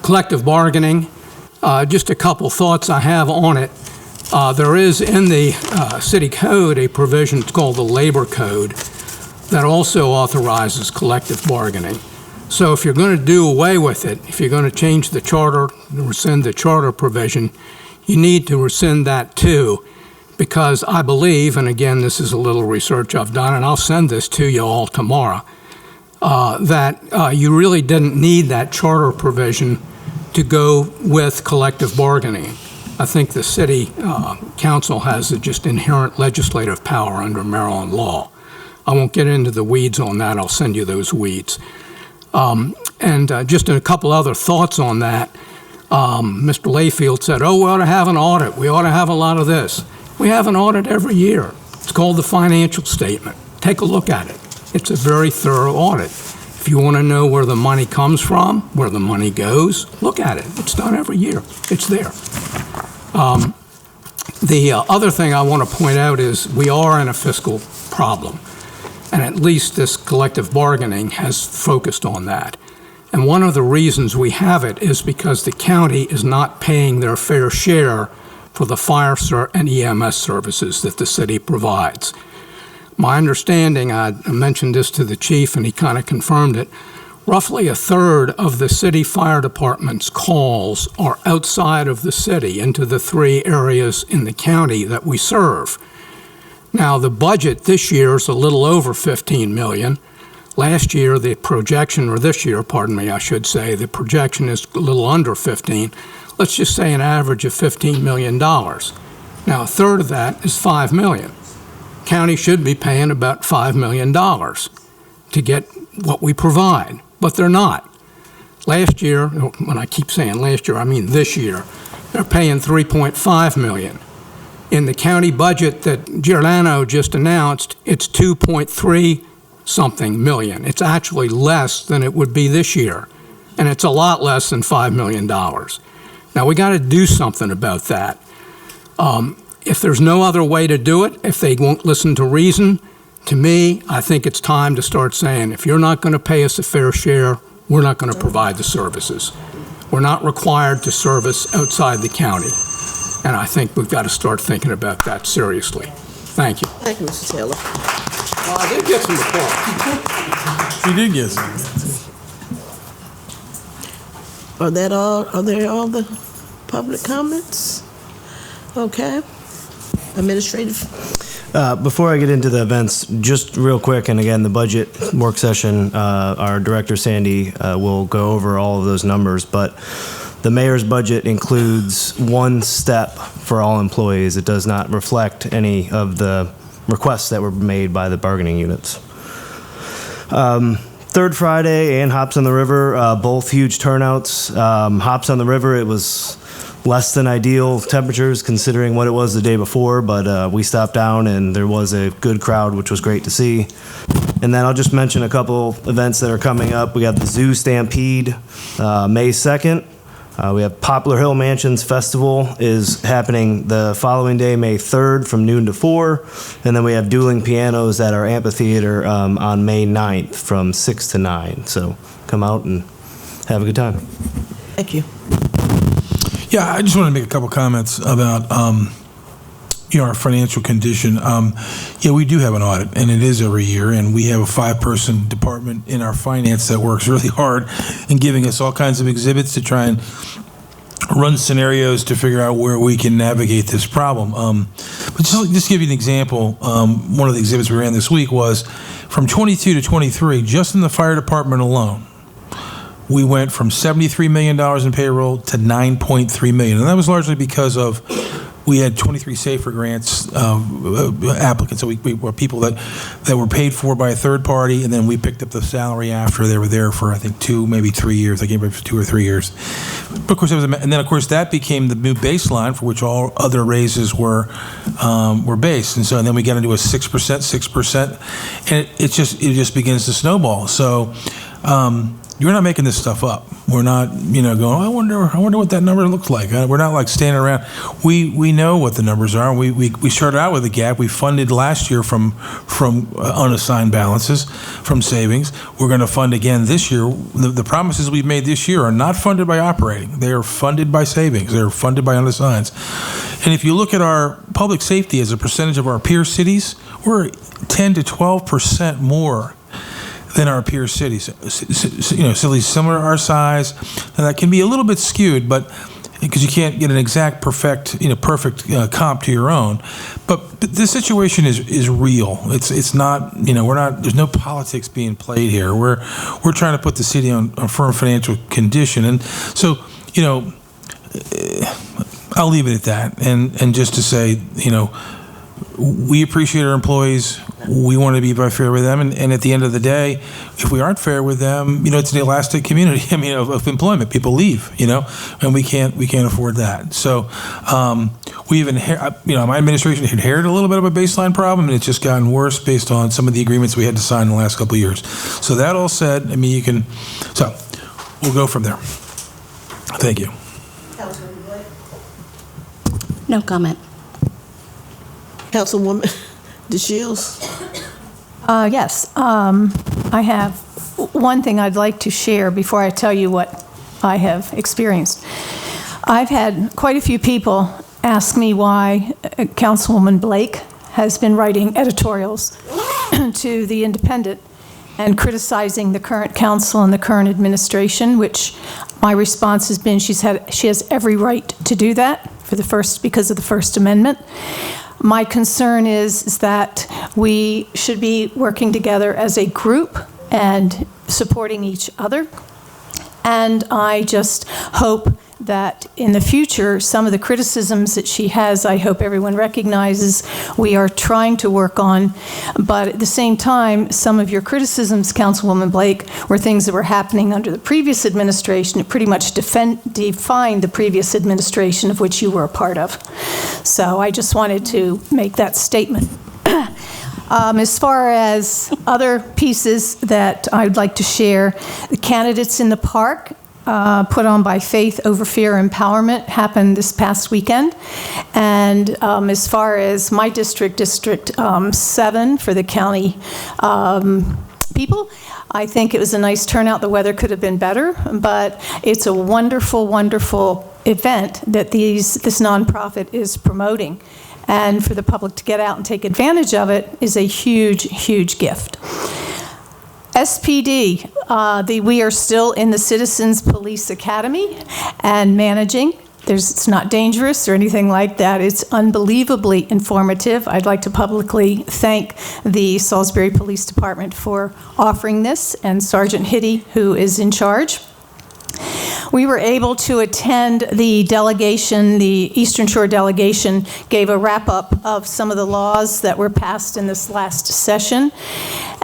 collective bargaining, just a couple thoughts I have on it. There is in the city code a provision called the labor code that also authorizes collective bargaining. So if you're going to do away with it, if you're going to change the charter, rescind the charter provision, you need to rescind that too, because I believe, and again, this is a little research I've done, and I'll send this to you all tomorrow, that you really didn't need that charter provision to go with collective bargaining. I think the city council has a just inherent legislative power under Maryland law. I won't get into the weeds on that. I'll send you those weeds. And just a couple other thoughts on that. Mr. Layfield said, we ought to have an audit. We ought to have a lot of this. We have an audit every year. It's called the financial statement. Take a look at it. It's a very thorough audit. If you want to know where the money comes from, where the money goes, look at it. It's done every year. It's there. The other thing I want to point out is we are in a fiscal problem, and at least this collective bargaining has focused on that. And one of the reasons we have it is because the county is not paying their fair share for the fire and EMS services that the city provides. My understanding, I mentioned this to the chief and he kind of confirmed it, roughly a third of the city fire department's calls are outside of the city into the 3 areas in the county that we serve. Now, the budget this year is a little over $15 million. Last year, the projection, or this year, pardon me, I should say, the projection is a little under 15. Let's just say an average of $15 million. Now, a third of that is $5 million. County should be paying about $5 million to get what we provide, but they're not. Last year, when I keep saying last year, I mean this year, they're paying $3.5 million. In the county budget that Giordano just announced, it's $2.3 something million. It's actually less than it would be this year, and it's a lot less than $5 million. Now, we got to do something about that. If there's no other way to do it, if they won't listen to reason, to me, I think it's time to start saying, if you're not going to pay us a fair share, we're not going to provide the services. We're not required to service outside the county, and I think we've got to start thinking about that seriously. Thank you. Thank you, Mr. Taylor. I did get some applause. You did get some. Are there all the public comments? Okay. Administrative. Before I get into the events, just real quick, and again, the budget work session, our director, Sandy, will go over all of those numbers, but the mayor's budget includes one step for all employees. It does not reflect any of the requests that were made by the bargaining units. Third Friday and Hops on the River, both huge turnouts. Hops on the River, it was less than ideal temperatures considering what it was the day before, but we stopped down and there was a good crowd, which was great to see. And then I'll just mention a couple events that are coming up. We got the Zoo Stampede, May 2nd. We have Poplar Hill Mansions Festival is happening the following day, May 3rd from noon to 4. And then we have Dueling Pianos at our amphitheater on May 9th from 6 to 9. So come out and have a good time. Thank you. Yeah, I just want to make a couple comments about our financial condition. We do have an audit, and it is every year, and we have a 5-person department in our finance that works really hard in giving us all kinds of exhibits to try and run scenarios to figure out where we can navigate this problem. But just give you an example, one of the exhibits we ran this week was from 22 to 23, just in the fire department alone, we went from $73 million in payroll to $9.3 million. And that was largely because of we had 23 SAFER grants applicants. So we were people that were paid for by a third party, and then we picked up the salary after they were there for, I think, 2, maybe 3 years. I gave it for 2 or 3 years. But of course, and then of course that became the new baseline for which all other raises were based. And then we got into a 6%, and it just begins to snowball. So. You're not making this stuff up. We're not, going, I wonder what that number looks like. We're not like standing around. We know what the numbers are. We started out with a gap. We funded last year from unassigned balances, from savings. We're going to fund again this year. The promises we've made this year are not funded by operating. They are funded by savings. They're funded by unassigned. And if you look at our public safety as a percentage of our peer cities, we're 10 to 12% more than our peer cities, cities similar to our size. And that can be a little bit skewed, but because you can't get an exact perfect comp to your own. But the situation is real. It's not, we're not, there's no politics being played here. We're trying to put the city on a firm financial condition. And so, I'll leave it at that. And just to say, we appreciate our employees. We want to be fair with them, and at the end of the day, if we aren't fair with them, it's an elastic community. Of employment, people leave, and we can't afford that. So, we've my administration inherited a little bit of a baseline problem, and it's just gotten worse based on some of the agreements we had to sign in the last couple of years. So that all said, we'll go from there. Thank you. No comment. Councilwoman DeShields. Yes. I have one thing I'd like to share before I tell you what I have experienced. I've had quite a few people ask me why Councilwoman Blake has been writing editorials to The Independent and criticizing the current council and the current administration, which my response has been she has every right to do that because of the First Amendment. My concern is that we should be working together as a group and supporting each other. And I just hope that in the future, some of the criticisms that she has, I hope everyone recognizes we are trying to work on. But at the same time, some of your criticisms, Councilwoman Blake, were things that were happening under the previous administration. It pretty much defined the previous administration of which you were a part of. So I just wanted to make that statement. As far as other pieces that I'd like to share, the candidates in the park, put on by Faith Over Fear Empowerment, happened this past weekend. And as far as my District 7 for the county people, I think it was a nice turnout. The weather could have been better, but it's a wonderful, wonderful event that this nonprofit is promoting. And for the public to get out and take advantage of it is a huge, huge gift. SPD, we are still in the Citizens Police Academy and managing. It's not dangerous or anything like that. It's unbelievably informative. I'd like to publicly thank the Salisbury Police Department for offering this, and Sergeant Hitty, who is in charge. We were able to attend the delegation, the Eastern Shore delegation gave a wrap-up of some of the laws that were passed in this last session.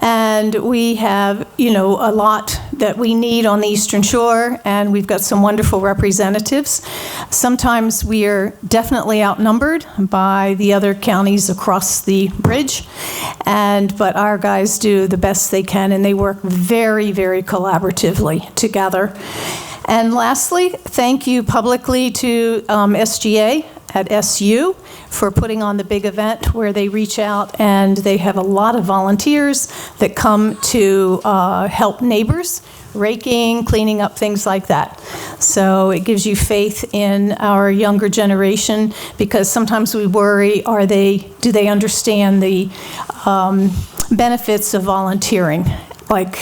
And we have, a lot that we need on the Eastern Shore, and we've got some wonderful representatives. Sometimes we are definitely outnumbered by the other counties across the bridge, but our guys do the best they can, and they work very, very collaboratively together. And lastly, thank you publicly to SGA at SU for putting on the big event where they reach out, and they have a lot of volunteers that come to help neighbors, raking, cleaning up, things like that. So it gives you faith in our younger generation, because sometimes we worry, do they understand the benefits of volunteering, like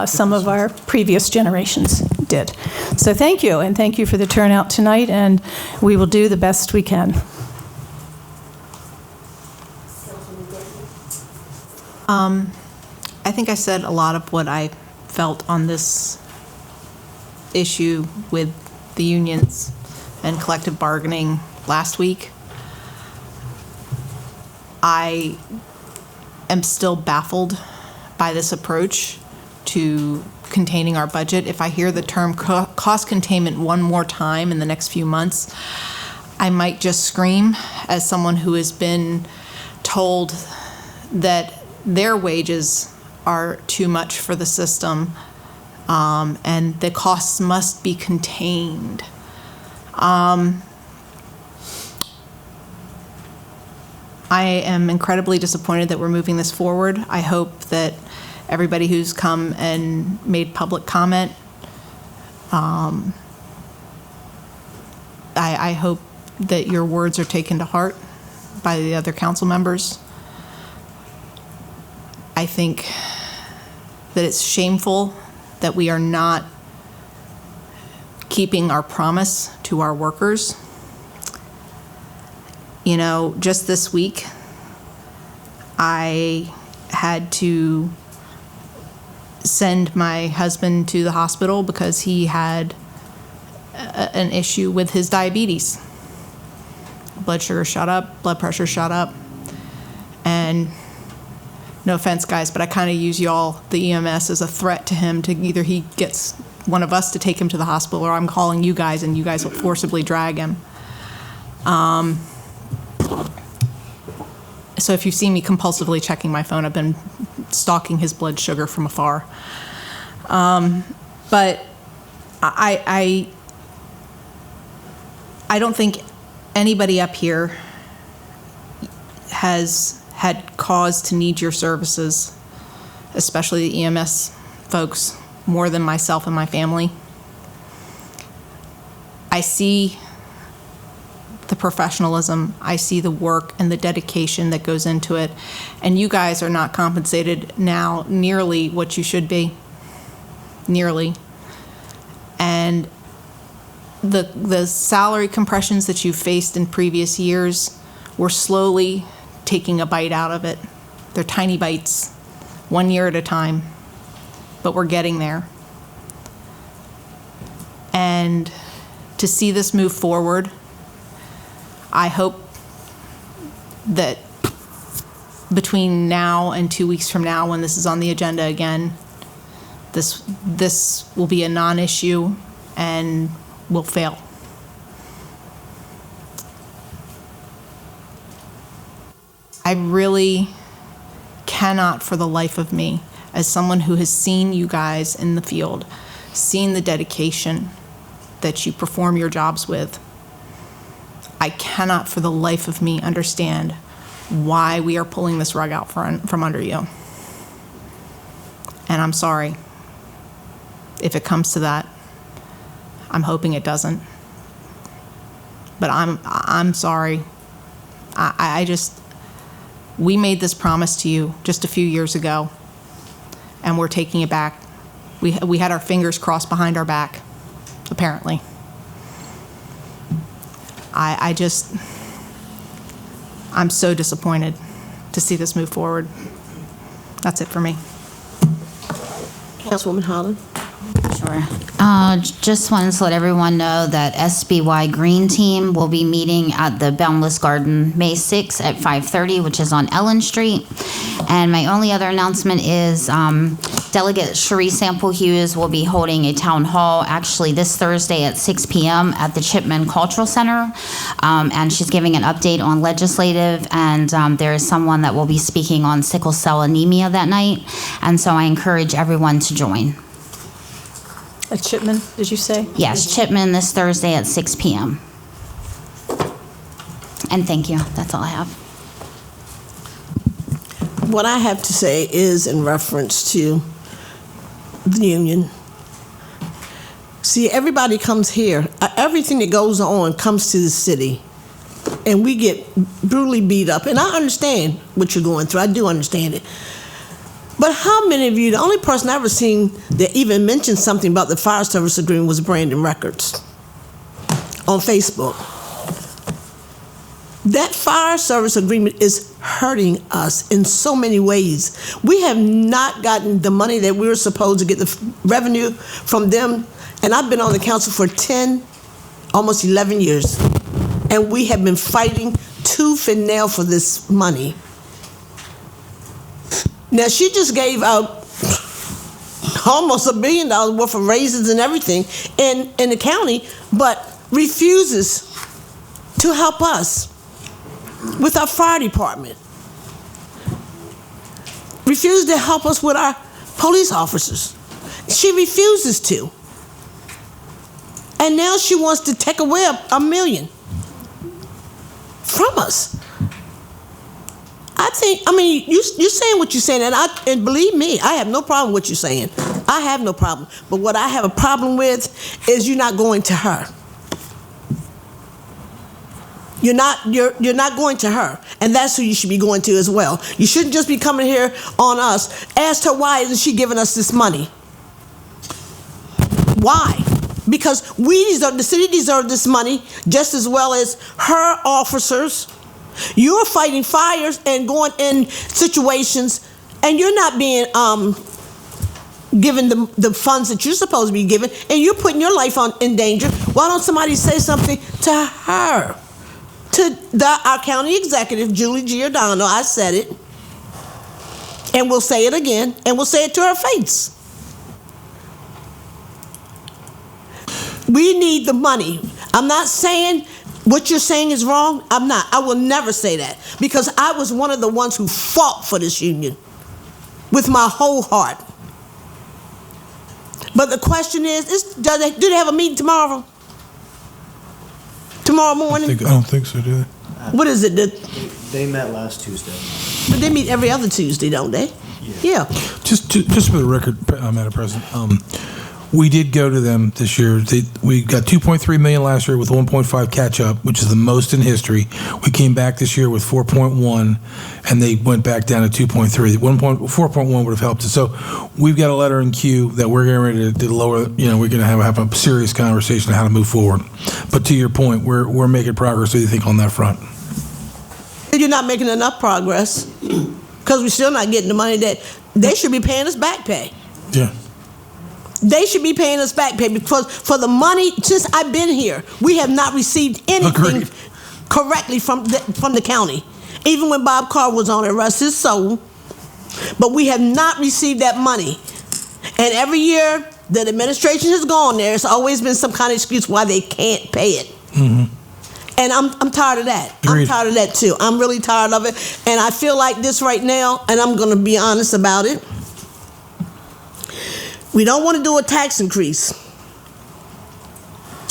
some of our previous generations did. So thank you, and thank you for the turnout tonight, and we will do the best we can. I think I said a lot of what I felt on this issue with the unions and collective bargaining last week. I am still baffled by this approach to containing our budget. If I hear the term cost containment one more time in the next few months, I might just scream as someone who has been told that their wages are too much for the system, and the costs must be contained. I am incredibly disappointed that we're moving this forward. I hope that everybody who's come and made public comment, I hope that your words are taken to heart by the other council members. I think that it's shameful that we are not keeping our promise to our workers. You know, just this week, I had to send my husband to the hospital because he had an issue with his diabetes. Blood sugar shot up, blood pressure shot up, and no offense, guys, but I kind of use y'all, the EMS, as a threat to him to either he gets one of us to take him to the hospital or I'm calling you guys and you guys will forcibly drag him. So if you've seen me compulsively checking my phone, I've been stalking his blood sugar from afar. But I don't think anybody up here has had cause to need your services, especially the EMS folks, more than myself and my family. I see the professionalism, I see the work and the dedication that goes into it, and you guys are not compensated now nearly what you should be, nearly. And the salary compressions that you faced in previous years, we're slowly taking a bite out of it. They're tiny bites, 1 year at a time, but we're getting there. And to see this move forward, I hope that between now and 2 weeks from now, when this is on the agenda again, this will be a non-issue and will fail. I really cannot for the life of me, as someone who has seen you guys in the field, seen the dedication that you perform your jobs with, I cannot for the life of me understand why we are pulling this rug out from under you. And I'm sorry if it comes to that. I'm hoping it doesn't. But I'm sorry. We made this promise to you just a few years ago, and we're taking it back. We had our fingers crossed behind our back, apparently. I'm so disappointed to see this move forward. That's it for me. Councilwoman Holland. Sure. Just wanted to let everyone know that SBY Green Team will be meeting at the Boundless Garden May 6th at 5:30, which is on Ellen Street. And my only other announcement is Delegate Cherie Sample Hughes will be holding a town hall actually this Thursday at 6 p.m. at the Chipman Cultural Center. And she's giving an update on legislative, and there is someone that will be speaking on sickle cell anemia that night. And so I encourage everyone to join. At Chipman, did you say? Yes, Chipman this Thursday at 6 p.m. And thank you. That's all I have. What I have to say is in reference to the union. See, everybody comes here. Everything that goes on comes to the city, and we get brutally beat up. And I understand what you're going through. I do understand it. But how many of you, the only person I've ever seen that even mentioned something about the fire service agreement was Brandon Records on Facebook. That fire service agreement is hurting us in so many ways. We have not gotten the money that we were supposed to get, the revenue from them. And I've been on the council for 10, almost 11 years. And we have been fighting tooth and nail for this money. Now, she just gave out almost $1 billion worth of raises and everything in the county, but refuses to help us with our fire department. Refuses to help us with our police officers. She refuses to. And now she wants to take away $1 million from us. You're saying what you're saying, and believe me, I have no problem with what you're saying. I have no problem. But what I have a problem with is you're not going to her. You're not going to her, and that's who you should be going to as well. You shouldn't just be coming here on us. Ask her why isn't she giving us this money? Why? Because the city deserves this money just as well as her officers. You're fighting fires and going in situations, and you're not being given the funds that you're supposed to be given, and you're putting your life in danger. Why don't somebody say something to her? To our county executive, Julie Giordano, I said it, and we'll say it again, and we'll say it to her face. We need the money. I'm not saying what you're saying is wrong. I'm not. I will never say that, because I was one of the ones who fought for this union with my whole heart. But the question is do they have a meeting tomorrow? Tomorrow morning? I don't think so, do they? What is it? They met last Tuesday. But they meet every other Tuesday, don't they? Yeah. Just for the record, Madam President, we did go to them this year. We got $2.3 million last year with 1.5 catch up, which is the most in history. We came back this year with 4.1, and they went back down to 2.3. 4.1 would have helped us. So we've got a letter in queue that we're getting ready to lower. We're going to have a serious conversation on how to move forward. But to your point, we're making progress. What do you think on that front? You're not making enough progress, because we're still not getting the money that they should be paying us back pay. Yeah. They should be paying us back pay, because for the money, since I've been here, we have not received anything correctly from the county. Even when Bob Carr was on it, rest his soul. But we have not received that money. And every year that administration has gone there, it's always been some kind of excuse why they can't pay it. Mm-hmm. And I'm tired of that. Agreed. I'm tired of that too. I'm really tired of it. And I feel like this right now, and I'm going to be honest about it. We don't want to do a tax increase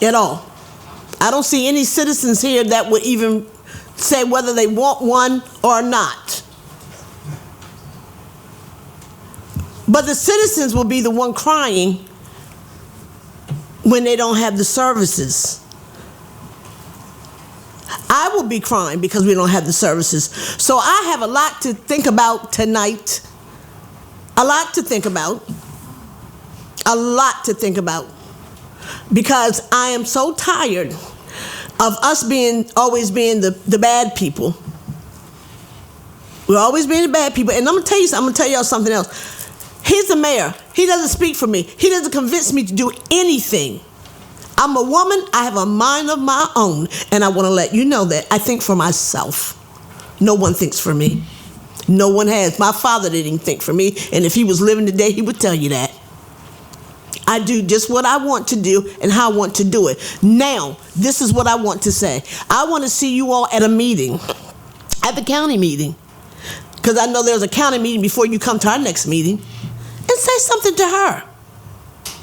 at all. I don't see any citizens here that would even say whether they want one or not. But the citizens will be the one crying when they don't have the services. I will be crying because we don't have the services. So I have a lot to think about tonight. A lot to think about. A lot to think about, because I am so tired of us always being the bad people. We're always being the bad people. And I'm gonna tell y'all something else. He's the mayor. He doesn't speak for me. He doesn't convince me to do anything. I'm a woman. I have a mind of my own, and I want to let you know that I think for myself. No one thinks for me. No one has. My father didn't think for me, and if he was living today, he would tell you that. I do just what I want to do and how I want to do it. Now, this is what I want to say. I want to see you all at a meeting, at the county meeting, because I know there's a county meeting before you come to our next meeting, and say something to her.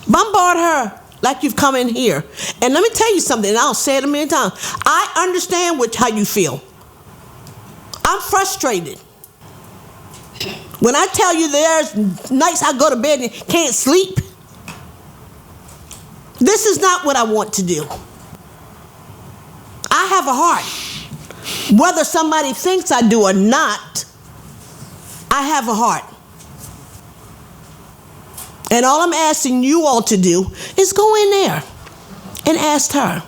Bombard her like you've come in here. And let me tell you something, and I'll say it a million times. I understand how you feel. I'm frustrated. When I tell you there's nights I go to bed and can't sleep, this is not what I want to do. I have a heart. Whether somebody thinks I do or not, I have a heart. And all I'm asking you all to do is go in there and ask her.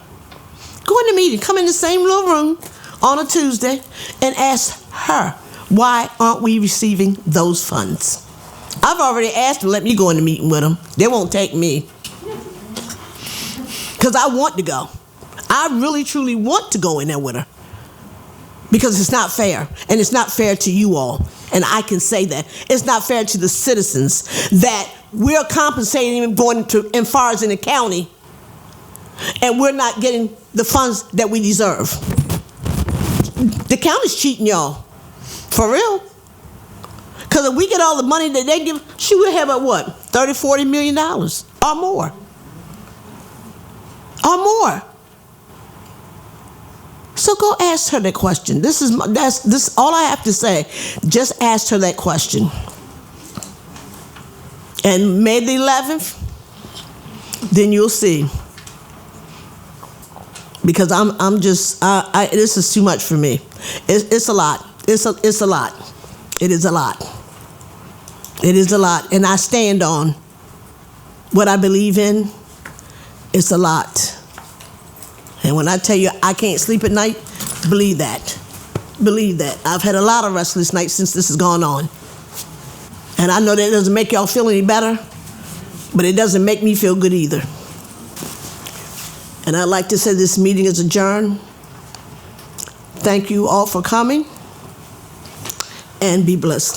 Go in the meeting, come in the same little room on a Tuesday and ask her, why aren't we receiving those funds? I've already asked them to let me go in the meeting with them. They won't take me. Because I want to go. I really, truly want to go in there with her. because it's not fair, and it's not fair to you all. And I can say that. It's not fair to the citizens that we're compensating them going to as far as in the county, and we're not getting the funds that we deserve. The county's cheating y'all. For real. Because if we get all the money that they give, we'll have about what? $30, $40 million or more. Or more. So go ask her that question. This is all I have to say. Just ask her that question. And May the 11th, then you'll see. Because I'm just this is too much for me. It's a lot. It's a lot. It is a lot. It is a lot. And I stand on what I believe in. It's a lot. And when I tell you I can't sleep at night, believe that. Believe that. I've had a lot of restless nights since this has gone on. And I know that doesn't make y'all feel any better, but it doesn't make me feel good either. And I'd like to say this meeting is adjourned. Thank you all for coming, and be blessed.